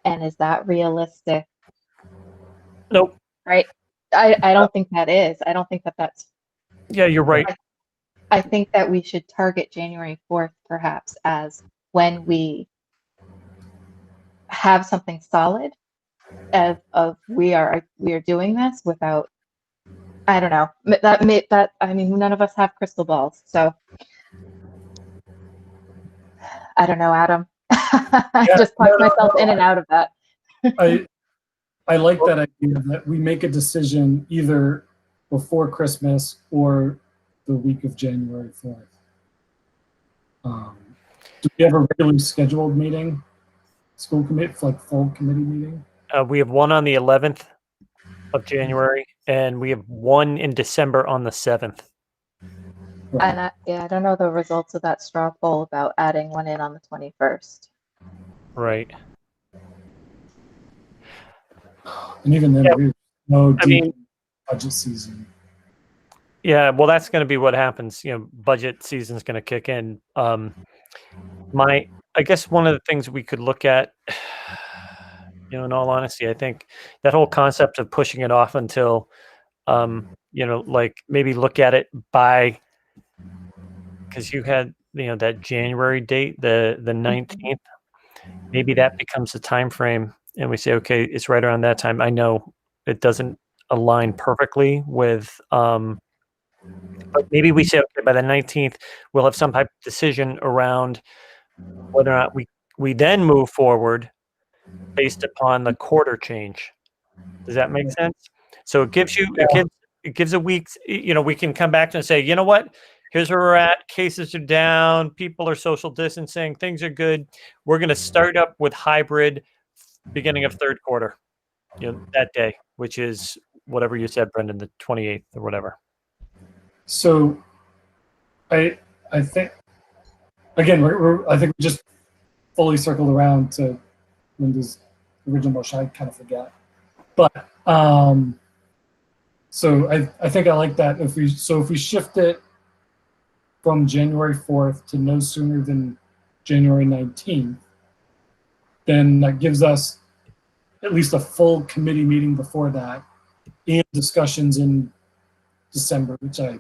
And is that realistic? Nope. Right? I don't think that is. I don't think that that's. Yeah, you're right. I think that we should target January 4th perhaps as when we have something solid of we are doing this without, I don't know, I mean, none of us have crystal balls, so I don't know, Adam. I just talked myself in and out of that. I like that idea that we make a decision either before Christmas or the week of January 4th. Do we have a regularly scheduled meeting, school committee, like full committee meeting? We have one on the 11th of January, and we have one in December on the 7th. Right. And I don't know the results of that straw poll about adding one in on the 21st. Right. And even then, Yeah. we no deep budget season. Yeah, well, that's going to be what happens. You know, budget season's going to kick in. I guess one of the things we could look at, you know, in all honesty, I think that whole concept of pushing it off until, you know, like maybe look at it by, because you had, you know, that January date, the 19th, maybe that becomes the time frame, and we say, okay, it's right around that time. I know it doesn't align perfectly with, but maybe we say, okay, by the 19th, we'll have some type of decision around whether or not we then move forward based upon the quarter change. Does that make sense? So it gives you, it gives a week's, you know, we can come back and say, you know what, here's where we're at. Cases are down. People are social distancing. Things are good. We're going to start up with hybrid beginning of third quarter, you know, that day, which is whatever you said, Brendan, the 28th or whatever. So I think, again, I think we just fully circled around to Linda's original motion. I kind of forget. But so I think I like that. If we shift it from January 4th to no sooner than January 19th, then that gives us at least a full committee meeting before that and discussions in December, which I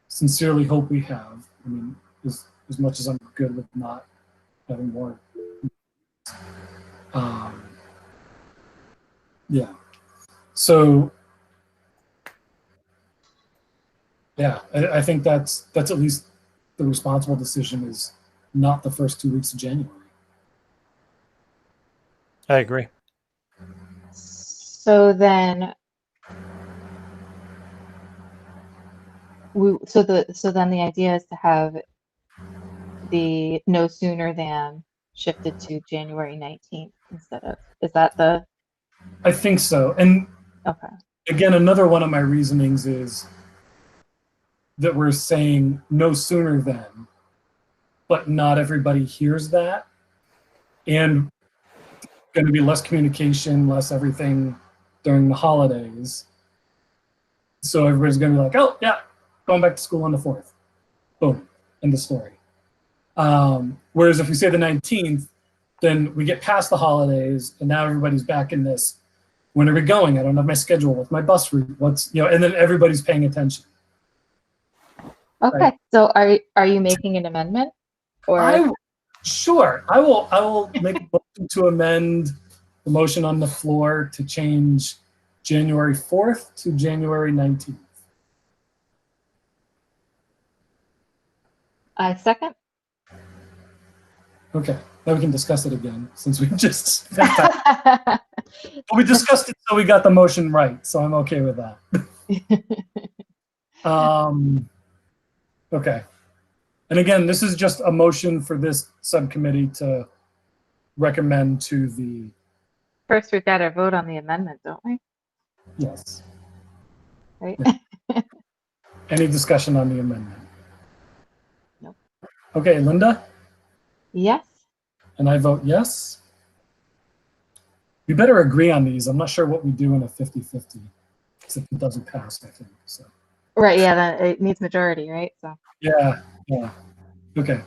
sincerely hope we have. I mean, as much as I'm good with not having more. Yeah. So yeah, I think that's at least the responsible decision, is not the first 2 weeks of January. I agree. So then So then the idea is to have the no sooner than shifted to January 19th instead of, is that the, I think so. And okay. again, another one of my reasonings is that we're saying no sooner than, but not everybody hears that. And going to be less communication, less everything during the holidays. So everybody's going to be like, oh, yeah, going back to school on the 4th. Boom, end of story. Whereas if we say the 19th, then we get past the holidays and now everybody's back in this, when are we going? I don't have my schedule. What's my bus route? What's, and then everybody's paying attention. Okay, Right. so are you making an amendment? Or Sure, I will make a motion to amend the motion on the floor to change January 4th to January 19th. I second. Okay, now we can discuss it again since we just we discussed it, so we got the motion right, so I'm okay with that. Okay. And again, this is just a motion for this subcommittee to recommend to the, First, we've got to vote on the amendment, don't we? yes. Right? Yeah. Any discussion on the amendment? Nope. Okay, Linda? Yes. And I vote yes. We better agree on these. I'm not sure what we do in a 50-50, except it doesn't pass, I think. So. Right, yeah, then it needs majority, right? So. Yeah. Okay.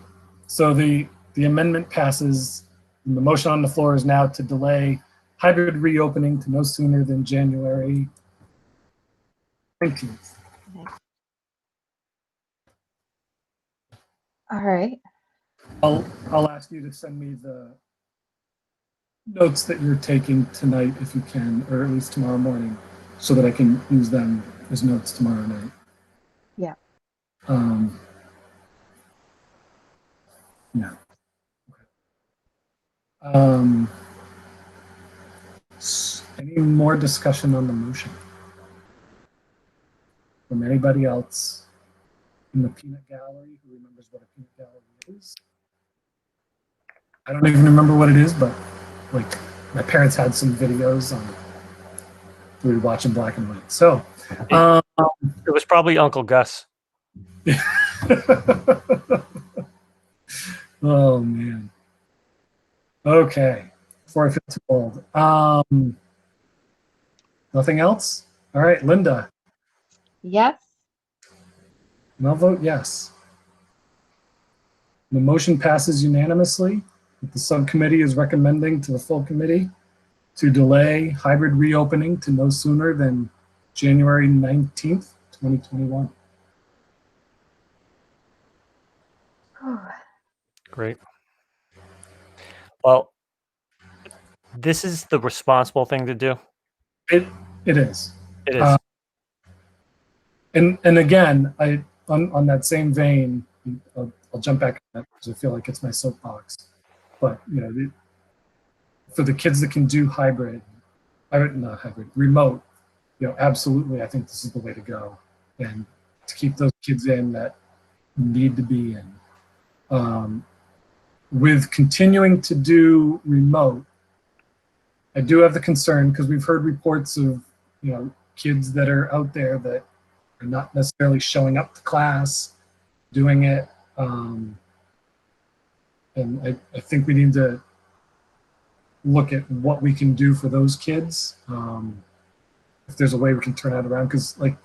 So the amendment passes, and the motion on the floor is now to delay hybrid reopening to no sooner than January 19th. Okay. All right. I'll ask you to send me the notes that you're taking tonight if you can, or at least tomorrow morning, so that I can use them as notes tomorrow night. Yeah. Yeah. Okay. Any more discussion on the motion from anybody else in the peanut gallery who remembers what a peanut gallery is? I don't even remember what it is, but like my parents had some videos on we would watch in black and white. So it was probably Uncle Gus. Oh man. Okay. Before I feel too old. Nothing else? All right, Linda. Yes. And I'll vote yes. The motion passes unanimously. The subcommittee is recommending to the full committee to delay hybrid reopening to no sooner than January 19th, 2021. Great. Well, this is the responsible thing to do. It is. It is. And again, on that same vein, I'll jump back on that because I feel like it's my soapbox. But for the kids that can do remote, absolutely, I think this is the way to go, and to keep those kids in that need to be in. With continuing to do remote, I do have the concern because we've heard reports of kids that are out there that are not necessarily showing up to class, doing it. And I think we need to look at what we can do for those kids. If there's a way we can turn that around, because like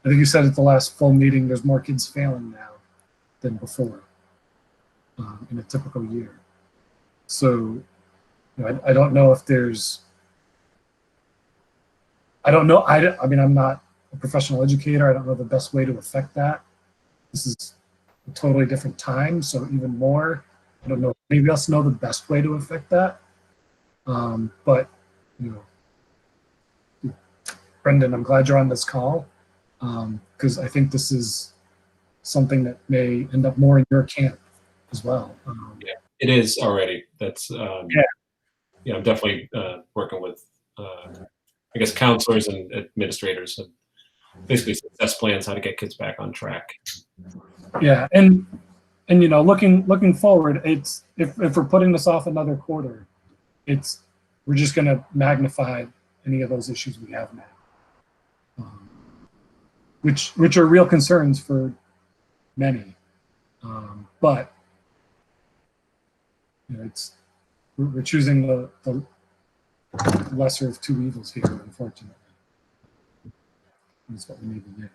I think you said at the last full meeting, there's more kids failing now than before in a typical year. So I don't know if there's, I don't know. I mean, I'm not a professional educator. I don't know the best way to affect that. This is a totally different time, so even more. I don't know if anybody else know the best way to affect that. But Brendan, I'm glad you're on this call because I think this is something that may end up more in your camp as well. Yeah, it is already. That's I'm definitely working with I guess counselors and administrators, and basically success plans, how to get kids back on track. Yeah, and you know, looking forward, it's if we're putting this off another quarter, we're just going to magnify any of those issues we have now, which are real concerns for many. But you know, we're choosing the lesser of two evils here, unfortunately. That's what we need to do.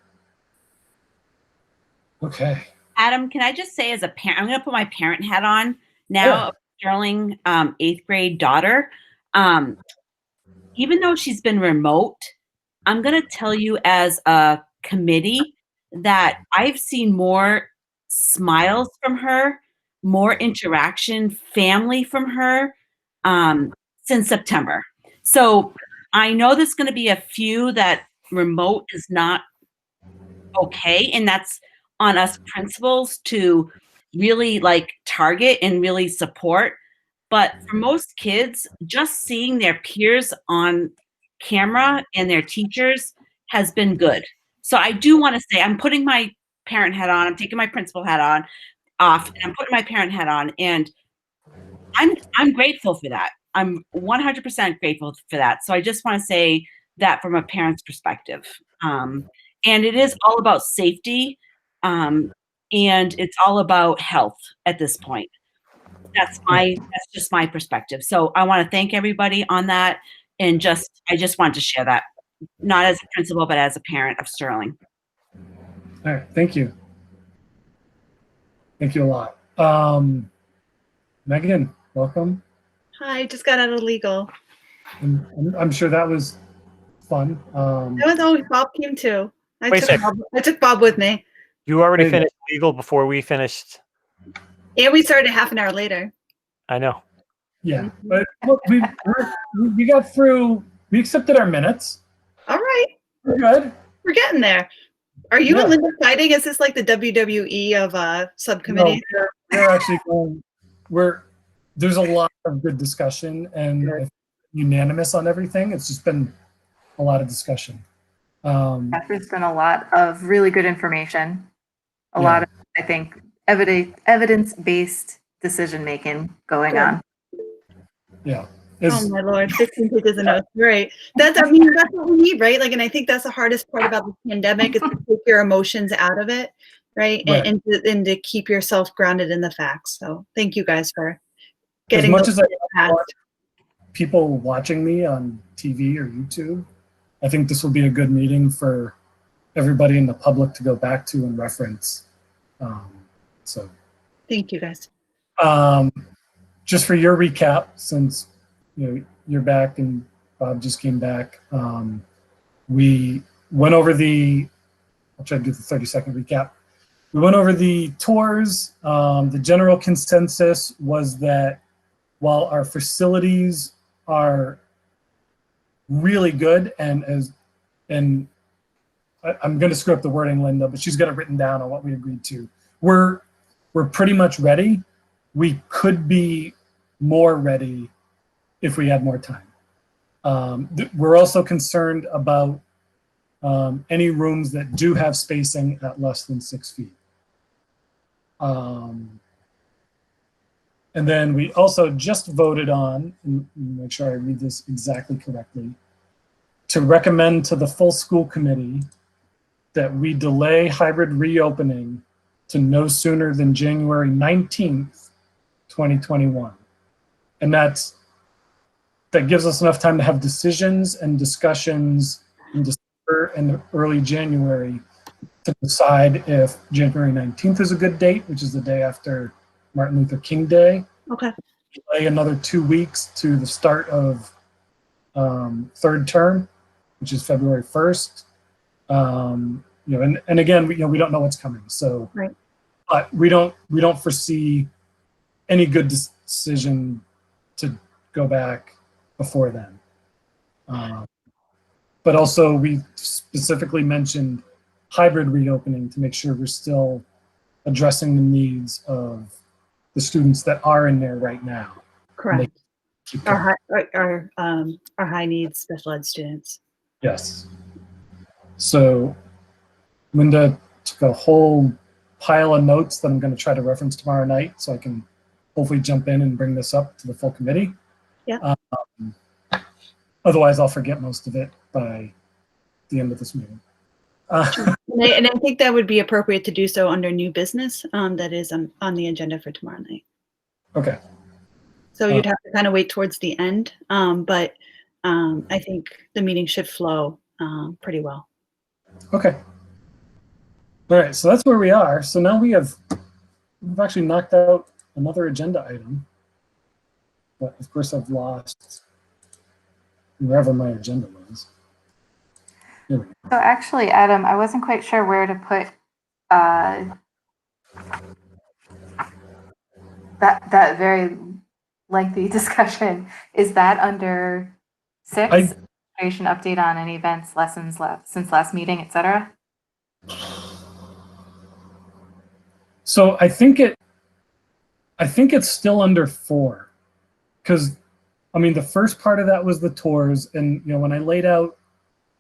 Okay. Adam, can I just say, as a parent, I'm going to put my parent hat on now. Yeah. Sterling, 8th grade daughter. Even though she's been remote, I'm going to tell you as a committee that I've seen more smiles from her, more interaction, family from her since September. So I know there's going to be a few that remote is not okay, and that's on us principals to really like target and really support. But for most kids, just seeing their peers on camera and their teachers has been good. So I do want to say, I'm putting my parent hat on, I'm taking my principal hat on off, and I'm putting my parent hat on, and I'm grateful for that. I'm 100% grateful for that. So I just want to say that from a parent's perspective. And it is all about safety, and it's all about health at this point. That's just my perspective. So I want to thank everybody on that, and I just wanted to share that, not as a principal, but as a parent of Sterling. All right, thank you. Thank you a lot. Megan, welcome. Hi, just got out of legal. I'm sure that was fun. Bob came too. I Wait a sec. took Bob with me. You already finished legal before we finished. And we started half an hour later. I know. Yeah, but look, we got through. We accepted our minutes. All right. We're good. We're getting there. Are you and Linda fighting? Is this like the WWE of subcommittee? No, we're actually going. There's a lot of good discussion and unanimous on everything. It's just been a lot of discussion. There's been a lot of really good information. A lot of, I think, evidence-based decision-making going on. Yeah. Oh my Lord, 16 pages of notes. Right. That's what we need, right? Like, and I think that's the hardest part about the pandemic is to take your emotions out of it, right? And to keep yourself grounded in the facts. So thank you guys for getting as much as I want people watching me on TV or YouTube, I think this will be a good meeting for everybody in the public to go back to and reference. So thank you guys. Just for your recap, since you're back and Bob just came back, we went over I'll try to do the 30-second recap. We went over the tours. The general consensus was that while our facilities are really good, and I'm going to screw up the wording, Linda, but she's got it written down on what we agreed to. We're pretty much ready. We could be more ready if we had more time. We're also concerned about any rooms that do have spacing at less than 6 feet. And then we also just voted on, and make sure I read this exactly correctly, to recommend to the full school committee that we delay hybrid reopening to no sooner than January 19th, 2021. And that gives us enough time to have decisions and discussions in December and early January to decide if January 19th is a good date, which is the day after Martin Luther King Day. Okay. Delay another 2 weeks to the start of third term, which is February 1st. And again, we don't know what's coming. So, right. But we don't foresee any good decision to go back before then. But also, we specifically mentioned hybrid reopening to make sure we're still addressing the needs of the students that are in there right now. Correct. Our high needs special ed students. Yes. So Linda took a whole pile of notes that I'm going to try to reference tomorrow night, so I can hopefully jump in and bring this up to the full committee. Yeah. Otherwise, I'll forget most of it by the end of this meeting. And I think that would be appropriate to do so under new business that is on the agenda for tomorrow night. Okay. So you'd have to kind of wait towards the end, but I think the meeting should flow pretty well. Okay. All right, so that's where we are. So now we've actually knocked out another agenda item, but of course I've lost wherever my agenda was. So actually, Adam, I wasn't quite sure where to put that very lengthy discussion. Is that under 6? Information update on any events, lessons since last meeting, etc. So I think it's still under 4, because I mean the first part of that was the tours, and when I laid out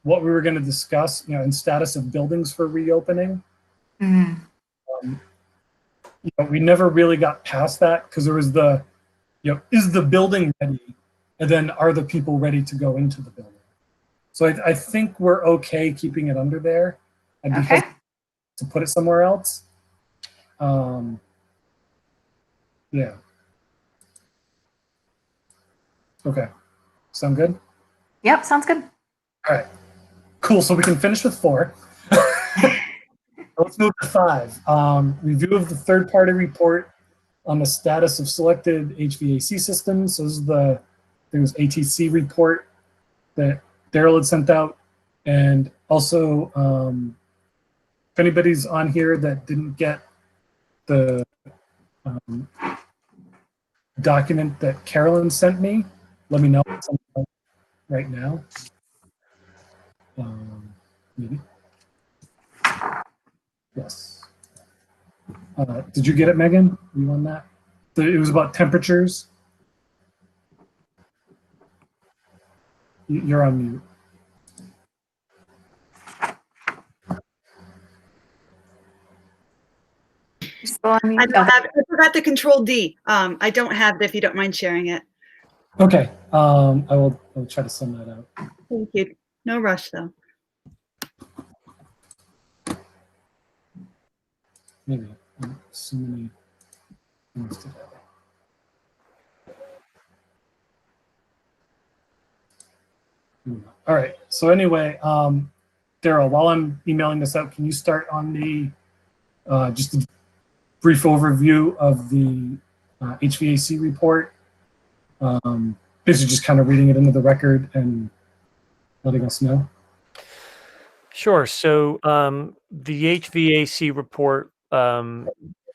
what we were going to discuss, in status of buildings for reopening, we never really got past that, because there was the, is the building ready, and then are the people ready to go into the building? So I think we're okay keeping it under there. I'd be hesitant to put it somewhere else. Yeah. Okay. Sound good? Yep, sounds good. All right. Cool. So we can finish with 4. Let's move to 5. Review of the third-party report on the status of selected HVAC systems. So this is there was ATC report that Daryl had sent out, and also if anybody's on here that didn't get the document that Carolyn sent me, let me know right now. Maybe. Yes. Did you get it, Megan? Were you on that? It was about temperatures. You're on mute. I forgot the Control D. I don't have it if you don't mind sharing it. Okay. I'll try to send that out. Thank you. No rush though. Maybe so many things today. All right. So anyway, Daryl, while I'm emailing this out, can you start on the just a brief overview of the HVAC report? Basically, just kind of reading it into the record and letting us know. Sure. So the HVAC report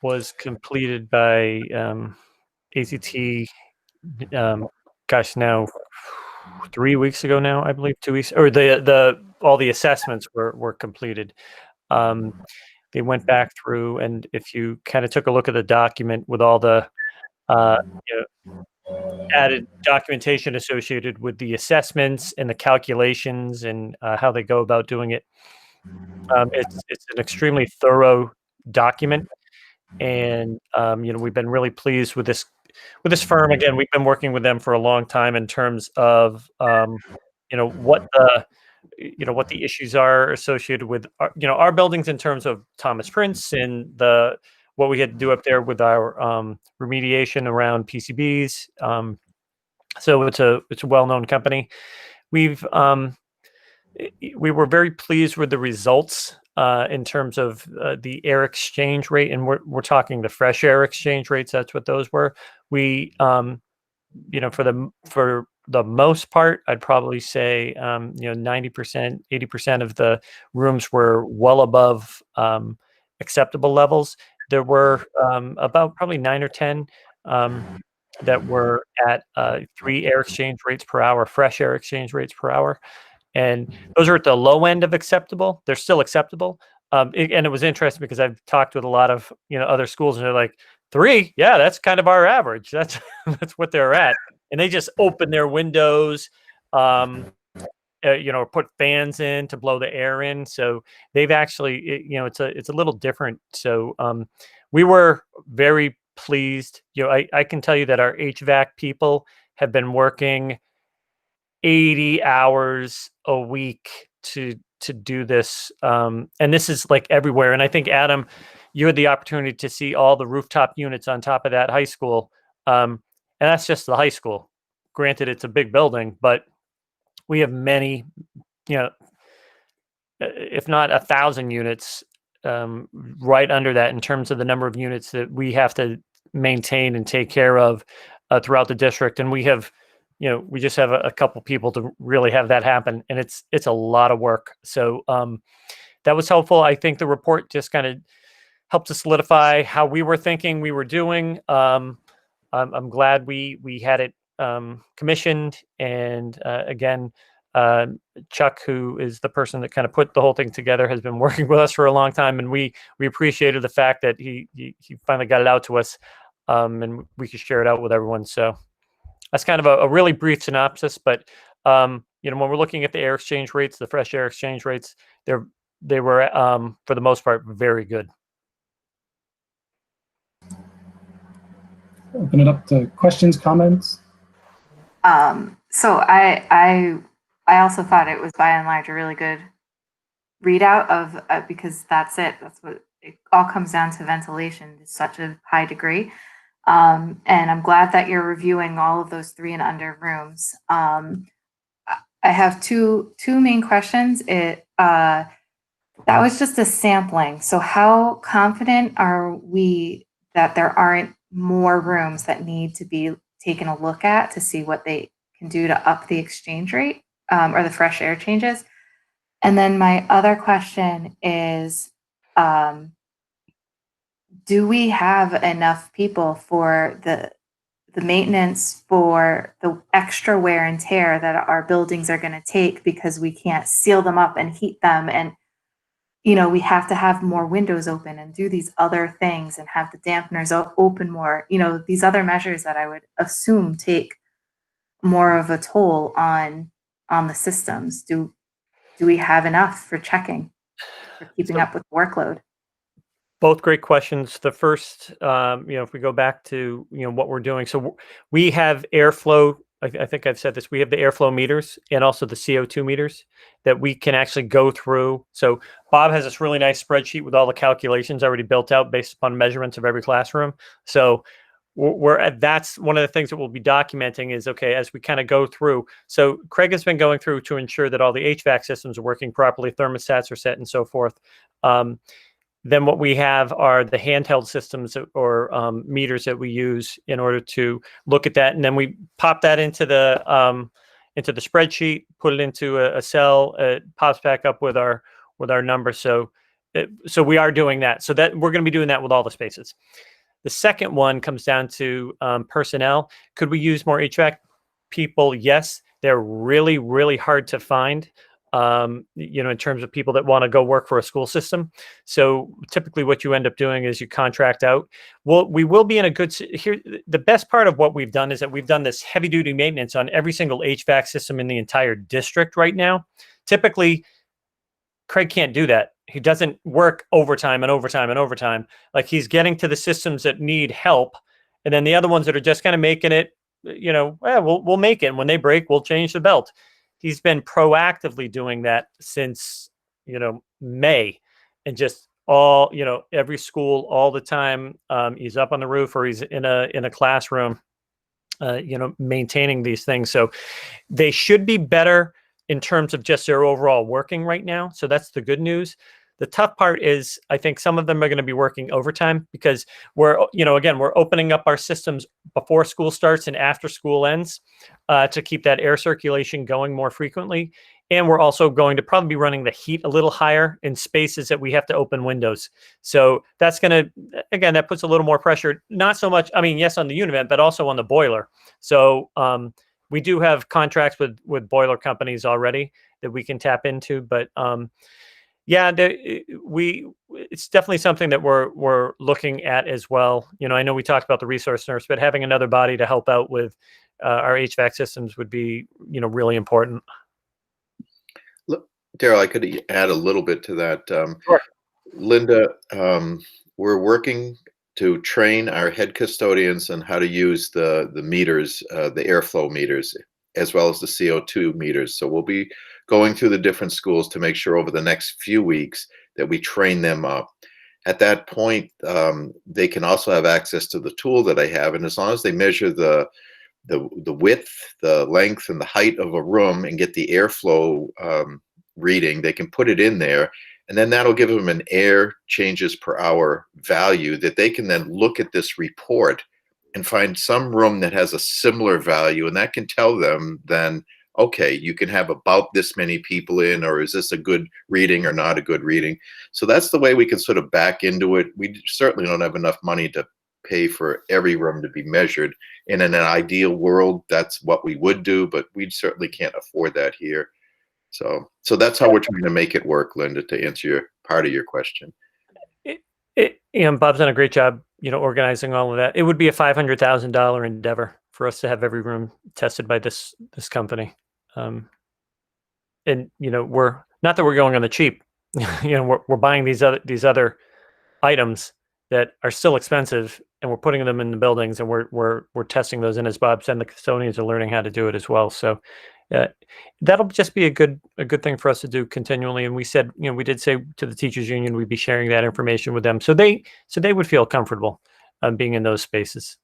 was completed by ACT. Gosh, now 3 weeks ago now, I believe, 2 weeks, or all the assessments were completed. They went back through, and if you kind of took a look at the document with all the added documentation associated with the assessments and the calculations and how they go about doing it, it's an extremely thorough document, and we've been really pleased with this firm. Again, we've been working with them for a long time in terms of what the issues are associated with our buildings in terms of Thomas Prince and what we had to do up there with our remediation around PCBs. So it's a well-known company. We were very pleased with the results in terms of the air exchange rate, and we're talking the fresh air exchange rates. That's what those were. We for the most part, I'd probably say 90%, 80% of the rooms were well above acceptable levels. There were about probably 9 or 10 that were at 3 air exchange rates per hour, fresh air exchange rates per hour. And those are at the low end of acceptable. They're still acceptable. And it was interesting because I've talked with a lot of other schools, and they're like, 3, yeah, that's kind of our average. That's what they're at. And they just open their windows, and put fans in to blow the air in. So they've actually, it's a little different. So we were very pleased. I can tell you that our HVAC people have been working 80 hours a week to do this. And this is like everywhere. And I think, Adam, you had the opportunity to see all the rooftop units on top of that high school. And that's just the high school. Granted, it's a big building, but we have many, if not 1,000 units right under that in terms of the number of units that we have to maintain and take care of throughout the district. And we have, we just have a couple people to really have that happen. And it's a lot of work. So that was helpful. I think the report just kind of helped to solidify how we were thinking we were doing. I'm glad we had it commissioned. And again, Chuck, who is the person that kind of put the whole thing together, has been working with us for a long time, and we appreciated the fact that he finally got it out to us, and we could share it out with everyone. So that's kind of a really brief synopsis. But when we're looking at the air exchange rates, the fresh air exchange rates, they were for the most part very good. Open it up to questions, comments. So I also thought it was by and large a really good readout of because that's it. That's what it all comes down to, ventilation to such a high degree. And I'm glad that you're reviewing all of those 3 and under rooms. I have two main questions. That was just a sampling. So how confident are we that there aren't more rooms that need to be taken a look at to see what they can do to up the exchange rate or the fresh air changes? And then my other question is, do we have enough people for the maintenance, for the extra wear and tear that our buildings are going to take, because we can't seal them up and heat them, and we have to have more windows open and do these other things and have the dampeners open more, these other measures that I would assume take more of a toll on the systems. Do we have enough for checking, for keeping up with workload? Both great questions. The first, if we go back to, what we're doing. So we have airflow. I think I've said this. We have the airflow meters and also the CO2 meters that we can actually go through. So Bob has this really nice spreadsheet with all the calculations already built out based upon measurements of every classroom. So that's one of the things that we'll be documenting is, okay, as we kind of go through. So Craig has been going through to ensure that all the HVAC systems are working properly, thermostats are set and so forth. Then what we have are the handheld systems or meters that we use in order to look at that. And then we pop that into the spreadsheet, put it into a cell, it pops back up with our numbers. So we are doing that. So that we're going to be doing that with all the spaces. The second one comes down to personnel. Could we use more HVAC people? Yes, they're really, really hard to find. In terms of people that want to go work for a school system. So typically what you end up doing is you contract out. Well, we will be in a good, here, the best part of what we've done is that we've done this heavy duty maintenance on every single HVAC system in the entire district right now. Typically, Craig can't do that. He doesn't work overtime and overtime and overtime. Like, he's getting to the systems that need help. And then the other ones that are just kind of making it, we'll make it. And when they break, we'll change the belt. He's been proactively doing that since, May, and just all, every school all the time. He's up on the roof or he's in a classroom, maintaining these things. So they should be better in terms of just their overall working right now. So that's the good news. The tough part is, I think some of them are going to be working overtime because we're opening up our systems before school starts and after school ends to keep that air circulation going more frequently. And we're also going to probably be running the heat a little higher in spaces that we have to open windows. So that's going to, again, that puts a little more pressure, not so much, yes, on the unit vent, but also on the boiler. So we do have contracts with boiler companies already that we can tap into, but yeah, it's definitely something that we're looking at as well. I know we talked about the resource nurse, but having another body to help out with our HVAC systems would be, really important. Daryl, I could add a little bit to that. Sure. Linda, we're working to train our head custodians on how to use the meters, the airflow meters, as well as the CO2 meters. So we'll be going through the different schools to make sure over the next few weeks that we train them up. At that point, they can also have access to the tool that I have, and as long as they measure the width, the length, and the height of a room and get the airflow reading, they can put it in there, and then that'll give them an air changes per hour value that they can then look at this report and find some room that has a similar value, and that can tell them then, okay, you can have about this many people in, or is this a good reading or not a good reading? So that's the way we can sort of back into it. We certainly don't have enough money to pay for every room to be measured. And in an ideal world, that's what we would do, but we certainly can't afford that here. So that's how we're trying to make it work, Linda, to answer your part of your question. Bob's done a great job, organizing all of that. It would be a $500,000 endeavor for us to have every room tested by this company. And we're not that we're going on the cheap. We're buying these other items that are still expensive, and we're putting them in the buildings, and we're testing those. And as Bob said, the custodians are learning how to do it as well. So that'll just be a good thing for us to do continually. And we said, we did say to the teachers union we'd be sharing that information with them, so they would feel comfortable being in those spaces.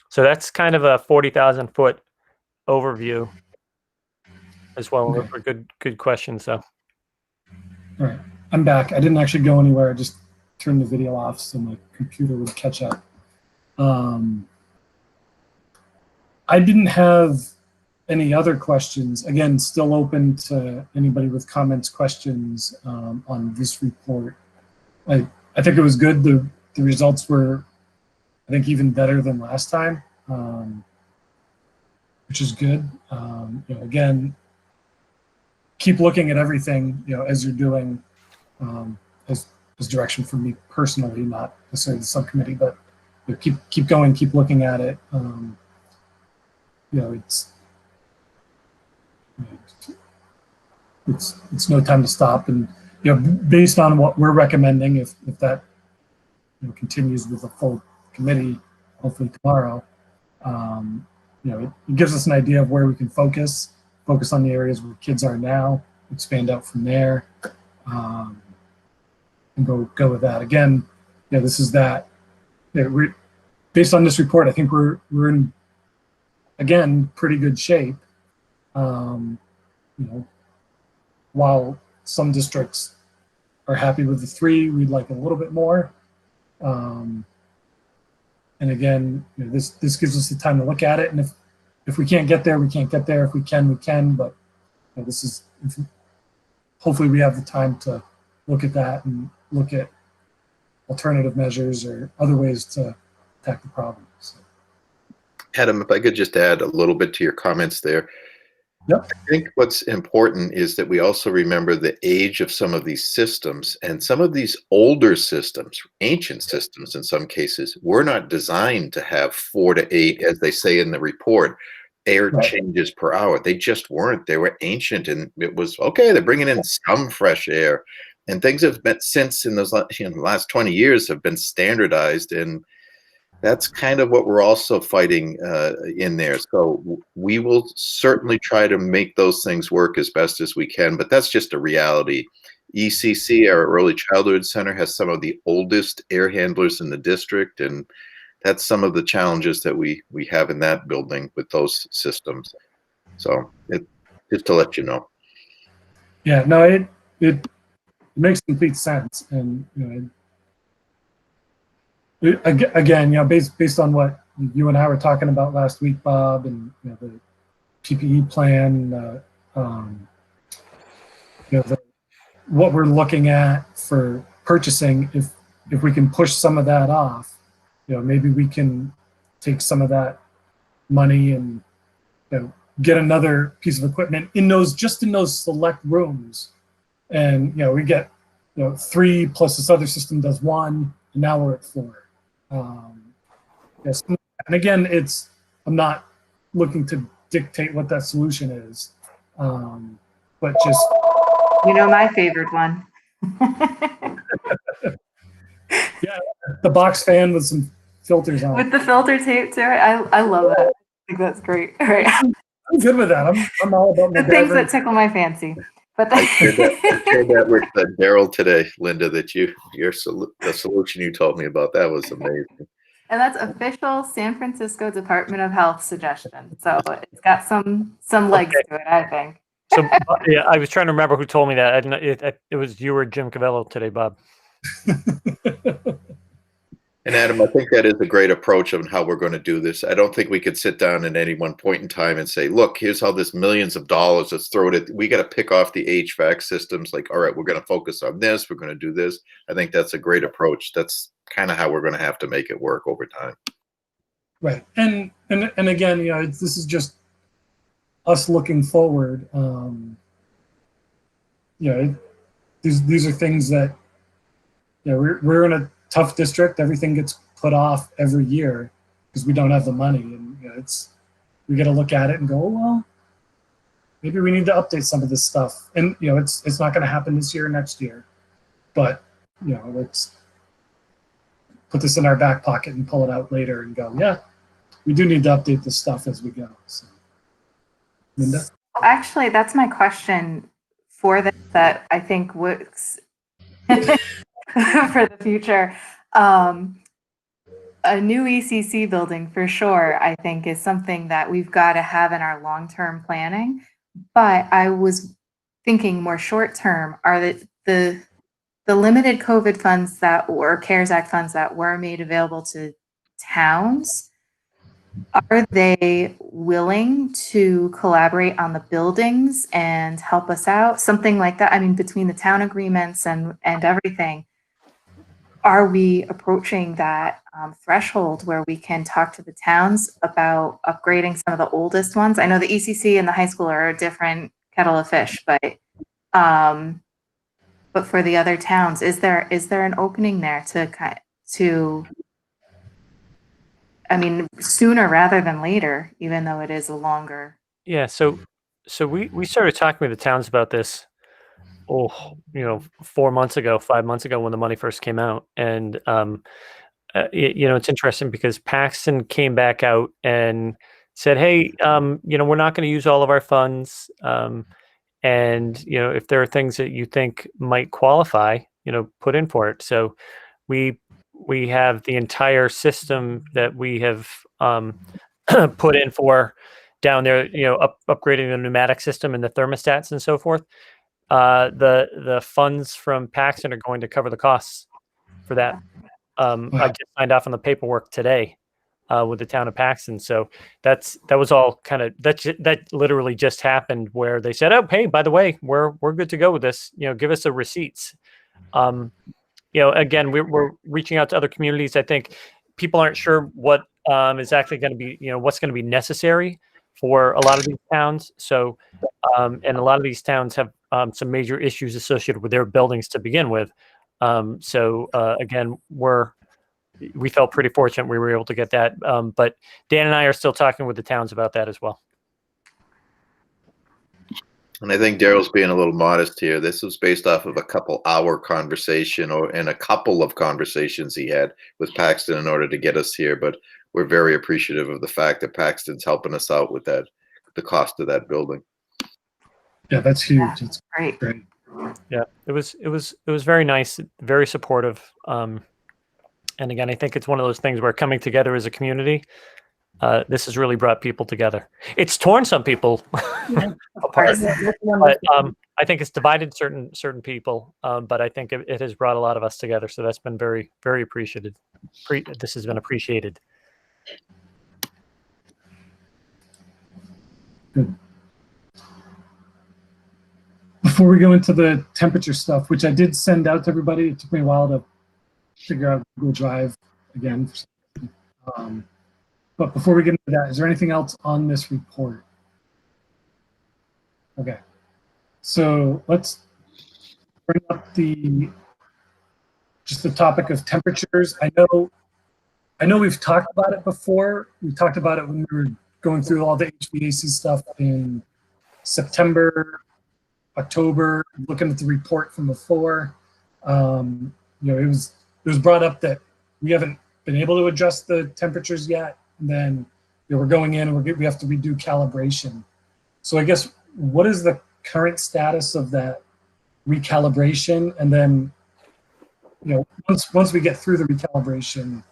So that's kind of a 40,000-foot overview as well. Okay. For good questions. So. All right, I'm back. I didn't actually go anywhere. I just turned the video off so my computer would catch up. I didn't have any other questions. Again, still open to anybody with comments, questions on this report. I think it was good. The results were, I think, even better than last time, which is good. Again, keep looking at everything, as you're doing, as direction from me personally, not necessarily the subcommittee, but keep going, keep looking at it. It's no time to stop, and based on what we're recommending, if that continues with a full committee, hopefully tomorrow, it gives us an idea of where we can focus on the areas where kids are now, expand out from there, and go with that. Again, this is that. Based on this report, I think we're in, again, pretty good shape. While some districts are happy with the 3, we'd like a little bit more. And again, this gives us the time to look at it. And if we can't get there, we can't get there. If we can, we can. But this is, hopefully we have the time to look at that and look at alternative measures or other ways to attack the problem. So. Adam, if I could just add a little bit to your comments there. Yep. I think what's important is that we also remember the age of some of these systems, and some of these older systems, ancient systems in some cases, were not designed to have 4 to 8, as they say in the report, air changes per hour. They just weren't. They were ancient, and it was, okay, they're bringing in some fresh air. And things have been, since in those last 20 years, have been standardized, and that's kind of what we're also fighting in there. So we will certainly try to make those things work as best as we can, but that's just a reality. ECC, our Early Childhood Center, has some of the oldest air handlers in the district, and that's some of the challenges that we have in that building with those systems. So just to let you know. Yeah, no, it makes complete sense, and again, based on what you and I were talking about last week, Bob, and the PPE plan, what we're looking at for purchasing, if we can push some of that off, maybe we can take some of that money and get another piece of equipment in those select rooms, and we get 3 plus this other system does 1, and now we're at 4. Yes, and again, I'm not looking to dictate what that solution is. But just You know my favorite one. the box fan with some filters on. With the filter tape to it. I love that. I think that's great. All right. I'm good with that. I'm all about The my things that tickle my fancy. But I shared that with Daryl today, Linda, that the solution you told me about, that was amazing. And that's official San Francisco Department of Health suggestion. So it's got some legs to it, I think. So yeah, I was trying to remember who told me that. It was you or Jim Cavello today, Bob. And Adam, I think that is a great approach on how we're going to do this. I don't think we could sit down at any one point in time and say, look, here's how this millions of dollars, let's throw it at, we got to pick off the HVAC systems. Like, all right, we're going to focus on this. We're going to do this. I think that's a great approach. That's kind of how we're going to have to make it work over time. Right. And again, this is just us looking forward. These are things that, we're in a tough district. Everything gets put off every year because we don't have the money, and we got to look at it and go, well, maybe we need to update some of this stuff. And it's not going to happen this year or next year, but let's put this in our back pocket and pull it out later and go, yeah, we do need to update this stuff as we go. So, Linda? Actually, that's my question for this that I think works for the future. A new ECC building for sure, I think, is something that we've got to have in our long-term planning. But I was thinking more short-term, are the limited COVID funds or CARES Act funds that were made available to towns, are they willing to collaborate on the buildings and help us out? Something like that. I mean, between the town agreements and everything, are we approaching that threshold where we can talk to the towns about upgrading some of the oldest ones? I know the ECC and the high school are a different kettle of fish, but for the other towns, is there an opening there to I mean, sooner rather than later, even though it is a longer. Yeah. So we started talking with the towns about this, 4 months ago, 5 months ago when the money first came out. And, it's interesting because Paxton came back out and said, hey, we're not going to use all of our funds. And, if there are things that you think might qualify, put in for it. So we have the entire system that we have put in for down there, upgrading the pneumatic system and the thermostats and so forth. The funds from Paxton are going to cover the costs for that. I just signed off on the paperwork today with the town of Paxton. So that was all kind of that literally just happened where they said, oh, hey, by the way, we're good to go with this. Give us the receipts. Again, we're reaching out to other communities. I think people aren't sure what is actually going to be, what's going to be necessary for a lot of these towns. So, and a lot of these towns have some major issues associated with their buildings to begin with. Again, we felt pretty fortunate we were able to get that. But Dan and I are still talking with the towns about that as well. And I think Daryl's being a little modest here. This was based off of a couple-hour conversation and a couple of conversations he had with Paxton in order to get us here. But we're very appreciative of the fact that Paxton's helping us out with the cost of that building. Yeah, that's huge. Yeah, it's great. Yeah, it was very nice, very supportive. And again, I think it's one of those things where coming together as a community, this has really brought people together. It's torn some people apart, but I think it's divided certain people. But I think it has brought a lot of us together. So that's been very, very appreciated. This has been appreciated. Good. Before we go into the temperature stuff, which I did send out to everybody, it took me a while to figure out Google Drive again. But before we get into that, is there anything else on this report? Okay, so let's bring up just the topic of temperatures. I know we've talked about it before. We talked about it when we were going through all the HVAC stuff in September, October, looking at the report from before. It was brought up that we haven't been able to adjust the temperatures yet. And then we're going in and we have to redo calibration. So I guess, what is the current status of that recalibration? And then, once we get through the recalibration,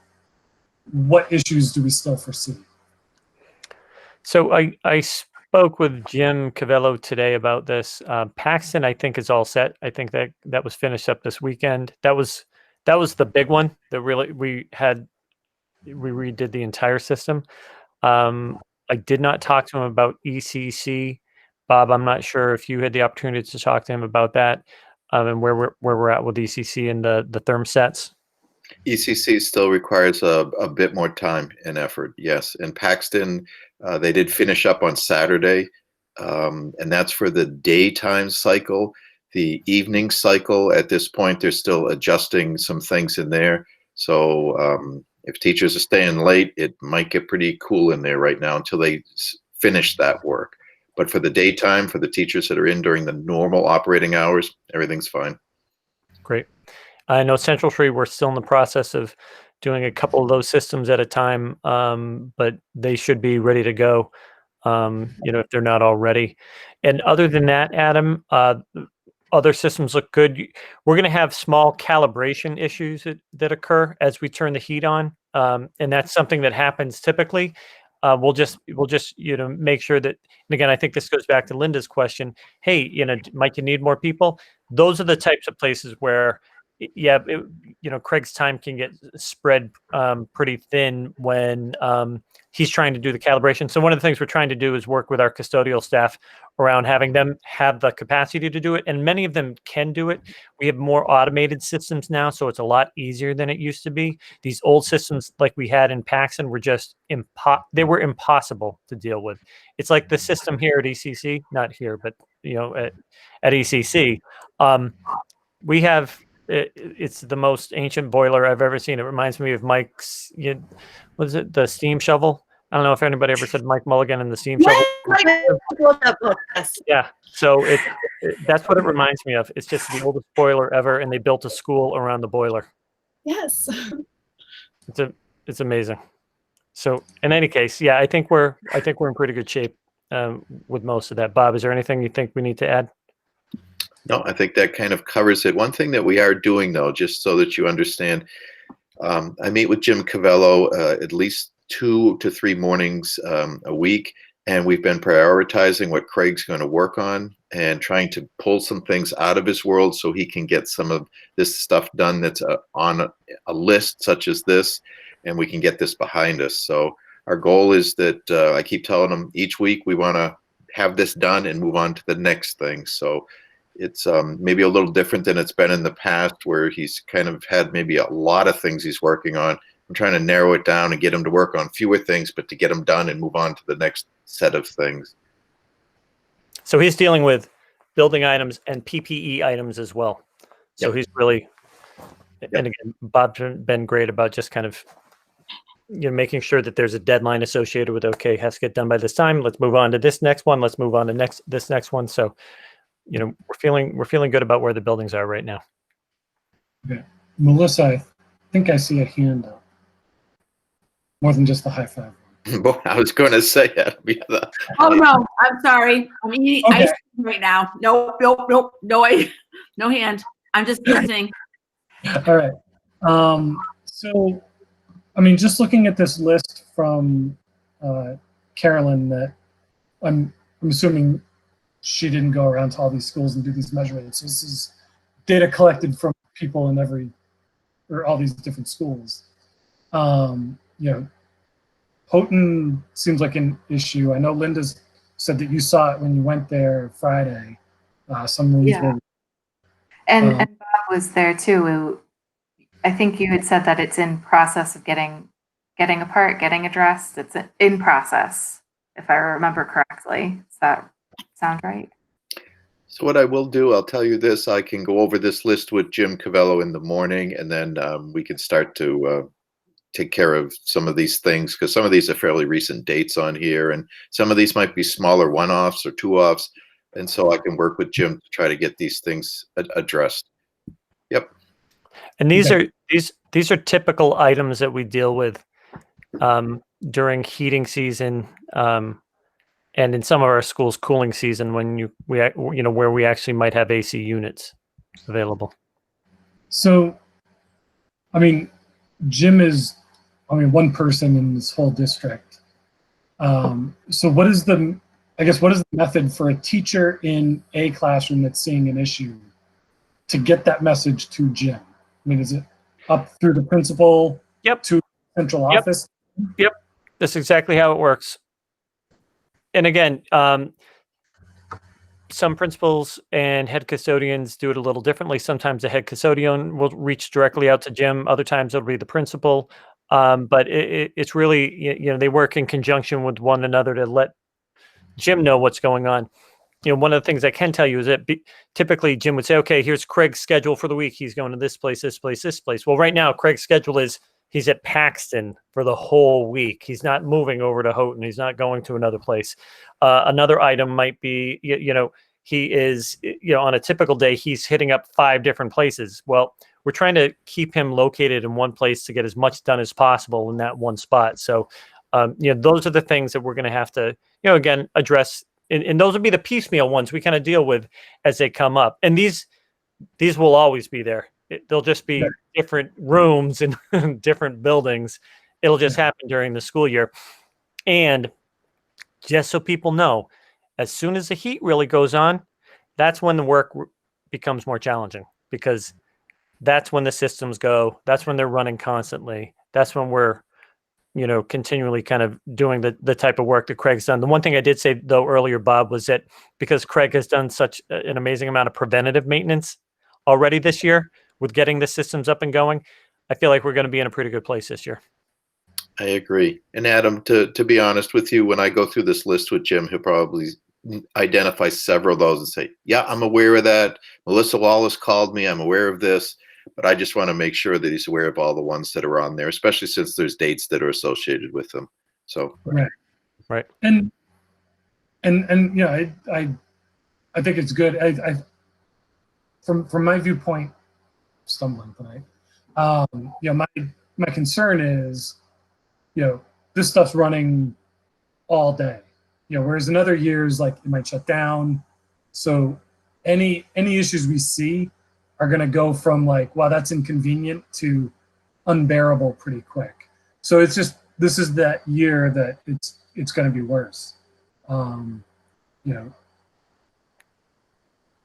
what issues do we still foresee? So I spoke with Jim Cavello today about this. Paxton, I think, is all set. I think that was finished up this weekend. That was the big one that really we redid the entire system. I did not talk to him about ECC. Bob, I'm not sure if you had the opportunity to talk to him about that, and where we're at with ECC and the thermostats. ECC still requires a bit more time and effort, yes. And Paxton, they did finish up on Saturday, and that's for the daytime cycle. The evening cycle, at this point, they're still adjusting some things in there. So if teachers are staying late, it might get pretty cool in there right now until they finish that work. But for the daytime, for the teachers that are in during the normal operating hours, everything's fine. Great. I know Central Tree, we're still in the process of doing a couple of those systems at a time, but they should be ready to go, if they're not already. And other than that, Adam, other systems look good. We're going to have small calibration issues that occur as we turn the heat on, and that's something that happens typically. We'll just make sure that, and again, I think this goes back to Linda's question. Hey, might you need more people? Those are the types of places where, Craig's time can get spread pretty thin when he's trying to do the calibration. So one of the things we're trying to do is work with our custodial staff around having them have the capacity to do it. And many of them can do it. We have more automated systems now, so it's a lot easier than it used to be. These old systems like we had in Paxton were just they were impossible to deal with. It's like the system here at ECC, not here, but at ECC. We have it's the most ancient boiler I've ever seen. It reminds me of Mike's, was it the steam shovel? I don't know if anybody ever said Mike Mulligan and the steam shovel. Yeah, so that's what it reminds me of. It's just the oldest boiler ever, and they built a school around the boiler. Yes. It's amazing. So in any case, I think we're in pretty good shape with most of that. Bob, is there anything you think we need to add? No, I think that kind of covers it. One thing that we are doing, though, just so that you understand, I meet with Jim Cavello at least 2 to 3 mornings a week, and we've been prioritizing what Craig's going to work on and trying to pull some things out of his world so he can get some of this stuff done that's on a list such as this, and we can get this behind us. So our goal is that I keep telling him each week we want to have this done and move on to the next thing. So it's maybe a little different than it's been in the past, where he's kind of had maybe a lot of things he's working on. I'm trying to narrow it down and get him to work on fewer things, but to get them done and move on to the next set of things. So he's dealing with building items and PPE items as well. So he's really, and again, Bob's been great about just kind of making sure that there's a deadline associated with, okay, it has to get done by this time. Let's move on to this next one. Let's move on to this next one. So we're feeling good about where the buildings are right now. Okay. Melissa, I think I see a hand up. More than just the high five. Boy, I was going to say that. Oh no, I'm sorry. I'm eating ice cream right now. Nope, no hand. I'm just listening. All right. So, just looking at this list from Carolyn, that I'm assuming she didn't go around to all these schools and do these measurements. This is data collected from people in all these different schools. Houghton seems like an issue. I know Linda's said that you saw it when you went there Friday. Some rooms were. And Bob was there too. I think you had said that it's in process of getting apart, getting addressed. It's in process, if I remember correctly. Does that sound right? So what I will do, I'll tell you this, I can go over this list with Jim Cavello in the morning, and then we can start to take care of some of these things, because some of these are fairly recent dates on here, and some of these might be smaller one-offs or two-offs, and so I can work with Jim to try to get these things addressed. Yep. And these are typical items that we deal with during heating season, and in some of our schools cooling season, when where we actually might have AC units available. So, I mean, Jim is, one person in this whole district. So what is the method for a teacher in a classroom that's seeing an issue to get that message to Jim? I mean, is it up through the principal to central office? Yep. That's exactly how it works. And again, some principals and head custodians do it a little differently. Sometimes the head custodian will reach directly out to Jim. Other times it'll be the principal. But it's really, they work in conjunction with one another to let Jim know what's going on. One of the things I can tell you is that typically Jim would say, okay, here's Craig's schedule for the week. He's going to this place, this place, this place. Well, right now, Craig's schedule is he's at Paxton for the whole week. He's not moving over to Houghton. He's not going to another place. Another item might be, he is, on a typical day, he's hitting up 5 different places. Well, we're trying to keep him located in one place to get as much done as possible in that one spot. So, those are the things that we're going to have to, again, address. And those will be the piecemeal ones we kind of deal with as they come up. And these will always be there. They'll just be different rooms and different buildings. It'll just happen during the school year. And just so people know, as soon as the heat really goes on, that's when the work becomes more challenging, because that's when the systems go. That's when they're running constantly. That's when we're, continually kind of doing the type of work that Craig's done. The one thing I did say, though, earlier, Bob, was that because Craig has done such an amazing amount of preventative maintenance already this year with getting the systems up and going, I feel like we're going to be in a pretty good place this year. I agree. And Adam, to be honest with you, when I go through this list with Jim, he'll probably identify several of those and say, yeah, I'm aware of that. Melissa Wallace called me. I'm aware of this. But I just want to make sure that he's aware of all the ones that are on there, especially since there's dates that are associated with them. So right. And I think it's good. I from my viewpoint, stumbling tonight. My concern is, this stuff's running all day. Whereas in other years, like, it might shut down. So any issues we see are going to go from like, wow, that's inconvenient, to unbearable pretty quick. So it's just, this is that year that it's going to be worse.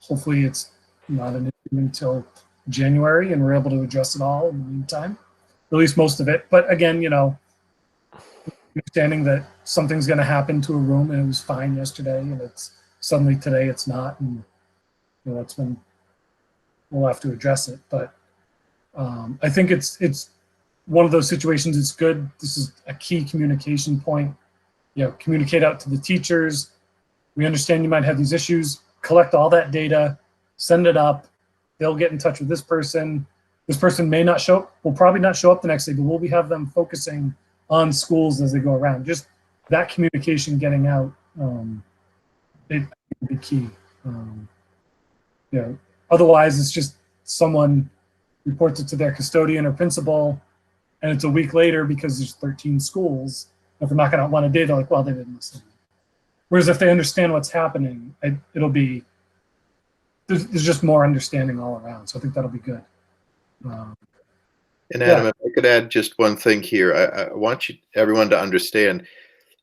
Hopefully it's not an issue until January and we're able to address it all in the meantime, at least most of it. But again, understanding that something's going to happen to a room and it was fine yesterday and it's suddenly today it's not, and that's when we'll have to address it. But I think it's one of those situations. It's good. This is a key communication point. Communicate out to the teachers. We understand you might have these issues. Collect all that data, send it up. They'll get in touch with this person. This person may not show up, will probably not show up the next day, but we'll have them focusing on schools as they go around. Just that communication getting out, it would be key. Otherwise, it's just someone reports it to their custodian or principal, and it's a week later because there's 13 schools. If they're knocking out one a day, they're like, well, they didn't listen. Whereas if they understand what's happening, it'll be, there's just more understanding all around. So I think that'll be good. And Adam, if I could add just one thing here, I want everyone to understand,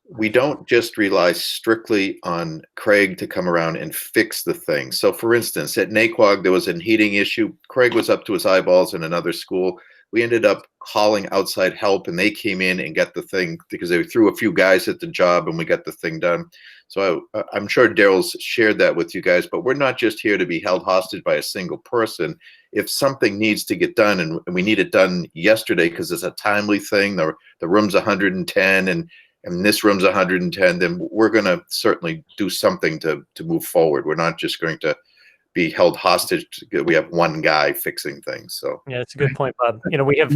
we don't just rely strictly on Craig to come around and fix the thing. So for instance, at Naquag, there was a heating issue. Craig was up to his eyeballs in another school. We ended up calling outside help, and they came in and got the thing, because they threw a few guys at the job and we got the thing done. So I'm sure Daryl's shared that with you guys, but we're not just here to be held hostage by a single person. If something needs to get done and we need it done yesterday because it's a timely thing, the room's 110 and this room's 110, then we're going to certainly do something to move forward. We're not just going to be held hostage. We have one guy fixing things. So yeah, that's a good point, Bob. We have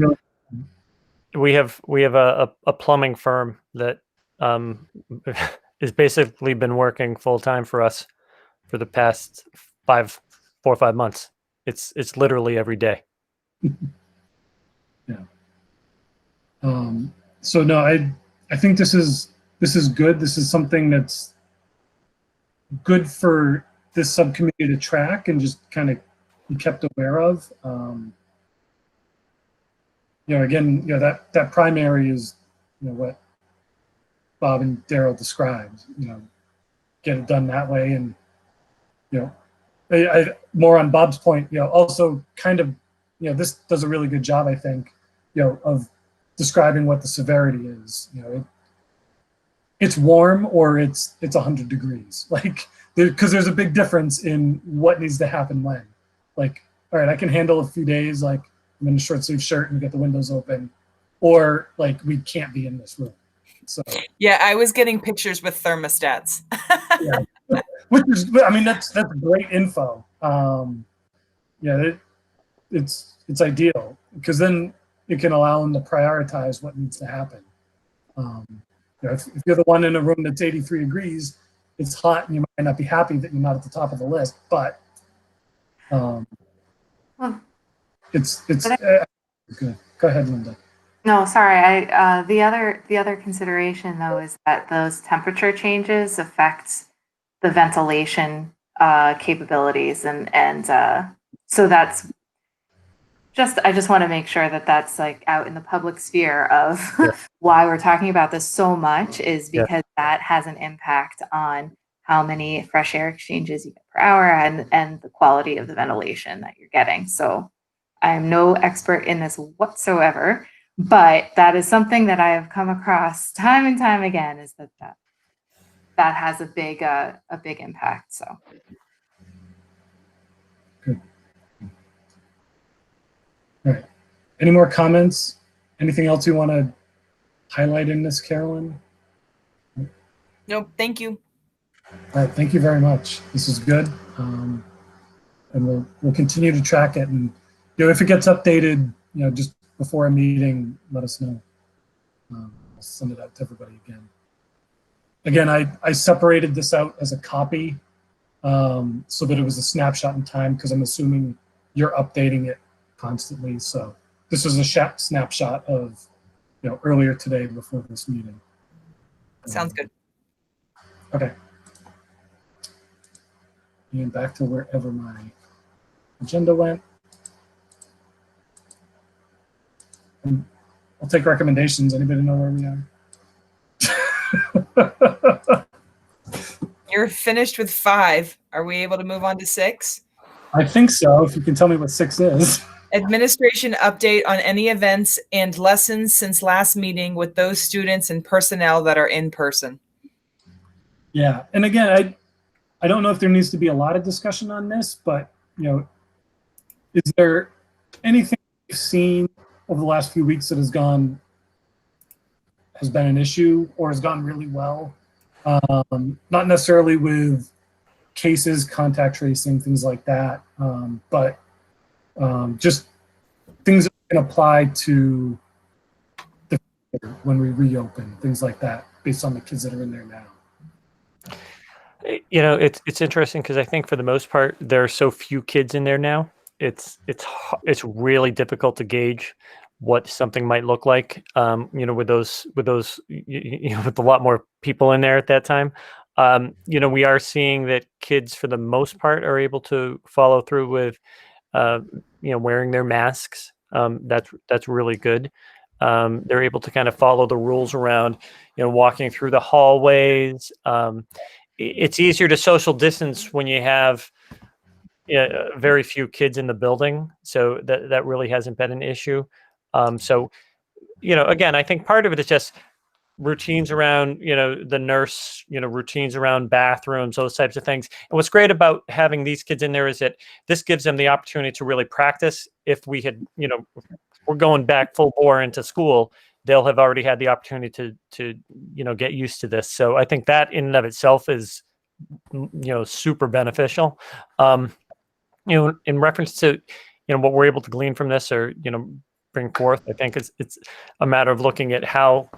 we have a plumbing firm that has basically been working full time for us for the past 4 or 5 months. It's literally every day. Yeah. So no, I think this is good. This is something that's good for this subcommittee to track and just kind of be kept aware of. Again, that primary is, what Bob and Daryl described. Get it done that way, and I more on Bob's point. Also kind of, this does a really good job, I think, of describing what the severity is. It's warm or it's 100 degrees, like, because there's a big difference in what needs to happen when. Like, all right, I can handle a few days, like I'm in a short sleeve shirt and get the windows open, or like we can't be in this room. So yeah, I was getting pictures with thermostats. Yeah, which is, I mean, that's great info. It's ideal, because then it can allow them to prioritize what needs to happen. If you're the one in a room that's 83 degrees, it's hot, and you might not be happy that you're not at the top of the list, but it's good. Go ahead, Linda. No, sorry. The other consideration though is that those temperature changes affect the ventilation capabilities, and so that's just, I just want to make sure that that's like out in the public sphere of why we're talking about this so much, is because that has an impact on how many fresh air exchanges you get per hour and the quality of the ventilation that you're getting. So I'm no expert in this whatsoever, but that is something that I have come across time and time again, is that has a big impact. So. Good. All right. Any more comments? Anything else you want to highlight in this, Carolyn? Nope. Thank you. All right. Thank you very much. This is good. And we'll continue to track it. And if it gets updated, just before a meeting, let us know. I'll send it out to everybody again. Again, I separated this out as a copy so that it was a snapshot in time, because I'm assuming you're updating it constantly. So this was a snapshot of earlier today before this meeting. Sounds good. Okay. And back to wherever my agenda went. I'll take recommendations. Anybody know where we are? You're finished with 5. Are we able to move on to 6? I think so, if you can tell me what 6 is. Administration update on any events and lessons since last meeting with those students and personnel that are in person. Yeah, and again, I don't know if there needs to be a lot of discussion on this, but is there anything you've seen over the last few weeks that has been an issue or has gone really well? Not necessarily with cases, contact tracing, things like that, but just things that can apply to the future when we reopen, things like that, based on the kids that are in there now. It's interesting, because I think for the most part there are so few kids in there now. It's really difficult to gauge what something might look like. With those with a lot more people in there at that time. We are seeing that kids for the most part are able to follow through with wearing their masks. That's really good. They're able to kind of follow the rules around walking through the hallways. It's easier to social distance when you have very few kids in the building, so that really hasn't been an issue. So again, I think part of it is just routines around the nurse, routines around bathrooms, those types of things. And what's great about having these kids in there is that this gives them the opportunity to really practice. If we had we're going back full bore into school, they'll have already had the opportunity to get used to this. So I think that in and of itself is super beneficial. In reference to what we're able to glean from this, or bring forth. I think it's a matter of looking at how,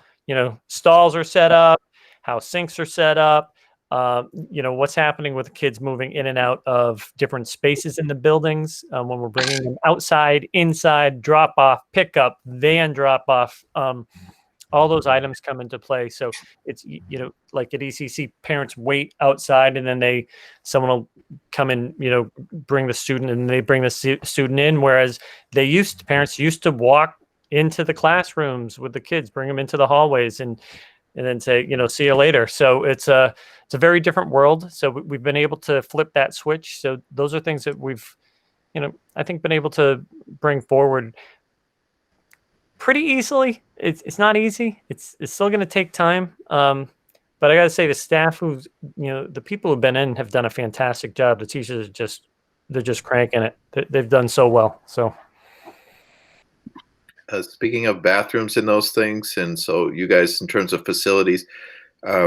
stalls are set up, how sinks are set up, what's happening with the kids moving in and out of different spaces in the buildings, when we're bringing them outside, inside, drop off, pickup, van drop off. All those items come into play. So it's, like at ECC, parents wait outside and then someone will come in, bring the student, and they bring the student in. Whereas parents used to walk into the classrooms with the kids, bring them into the hallways and then say, see you later. So it's a very different world. So we've been able to flip that switch. So those are things that we've, I think been able to bring forward pretty easily. It's not easy. It's still going to take time. But I got to say, the staff the people who've been in have done a fantastic job. The teachers they're just cranking it. They've done so well. So. Speaking of bathrooms and those things, and so you guys, in terms of facilities,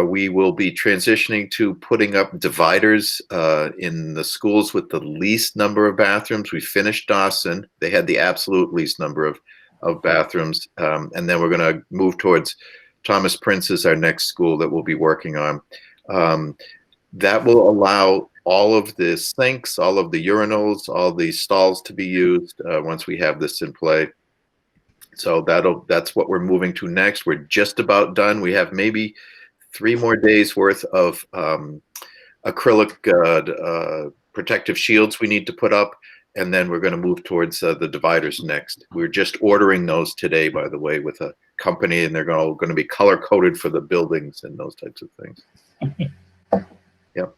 we will be transitioning to putting up dividers in the schools with the least number of bathrooms. We finished Dawson. They had the absolute least number of bathrooms. And then we're going to move towards Thomas Prince is our next school that we'll be working on. That will allow all of the sinks, all of the urinals, all the stalls to be used once we have this in play. So that's what we're moving to next. We're just about done. We have maybe 3 more days worth of acrylic protective shields we need to put up. And then we're going to move towards the dividers next. We're just ordering those today, by the way, with a company, and they're going to be color coded for the buildings and those types of things. Yep.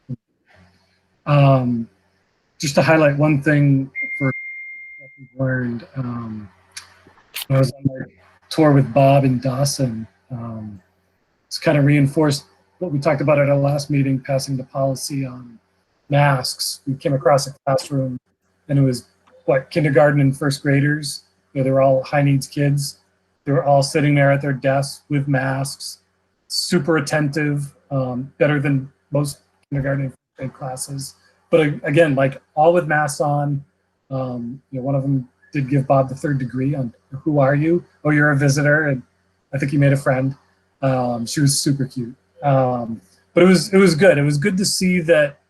Just to highlight one thing for what we've learned, when I was on my tour with Bob in Dawson, it's kind of reinforced what we talked about at our last meeting, passing the policy on masks. We came across a classroom, and it was kindergarten and first graders. They were all high needs kids. They were all sitting there at their desks with masks, super attentive, better than most kindergarten and first grade classes. But again, all with masks on. One of them did give Bob the 3rd degree on who are you? Oh, you're a visitor, and I think he made a friend. She was super cute. But it was good. It was good to see that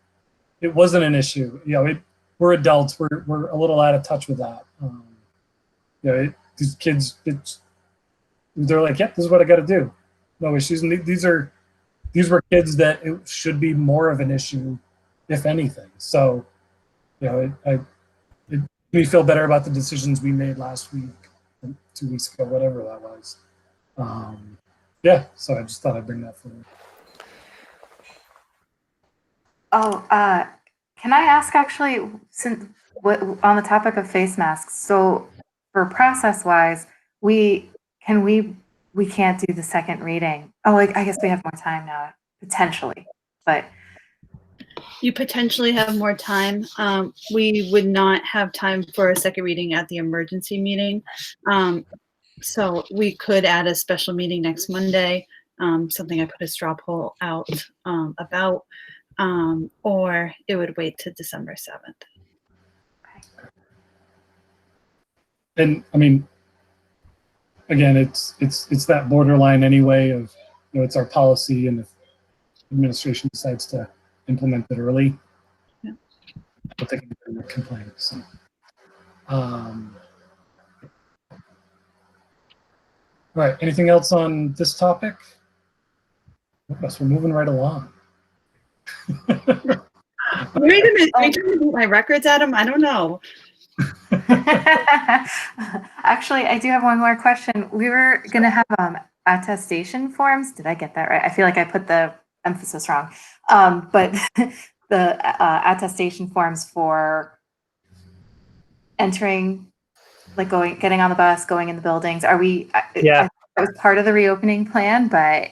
it wasn't an issue. We're adults. We're a little out of touch with that. These kids, they're like, yep, this is what I got to do. No issues. And these were kids that it should be more of an issue, if anything. So, it made me feel better about the decisions we made last week, 2 weeks ago, whatever that was. So I just thought I'd bring that forward. Can I ask, actually, on the topic of face masks? So, for process-wise, we can't do the second reading. Oh, I guess we have more time now, potentially, but you potentially have more time. We would not have time for a second reading at the emergency meeting. So we could add a special meeting next Monday, something I put a straw poll out about. Or it would wait to December 7th. And I mean, again, it's that borderline anyway of, it's our policy, and if administration decides to implement it early, we'll take a complaint. So, all right. Anything else on this topic? Yes, we're moving right along. Are you trying to beat my records, Adam? I don't know. Actually, I do have one more question. We were going to have attestation forms. Did I get that right? I feel like I put the emphasis wrong. But the attestation forms for entering, getting on the bus, going in the buildings. Are we? Yeah. That was part of the reopening plan, but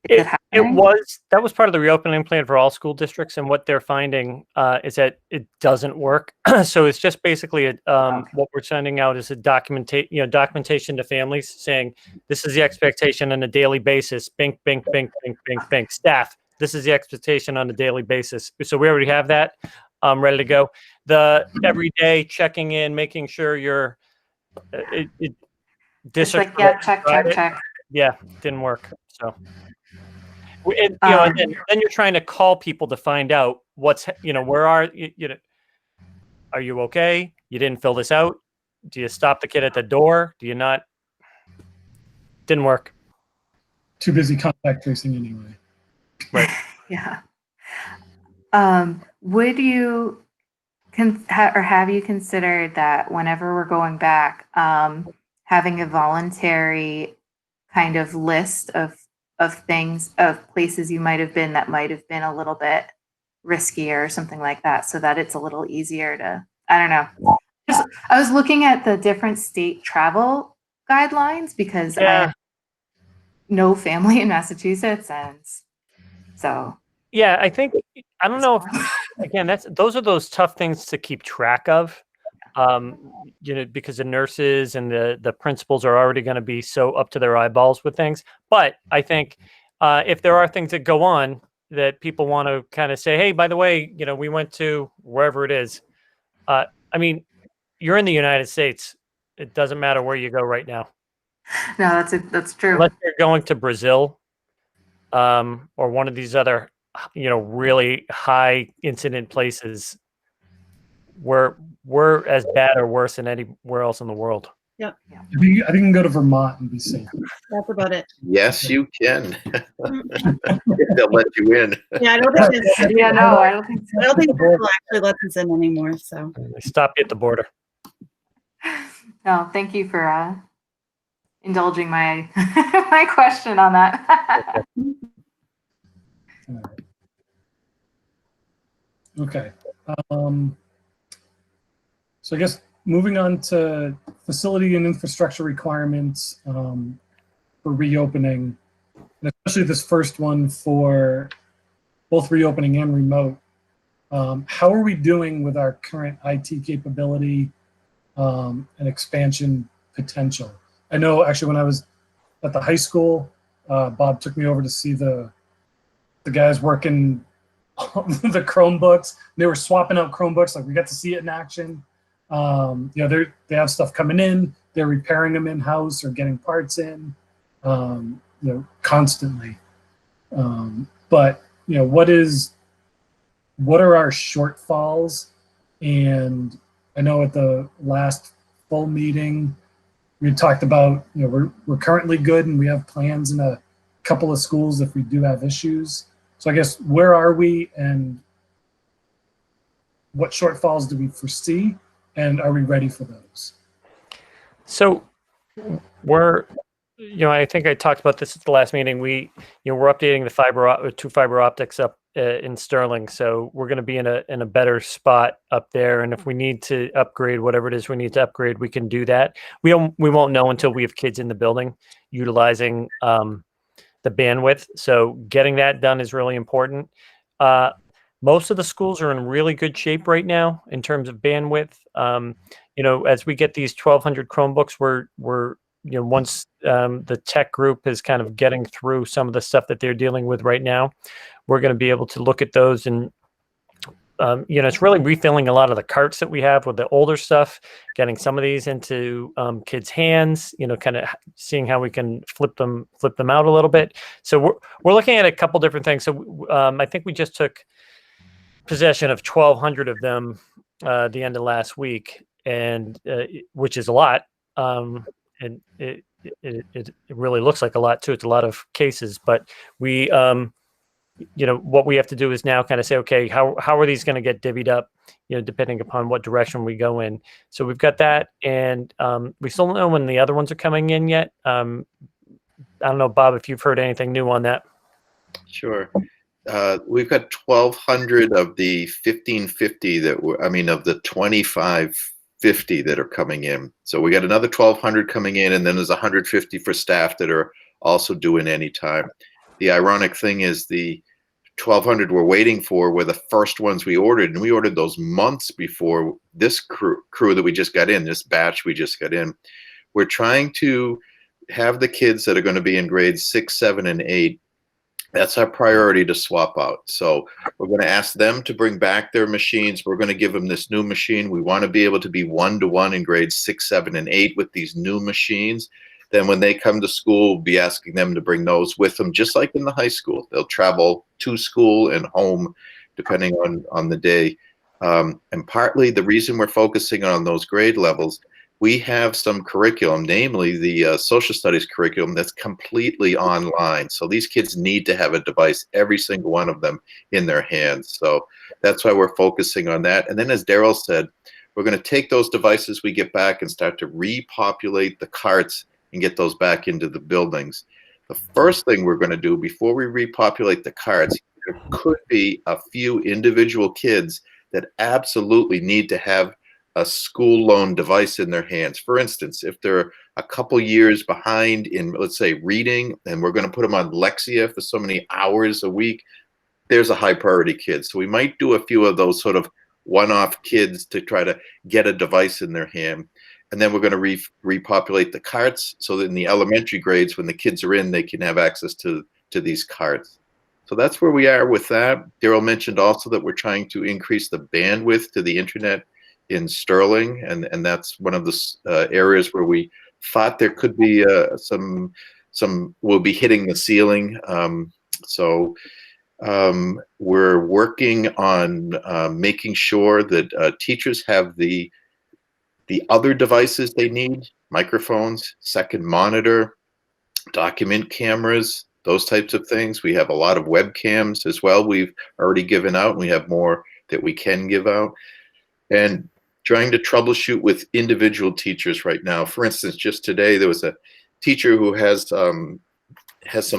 that was part of the reopening plan for all school districts, and what they're finding is that it doesn't work. So it's just basically what we're sending out is a documentation to families saying this is the expectation on a daily basis. Bink, bink, bink, bink, bink, bink. Staff, this is the expectation on a daily basis. So we already have that ready to go. The every day checking in, making sure you're It's district. like, yeah, check, tried check, it. check. Yeah, didn't work. So, and then you're trying to call people to find out where are you okay? You didn't fill this out. Do you stop the kid at the door? Do you not? Didn't work. Too busy contact tracing anyway. Right. Yeah. Would you or have you considered that whenever we're going back, having a voluntary kind of list of things, of places you might have been that might have been a little bit riskier or something like that, so that it's a little easier to, I don't know. I was looking at the different state travel guidelines because I have no family in Massachusetts, and so. Yeah, I think, I don't know if, again, those are those tough things to keep track of, because the nurses and the principals are already going to be so up to their eyeballs with things. But I think if there are things that go on that people want to kind of say, hey, by the way, we went to wherever it is. I mean, you're in the United States. It doesn't matter where you go right now. No, that's true. Unless you're going to Brazil, or one of these other really high incident places, we're as bad or worse than anywhere else in the world. Yep. I think you can go to Vermont and be safe. That's about it. Yes, you can. They'll let you in. Yeah, I don't think it's, Yeah, no, I don't think so. I don't think people actually let us in anymore. So They stop you at the border. No, thank you for indulging my my question on that. Okay. So I guess moving on to facility and infrastructure requirements for reopening, and especially this first one for both reopening and remote. How are we doing with our current IT capability and expansion potential? I know actually when I was at the high school, Bob took me over to see the guys working on the Chromebooks. They were swapping out Chromebooks. Like, we got to see it in action. They have stuff coming in. They're repairing them in house or getting parts in, constantly. But what are our shortfalls? And I know at the last full meeting, we talked about, we're currently good and we have plans in a couple of schools if we do have issues. So I guess, where are we and what shortfalls do we foresee, and are we ready for those? So we're, I think I talked about this at the last meeting. We're updating the two fiber optics up in Sterling. So we're going to be in a better spot up there. And if we need to upgrade whatever it is we need to upgrade, we can do that. We won't know until we have kids in the building utilizing the bandwidth. So getting that done is really important. Most of the schools are in really good shape right now in terms of bandwidth. As we get these 1,200 Chromebooks, we're once the tech group is kind of getting through some of the stuff that they're dealing with right now, we're going to be able to look at those and it's really refilling a lot of the carts that we have with the older stuff, getting some of these into kids' hands, kind of seeing how we can flip them out a little bit. So we're looking at a couple different things. So I think we just took possession of 1,200 of them the end of last week, and which is a lot. And it really looks like a lot too. It's a lot of cases, but we what we have to do is now kind of say, okay, how are these going to get divvied up, depending upon what direction we go in. So we've got that, and we still don't know when the other ones are coming in yet. I don't know, Bob, if you've heard anything new on that. Sure. We've got 1,200 of the 1,550 of the 2,550 that are coming in. So we got another 1,200 coming in, and then there's 150 for staff that are also due in any time. The ironic thing is the 1,200 we're waiting for were the first ones we ordered, and we ordered those months before this crew that we just got in, this batch we just got in. We're trying to have the kids that are going to be in grades 6, 7, and 8. That's our priority to swap out. So we're going to ask them to bring back their machines. We're going to give them this new machine. We want to be able to be 1-to-1 in grades 6, 7, and 8 with these new machines. then when they come to school, we'll be asking them to bring those with them, just like in the high school. They'll travel to school and home, depending on the day. And partly the reason we're focusing on those grade levels, we have some curriculum, namely the social studies curriculum, that's completely online. So these kids need to have a device, every single one of them, in their hands. So that's why we're focusing on that. And then, as Daryl said, we're going to take those devices we get back and start to repopulate the carts and get those back into the buildings. The first thing we're going to do before we repopulate the carts, there could be a few individual kids that absolutely need to have a school loan device in their hands. For instance, if they're a couple years behind in, let's say, reading, and we're going to put them on Lexia for so many hours a week, there's a high priority kid. So we might do a few of those sort of one-off kids to try to get a device in their hand. And then we're going to repopulate the carts so that in the elementary grades, when the kids are in, they can have access to these carts. So that's where we are with that. Daryl mentioned also that we're trying to increase the bandwidth to the internet in Sterling, and that's one of the areas where we thought there could be some we'll be hitting the ceiling. We're working on making sure that teachers have the other devices they need, microphones, second monitor, document cameras, those types of things. We have a lot of webcams as well we've already given out, and we have more that we can give out. And trying to troubleshoot with individual teachers right now. For instance, just today, there was a teacher who has some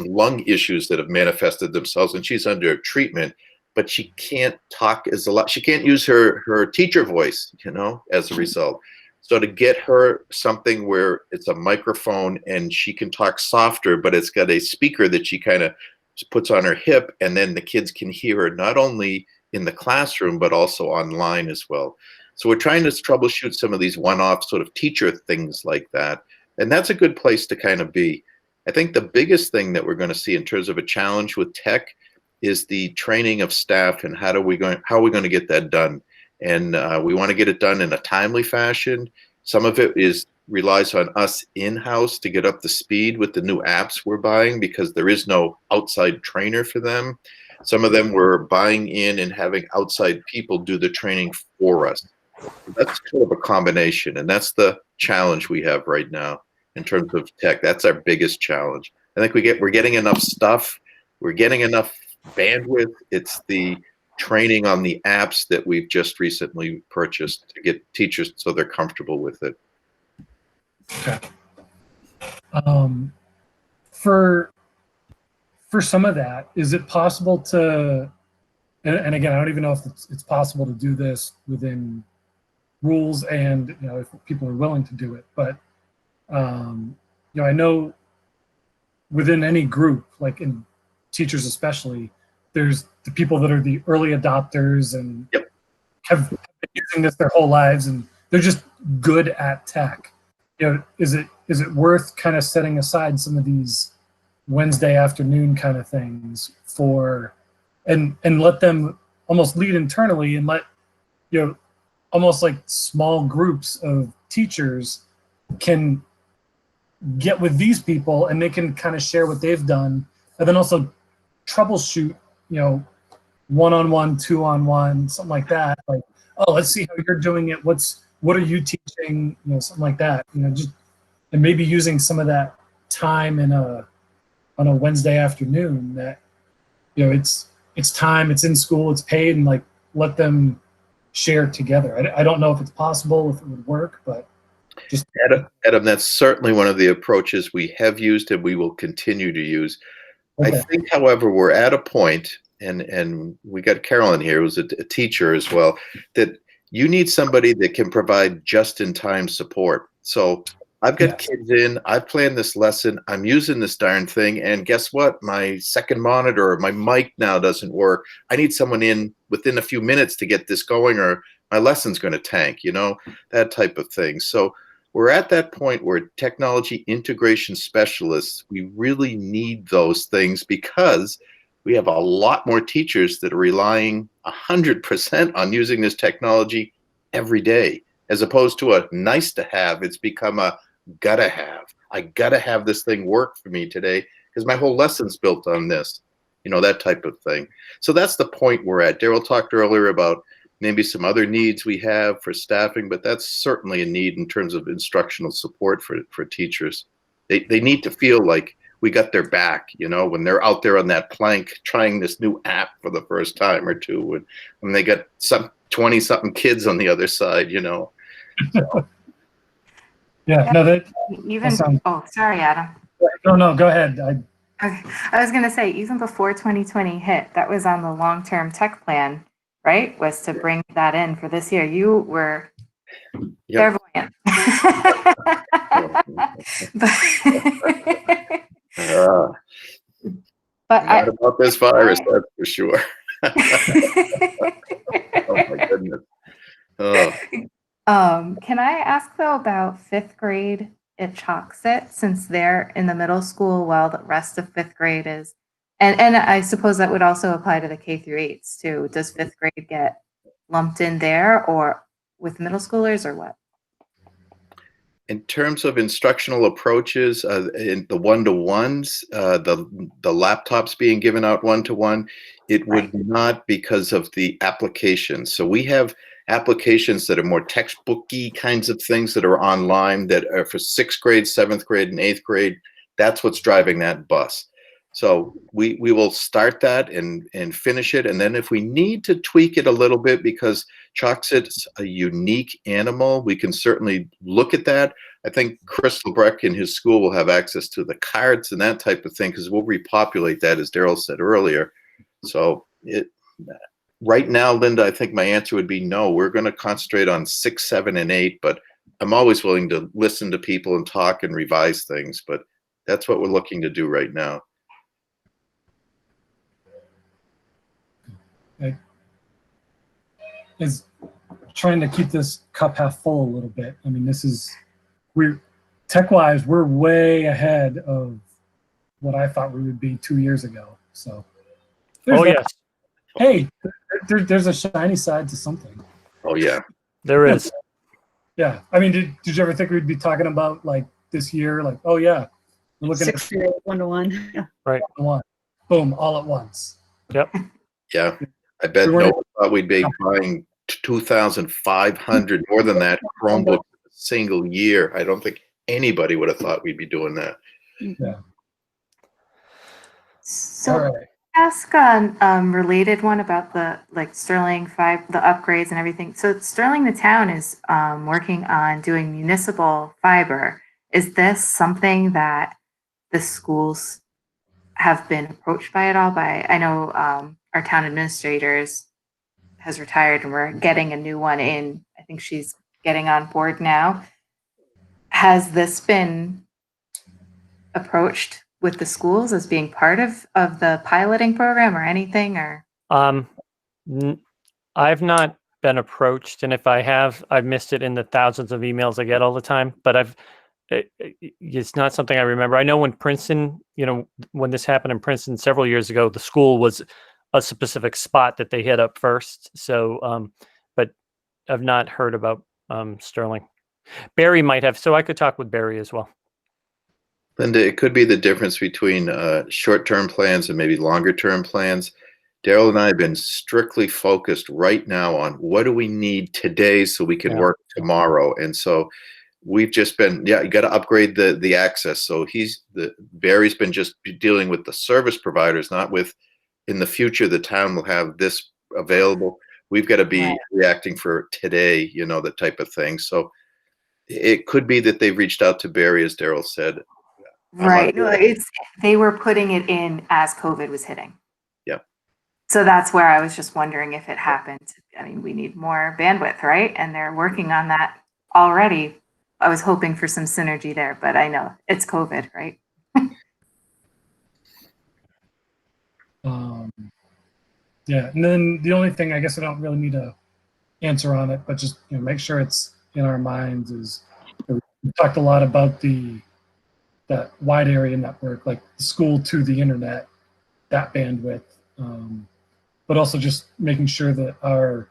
lung issues that have manifested themselves, and she's under treatment, but she can't talk as a lot. She can't use her teacher voice, as a result. So to get her something where it's a microphone and she can talk softer, but it's got a speaker that she kind of puts on her hip, and then the kids can hear her not only in the classroom, but also online as well. So we're trying to troubleshoot some of these one-off sort of teacher things like that. And that's a good place to kind of be. I think the biggest thing that we're going to see in terms of a challenge with tech is the training of staff, and how are we going to get that done? And we want to get it done in a timely fashion. Some of it relies on us in-house to get up to speed with the new apps we're buying, because there is no outside trainer for them. Some of them we're buying in and having outside people do the training for us. That's kind of a combination, and that's the challenge we have right now in terms of tech. That's our biggest challenge. I think we're getting enough stuff. We're getting enough bandwidth. It's the training on the apps that we've just recently purchased to get teachers so they're comfortable with it. Okay. For some of that, is it possible to, and again, I don't even know if it's possible to do this within rules and, if people are willing to do it, but, I know within any group, like in teachers especially, there's the people that are the early adopters and have been using this their whole lives, and they're just good at tech. Is it worth kind of setting aside some of these Wednesday afternoon kind of things for, and let them almost lead internally, and let, almost like small groups of teachers can get with these people, and they can kind of share what they've done, and then also troubleshoot, one-on-one, two-on-one, something like that. Like, oh, let's see how you're doing it. What are you teaching? Something like that. Just, and maybe using some of that time on a Wednesday afternoon that, it's time, it's in school, it's paid, and like let them share together. I don't know if it's possible, if it would work, but just Adam, that's certainly one of the approaches we have used and we will continue to use. Okay. I think, however, we're at a point, and we got Carolyn here, who's a teacher as well, that you need somebody that can provide just-in-time support. So I've got kids in, I've planned this lesson, I'm using this darn thing, and guess what? My second monitor or my mic now doesn't work. I need someone in within a few minutes to get this going, or my lesson's going to tank, that type of thing. So we're at that point where technology integration specialists, we really need those things, because we have a lot more teachers that are relying 100% on using this technology every day, as opposed to a nice to have. It's become a gotta have. I got to have this thing work for me today because my whole lesson's built on this, that type of thing. So that's the point we're at. Daryl talked earlier about maybe some other needs we have for staffing, but that's certainly a need in terms of instructional support for teachers. They need to feel like we got their back, when they're out there on that plank trying this new app for the first time or two, when they got some 20-something kids on the other side, So. Yeah, no, that Even, oh, sorry, Adam. No, go ahead. Okay. I was going to say, even before 2020 hit, that was on the long-term tech plan, right? Was to bring that in for this year. You were clairvoyant. But not about this virus, that's for sure. Oh my goodness. Oh. Can I ask though about fifth grade at Choxit, since they're in the middle school while the rest of fifth grade is, and I suppose that would also apply to the K through 8s too. Does fifth grade get lumped in there or with middle schoolers or what? In terms of instructional approaches, in the one-to-ones, the laptops being given out one-to-one, it would not because of the applications. So we have applications that are more textbooky kinds of things that are online that are for 6th grade, 7th grade, and 8th grade. That's what's driving that bus. So we will start that and finish it. And then if we need to tweak it a little bit because Choxit's a unique animal, we can certainly look at that. I think Chris Lebrecht in his school will have access to the cards and that type of thing because we'll repopulate that, as Daryl said earlier. So right now, Linda, I think my answer would be no. We're going to concentrate on 6, 7, and 8, but I'm always willing to listen to people and talk and revise things. But that's what we're looking to do right now. Is trying to keep this cup half full a little bit. I mean, we're tech-wise, we're way ahead of what I thought we would be 2 years ago. So, yes. Hey, there's a shiny side to something. Oh yeah, there is. Yeah, I mean, did you ever think we'd be talking about like this year? Like, oh yeah, we're looking at 6 years, one-to-one. Yeah. Right. Boom, all at once. Yep. Yeah, I bet no one thought we'd be buying 2,500 more than that Chromebook a single year. I don't think anybody would have thought we'd be doing that. Yeah. So, all right. ask a related one about the Sterling 5, the upgrades and everything. So Sterling, the town, is working on doing municipal fiber. Is this something that the schools have been approached by at all? I know our town administrators has retired and we're getting a new one in. I think she's getting on board now. Has this been approached with the schools as being part of the piloting program or anything? Or I've not been approached, and if I have, I've missed it in the thousands of emails I get all the time. But it's not something I remember. I know when Princeton, when this happened in Princeton several years ago, the school was a specific spot that they hit up first. So, but I've not heard about Sterling. Barry might have, so I could talk with Barry as well. Linda, it could be the difference between short-term plans and maybe longer-term plans. Daryl and I have been strictly focused right now on what do we need today so we can work tomorrow. And so we've just been, you got to upgrade the access. So Barry's been just dealing with the service providers, not with, in the future, the town will have this available. We've got to be reacting for today, the type of thing. So it could be that they've reached out to Barry, as Daryl said. Right. No, they were putting it in as COVID was hitting. Yeah. So that's where I was just wondering if it happened. I mean, we need more bandwidth, right? And they're working on that already. I was hoping for some synergy there, but I know it's COVID, right? Yeah, and then the only thing I guess I don't really need to answer on it, but just make sure it's in our minds is we talked a lot about that wide area network, like the school to the internet, that bandwidth, but also just making sure that our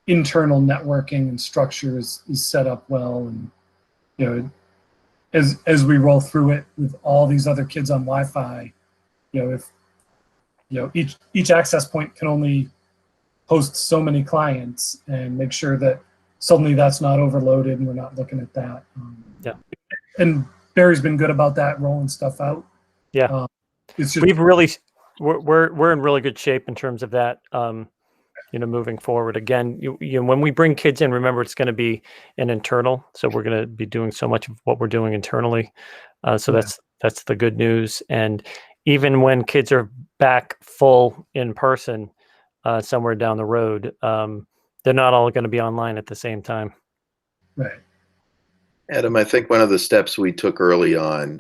internal networking and structure is set up well, and as we roll through it with all these other kids on Wi-Fi, if each access point can only host so many clients, and make sure that suddenly that's not overloaded and we're not looking at that. Yeah. And Barry's been good about that, rolling stuff out. Yeah. It's just, we're in really good shape in terms of that. Moving forward, again, when we bring kids in, remember it's going to be an internal, so we're going to be doing so much of what we're doing internally. So that's the good news. And even when kids are back full in person, somewhere down the road, they're not all going to be online at the same time. right. Adam, I think one of the steps we took early on,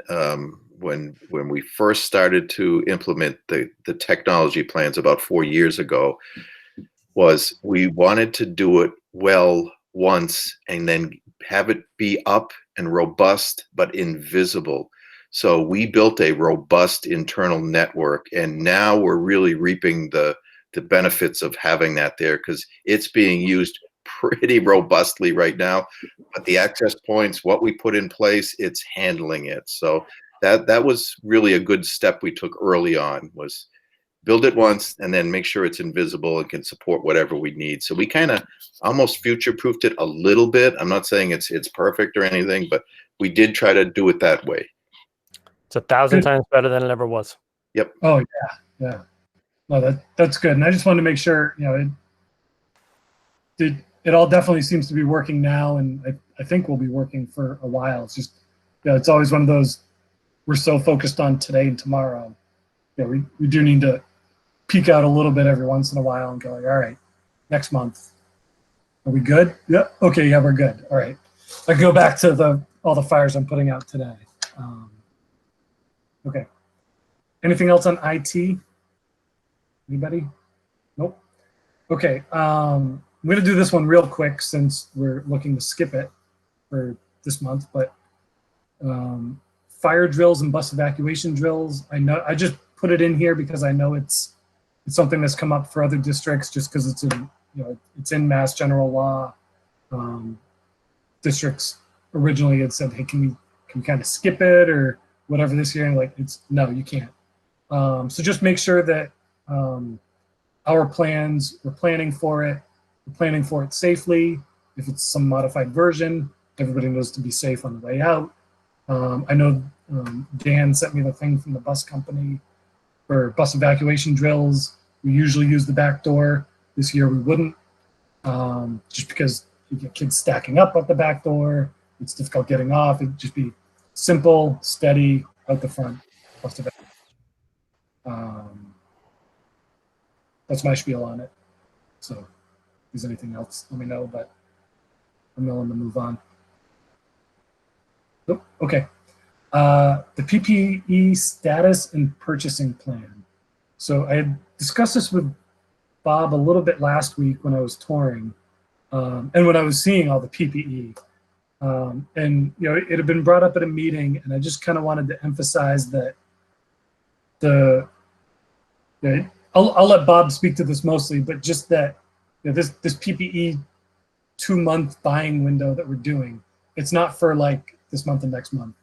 when we first started to implement the technology plans about 4 years ago, was we wanted to do it well once and then have it be up and robust but invisible. So we built a robust internal network, and now we're really reaping the benefits of having that there, because it's being used pretty robustly right now. But the access points, what we put in place, it's handling it. So that was really a good step we took early on, was build it once and then make sure it's invisible and can support whatever we need. So we kind of almost future-proofed it a little bit. I'm not saying it's perfect or anything, but we did try to do it that way. It's 1,000 times better than it ever was. Yep. Oh yeah. No, that's good. And I just wanted to make sure, it all definitely seems to be working now, and I think we'll be working for a while. It's just, it's always one of those, we're so focused on today and tomorrow. We do need to peek out a little bit every once in a while and go like, all right, next month, are we good? Yeah. Okay. Yeah, we're good. All right. I go back to all the fires I'm putting out today. Okay. Anything else on IT? Anybody? Nope. Okay. I'm going to do this one real quick since we're looking to skip it for this month, but fire drills and bus evacuation drills. I just put it in here because I know it's something that's come up for other districts, just because it's in Mass General Law. Districts originally had said, hey, can we kind of skip it or whatever this year? And no, you can't. So just make sure that our plans, we're planning for it safely. If it's some modified version, everybody knows to be safe on the way out. I know Dan sent me the thing from the bus company for bus evacuation drills. We usually use the back door. This year we wouldn't, just because you get kids stacking up at the back door. It's difficult getting off. It'd just be simple, steady, out the front. Bus evacuation. That's my spiel on it. So if there's anything else, let me know, but I'm willing to move on. Oh, okay. The PPE status and purchasing plan. So I had discussed this with Bob a little bit last week when I was touring, and when I was seeing all the PPE. And it had been brought up at a meeting, and I just kind of wanted to emphasize that I'll let Bob speak to this mostly, but just that this PPE 2-month buying window that we're doing, it's not for like this month and next month.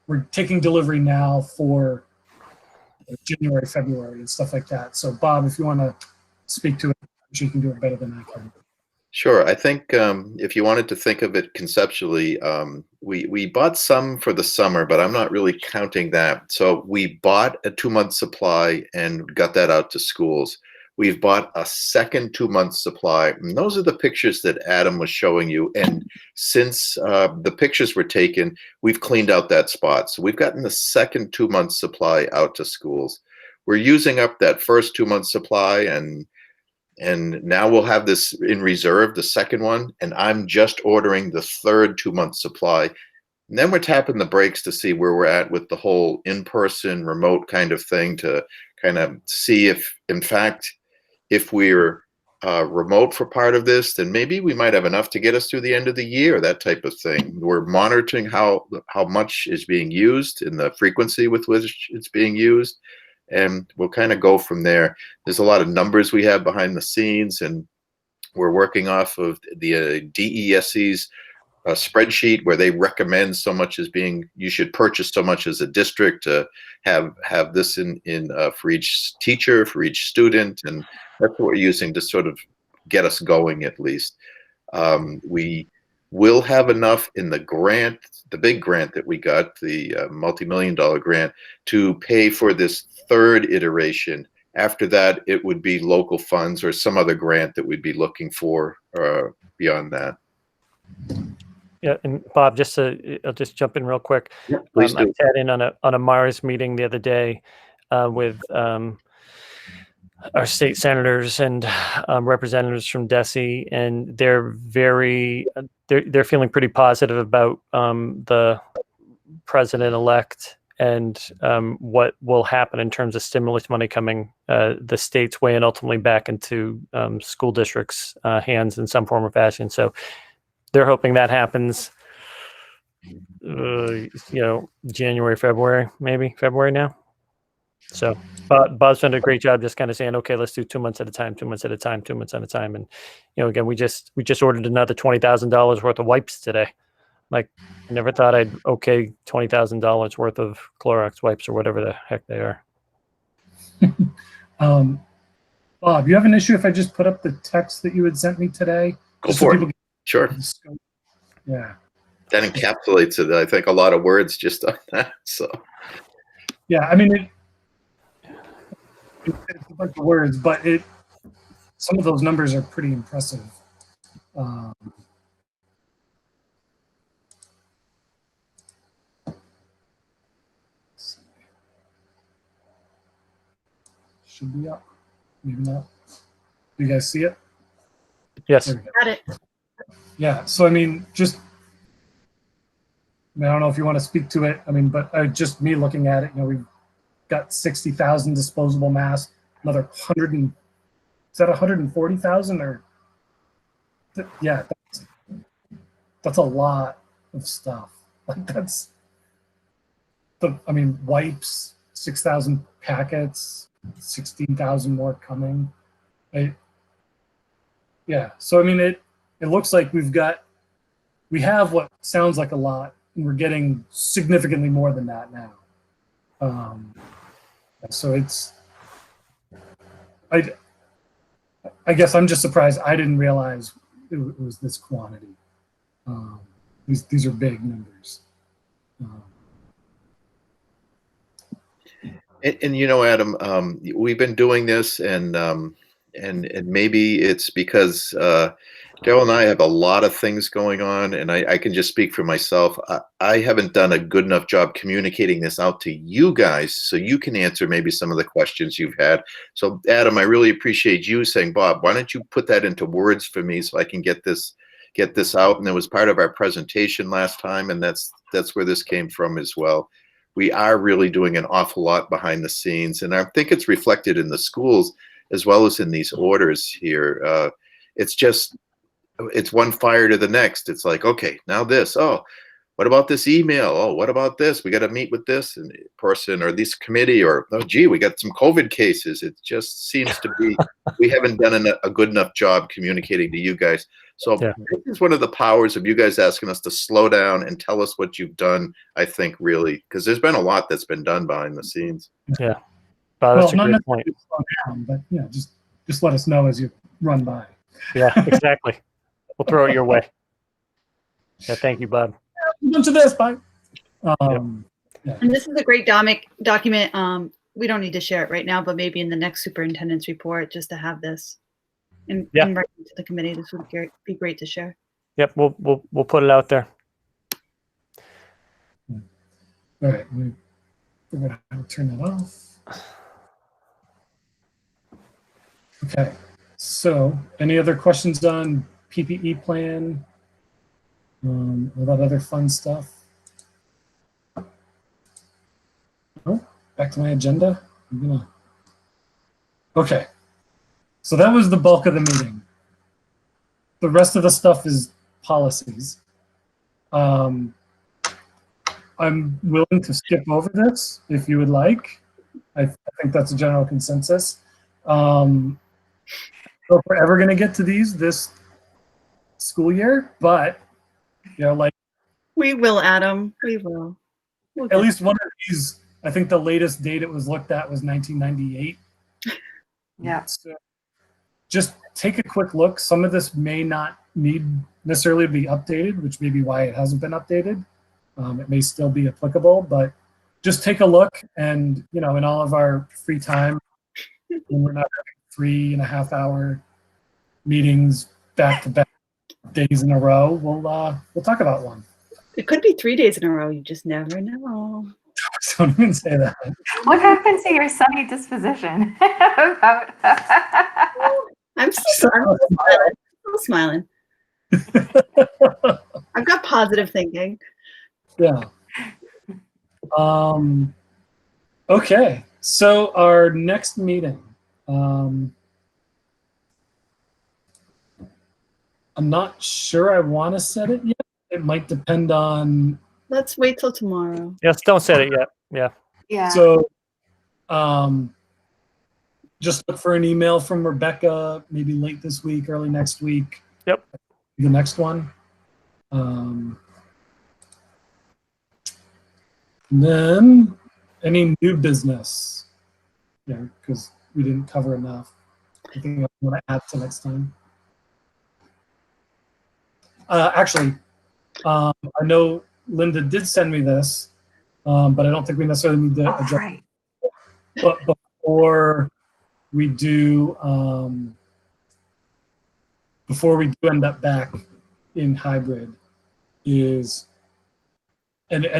We're taking delivery now for January, February, and stuff like that. So Bob, if you want to speak to it, I'm sure you can do it better than I can. Sure. I think if you wanted to think of it conceptually, we bought some for the summer, but I'm not really counting that. So we bought a 2-month supply and got that out to schools. We've bought a second 2-month supply. And those are the pictures that Adam was showing you. And since the pictures were taken, we've cleaned out that spot. So we've gotten the second 2-month supply out to schools. We're using up that first 2-month supply, and now we'll have this in reserve, the second one, and I'm just ordering the third 2-month supply. And then we're tapping the brakes to see where we're at with the whole in-person remote kind of thing, to kind of see if, in fact, if we're remote for part of this, then maybe we might have enough to get us through the end of the year, that type of thing. We're monitoring how much is being used and the frequency with which it's being used. And we'll kind of go from there. There's a lot of numbers we have behind the scenes, and we're working off of the DESE's spreadsheet where they recommend so much as being, you should purchase so much as a district to have this in for each teacher, for each student, and that's what we're using to sort of get us going at least. We will have enough in the grant, the big grant that we got, the multi-million-dollar grant, to pay for this third iteration. After that, it would be local funds or some other grant that we'd be looking for beyond that. Yeah, and Bob, I'll just jump in real quick. Yeah, please do. I sat in on a Mars meeting the other day with our state senators and representatives from DESE, and they're feeling pretty positive about the president-elect and what will happen in terms of stimulus money coming the state's way and ultimately back into school districts' hands in some form or fashion. So they're hoping that happens, January, February, maybe February now. So Bob's done a great job just kind of saying, okay, let's do 2 months at a time, 2 months at a time, 2 months at a time. And, again, we just ordered another $20,000 worth of wipes today. Like, I never thought I'd okay $20,000 worth of Clorox wipes or whatever the heck they are. Bob, you have an issue if I just put up the text that you had sent me today? Go for it. Sure. Yeah. That encapsulates it. I think a lot of words just on that. So. Yeah, I mean, it's a bunch of words, but some of those numbers are pretty impressive. Should be up. Maybe not. Do you guys see it? Yes. Got it. Yeah. So, I mean, I don't know if you want to speak to it. I mean, but just me looking at it, we've got 60,000 disposable masks, another 140,000 or? Yeah, that's a lot of stuff. Like wipes, 6,000 packets, 16,000 more coming. Yeah. So, I mean, it looks like we have what sounds like a lot, and we're getting significantly more than that now. So I guess I'm just surprised. I didn't realize it was this quantity. These are big numbers. And Adam, we've been doing this, and maybe it's because Daryl and I have a lot of things going on, and I can just speak for myself. I haven't done a good enough job communicating this out to you guys so you can answer maybe some of the questions you've had. So, Adam, I really appreciate you saying, Bob, why don't you put that into words for me so I can get this out? And it was part of our presentation last time, and that's where this came from as well. We are really doing an awful lot behind the scenes, and I think it's reflected in the schools as well as in these orders here. It's one fire to the next. It's like, okay, now this. Oh, what about this email? Oh, what about this? We got to meet with this person or this committee, or, oh, gee, we got some COVID cases. It just seems to be, we haven't done a good enough job communicating to you guys. So yeah. This is one of the powers of you guys asking us to slow down and tell us what you've done, I think, really, because there's been a lot that's been done behind the scenes. Yeah. That's a great point. Slow down, but just let us know as you run by. Yeah, exactly. We'll throw it your way. Yeah, thank you, Bob. Bunch of this, bye. Yeah. And this is a great document. We don't need to share it right now, but maybe in the next superintendent's report, just to have this and write to the committee. This would be great to share. Yep, we'll put it out there. All right, we're gonna turn that off. Okay, so any other questions on PPE plan? All that other fun stuff? Oh, back to my agenda. Okay, so that was the bulk of the meeting. The rest of the stuff is policies. I'm willing to skip over this if you would like. I think that's a general consensus. So if we're ever going to get to these this school year, but Like We will, Adam. We will. We'll at get least one of these, I think the latest date it was looked at was 1998. Yeah. So just take a quick look. Some of this may not need necessarily to be updated, which may be why it hasn't been updated. It may still be applicable, but just take a look. And, in all of our free time, when we're not having 3.5 hour meetings back to back days in a row, we'll talk about one. It could be 3 days in a row. You just never know. Don't even say that. What happened to your sunny disposition? About I'm still smiling. I've got positive thinking. Yeah. Okay. So our next meeting, I'm not sure I want to set it yet. It might depend on. Let's wait till tomorrow. Yes, don't set it yet. Yeah. Yeah. So, just look for an email from Rebecca, maybe late this week, early next week. Yep. The next one. And then any new business, because we didn't cover enough. I think I want to add to next time. Actually, I know Linda did send me this, but I don't think we necessarily need to address. Right. But before we do, end up back in hybrid, and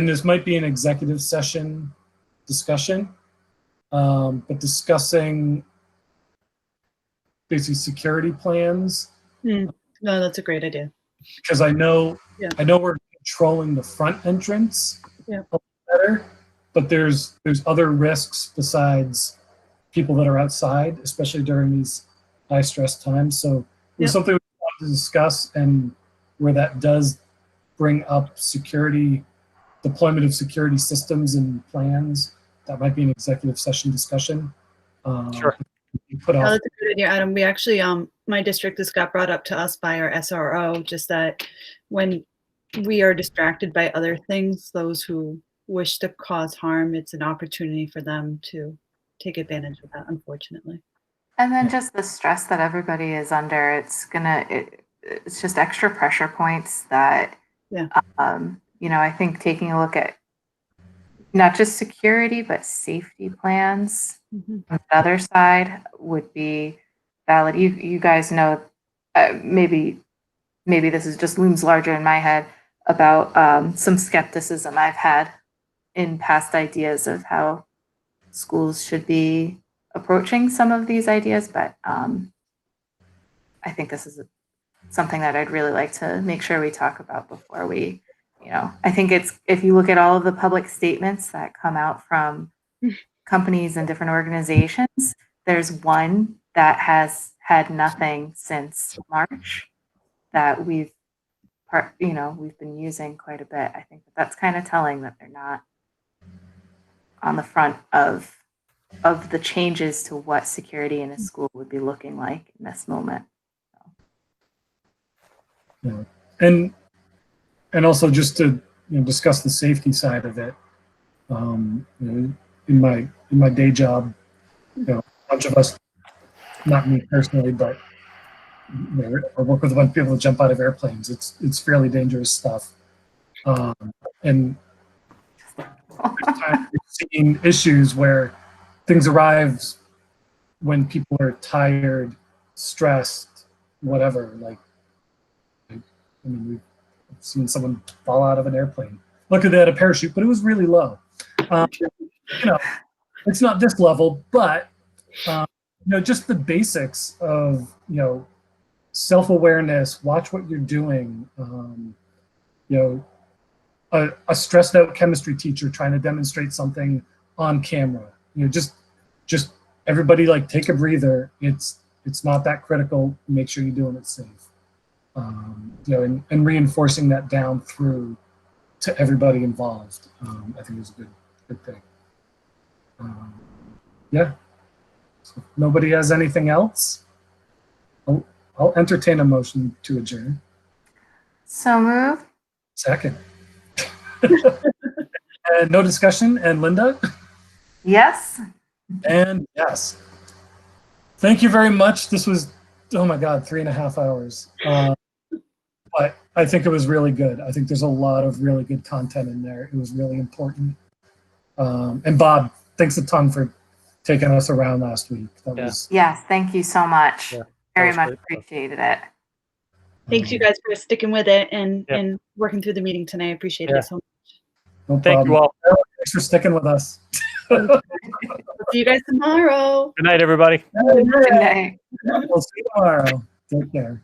this might be an executive session discussion, but discussing basically security plans. No, that's a great idea. Because I know we're controlling the front entrance better, but there's other risks besides people that are outside, especially during these high stress times. So it's something we want to discuss, and where that does bring up deployment of security systems and plans, that might be an executive session discussion. Sure. That's a good idea, Adam. We actually, my district, this got brought up to us by our SRO, just that when we are distracted by other things, those who wish to cause harm, it's an opportunity for them to take advantage of that, unfortunately. And then just the stress that everybody is under, it's just extra pressure points that, I think taking a look at not just security, but safety plans on the other side would be valid. You guys know, maybe this is just looms larger in my head about some skepticism I've had in past ideas of how schools should be approaching some of these ideas, but I think this is something that I'd really like to make sure we talk about before we, I think if you look at all of the public statements that come out from companies and different organizations, there's one that has had nothing since March that we've been using quite a bit. I think that's kind of telling that they're not on the front of the changes to what security in a school would be looking like in this moment. Yeah. And also just to discuss the safety side of it. In my day job, a bunch of us, not me personally, but I work with a bunch of people that jump out of airplanes. It's fairly dangerous stuff. And there's times we've seen issues where things arrive when people are tired, stressed, whatever. We've seen someone fall out of an airplane. Luckily, they had a parachute, but it was really low. It's not this level, but just the basics of self-awareness. Watch what you're doing. A stressed out chemistry teacher trying to demonstrate something on camera. Just everybody take a breather. It's not that critical. Make sure you're doing it safe. And reinforcing that down through to everybody involved, I think is a good thing. So if nobody has anything else, I'll entertain a motion to adjourn. So moved. Second. And no discussion. And Linda? Yes. And yes. Thank you very much. This was, oh my God, 3.5 hours. But I think it was really good. I think there's a lot of really good content in there. It was really important. And Bob, thanks a ton for taking us around last week. That was Yes. Thank you so much. Yeah, Very was much great. appreciated it. Thanks you guys for sticking with it and Yeah. and working through the meeting tonight. I appreciate Yeah. it so much. no Thank problem. you all. Thanks for sticking with us. We'll see you guys tomorrow. Good night, everybody. Good night. We'll see you tomorrow. Take care.